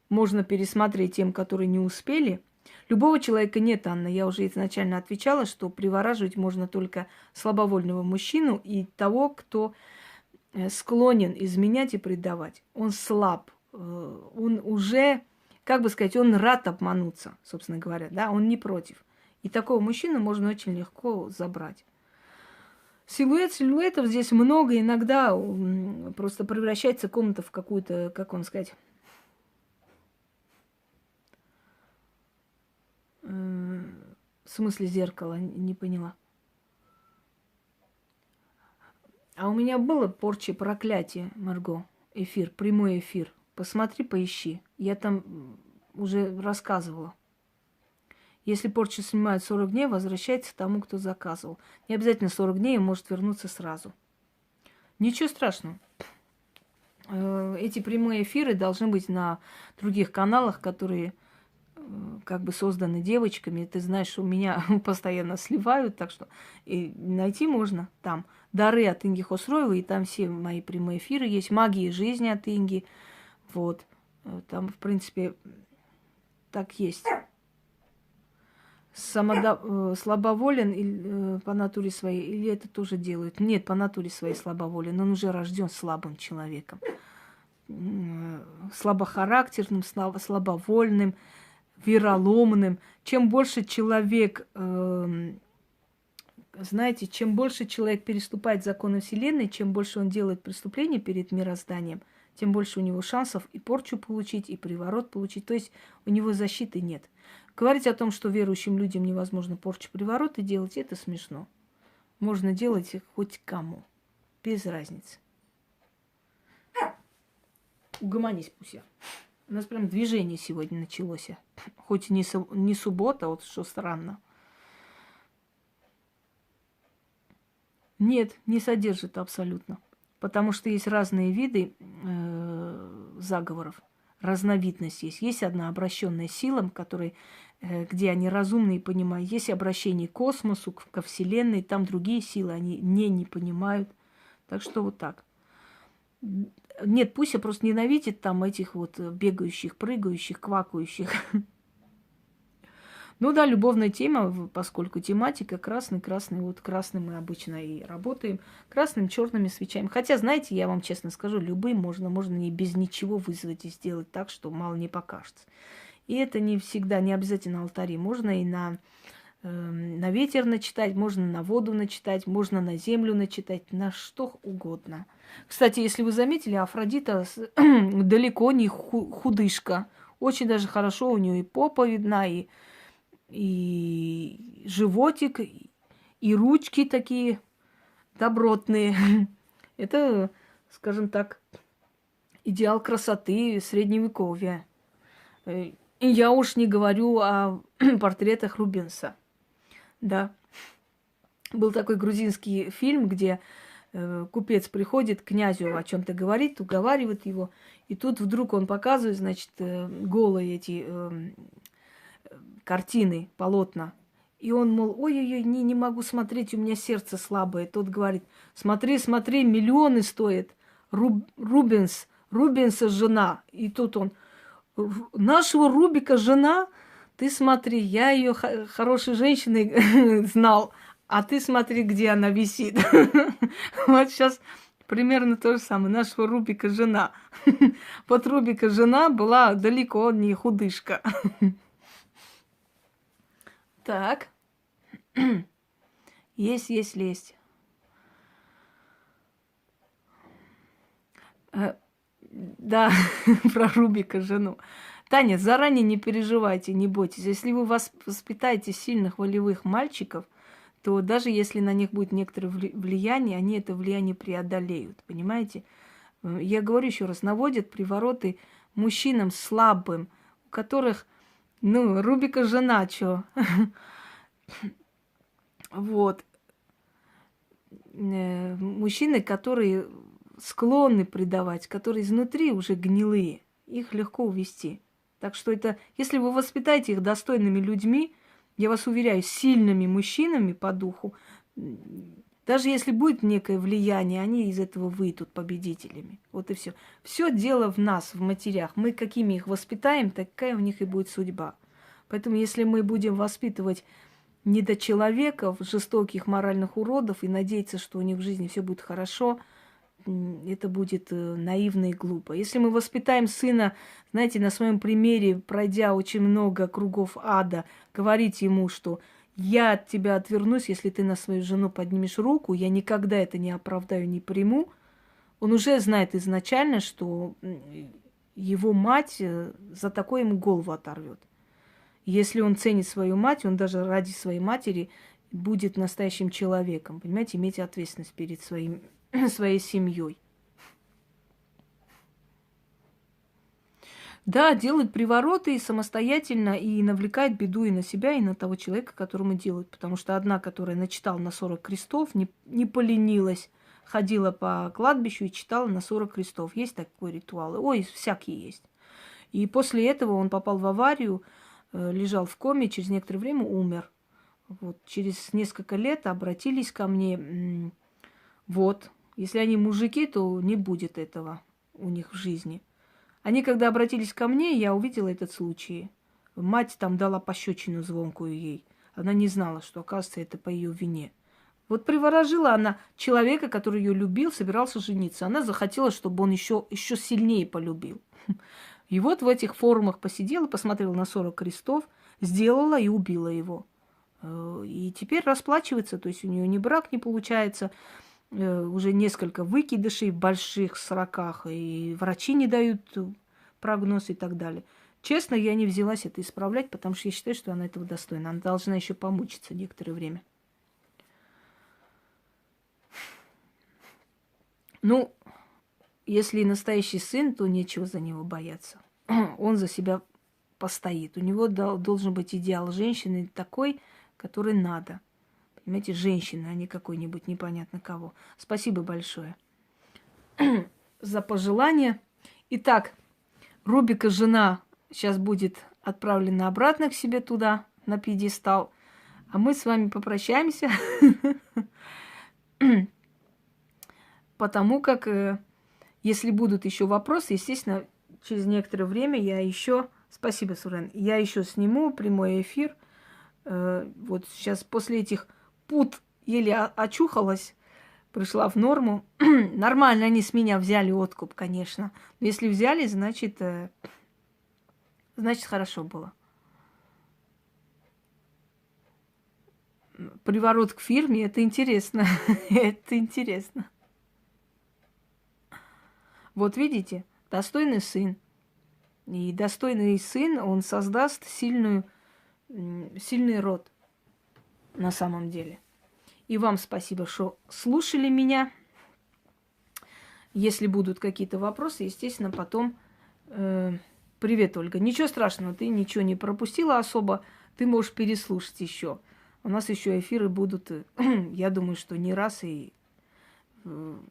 [SPEAKER 1] можно пересмотреть тем, которые не успели. Любого человека нет, Анна. Я уже изначально отвечала, что привораживать можно только слабовольного мужчину и того, кто склонен изменять и предавать. Он слаб. Он уже, как бы сказать, он рад обмануться, собственно говоря. Да? Он не против. И такого мужчину можно очень легко забрать. Силуэтов здесь много. Иногда просто превращается комната в какую-то, как вам сказать, в смысле зеркало, не поняла. А у меня было порча проклятие, Марго, эфир, прямой эфир. Посмотри, поищи. Я там уже рассказывала. Если порчу снимают 40 дней, возвращается тому, кто заказывал. Не обязательно 40 дней, он может вернуться сразу. Ничего страшного. Эти прямые эфиры должны быть на других каналах, которые как бы созданы девочками. Ты знаешь, что меня постоянно сливают, так что и найти можно там. Дары от Инги Хосроевой, и там все мои прямые эфиры есть. Магия жизни от Инги. Вот. Там, в принципе, так есть. Слабоволен по натуре своей, или это тоже делают? Нет, по натуре своей слабоволен. Он уже рожден слабым человеком. Слабохарактерным, слабовольным, вероломным. Чем больше человек, знаете, чем больше человек переступает законы Вселенной, чем больше он делает преступлений перед мирозданием, тем больше у него шансов и порчу получить, и приворот получить. То есть у него защиты нет. Говорить о том, что верующим людям невозможно порчу привороты делать, это смешно. Можно делать хоть кому. Без разницы. Угомонись, Пуся. У нас прям движение сегодня началось. Хоть и не суббота, вот что странно. Нет, не содержит абсолютно. Потому что есть разные виды заговоров. Разновидность есть. Есть одна обращенная силам, где они разумные и понимают. Есть обращение к космосу, ко Вселенной. Там другие силы, они не понимают. Так что вот так. Нет, Пуся просто ненавидит там этих вот бегающих, прыгающих, квакающих. Ну да, любовная тема, поскольку тематика красный, вот красным мы обычно и работаем, красным, черными свечами. Хотя, знаете, я вам честно скажу, любым можно и без ничего вызвать и сделать так, что мало не покажется. И это не всегда, не обязательно на алтаре. Можно и на ветер начитать, можно на воду начитать, можно на землю начитать, на что угодно. Кстати, если вы заметили, Афродита далеко не худышка. Очень даже хорошо у нее и попа видна, и животик, и ручки такие добротные. Это, скажем так, идеал красоты средневековья. И я уж не говорю о портретах Рубенса. Да. Был такой грузинский фильм, где купец приходит к князю о чем-то говорит, уговаривает его, и тут вдруг он показывает, значит, голые эти картины, полотна. И он, мол, ой-ой-ой, не могу смотреть, у меня сердце слабое. Тот говорит, смотри, смотри, миллионы стоит. Рубенса жена. И тут он, нашего Рубика жена, ты смотри, я ее хорошей женщиной знал, а ты смотри, где она висит. Вот сейчас примерно то же самое. Нашего Рубика жена. Вот Рубика жена была далеко не худышка. Так. Есть. Да, про Рубика жену. Таня, заранее не переживайте, не бойтесь. Если вы воспитаете сильных волевых мальчиков, то даже если на них будет некоторое влияние, они это влияние преодолеют. Понимаете? Я говорю еще раз, наводят привороты мужчинам слабым, у которых, ну, Рубика жена, чё? Вот. Мужчины, которые склонны предавать, которые изнутри уже гнилые, их легко увести. Так что это, если вы воспитаете их достойными людьми, я вас уверяю, сильными мужчинами по духу, даже если будет некое влияние, они из этого выйдут победителями. Вот и все. Все дело в нас, в матерях. Мы какими их воспитаем, такая у них и будет судьба. Поэтому если мы будем воспитывать недочеловеков, жестоких моральных уродов и надеяться, что у них в жизни все будет хорошо, это будет наивно и глупо. Если мы воспитаем сына, знаете, на своем примере, пройдя очень много кругов ада, говорить ему, что я от тебя отвернусь, если ты на свою жену поднимешь руку, я никогда это не оправдаю, не приму, он уже знает изначально, что его мать за такое ему голову оторвет. Если он ценит свою мать, он даже ради своей матери будет настоящим человеком, понимаете, иметь ответственность перед своей семьей. Да, делают привороты самостоятельно и навлекает беду и на себя, и на того человека, которому делают. Потому что одна, которая начитала на 40 крестов, не поленилась, ходила по кладбищу и читала на 40 крестов. Есть такой ритуал. Ой, всякие есть. И после этого он попал в аварию, лежал в коме, через некоторое время умер. Вот. Через несколько лет обратились ко мне. Вот. Если они мужики, то не будет этого у них в жизни. Они, когда обратились ко мне, я увидела этот случай. Мать там дала пощечину звонкую ей. Она не знала, что, оказывается, это по ее вине. Вот приворожила она человека, который ее любил, собирался жениться. Она захотела, чтобы он еще сильнее полюбил. И вот в этих форумах посидела, посмотрела на 40 крестов, сделала и убила его. И теперь расплачивается, то есть у нее ни брак не получается, уже несколько выкидышей в больших сроках, и врачи не дают прогноз и так далее. Честно, я не взялась это исправлять, потому что я считаю, что она этого достойна. Она должна еще помучиться некоторое время. Ну, если настоящий сын, то нечего за него бояться. Он за себя постоит. У него должен быть идеал женщины такой, который надо. Понимаете, женщины, а не какой-нибудь непонятно кого. Спасибо большое за пожелание. Итак, Рубика жена сейчас будет отправлена обратно к себе туда, на пьедестал. А мы с вами попрощаемся. Потому как, если будут еще вопросы, естественно, через некоторое время я еще... Спасибо, Сурен. Я еще сниму прямой эфир. Вот сейчас после этих пут еле очухалась, пришла в норму. Нормально они с меня взяли откуп, конечно. Но если взяли, значит хорошо было. Приворот к фирме, это интересно. Это интересно. Вот видите, достойный сын. И достойный сын, он создаст сильный род на самом деле. И вам спасибо, что слушали меня. Если будут какие-то вопросы, естественно, потом... Привет, Ольга. Ничего страшного, ты ничего не пропустила особо. Ты можешь переслушать еще. У нас еще эфиры будут, я думаю, что не раз. И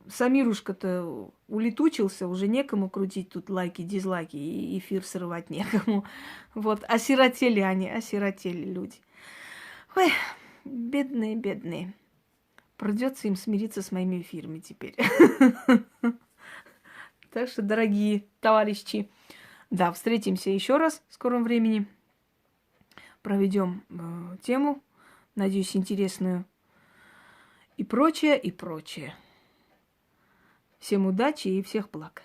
[SPEAKER 1] Самирушка-то улетучился, уже некому крутить тут лайки, дизлайки, и эфир срывать некому. Вот, осиротели они, осиротели люди. Ой, бедные, бедные. Придется им смириться с моими эфирами теперь. Так что, дорогие товарищи, да, встретимся еще раз в скором времени. Проведем тему, надеюсь, интересную. И прочее, и прочее. Всем удачи и всех благ.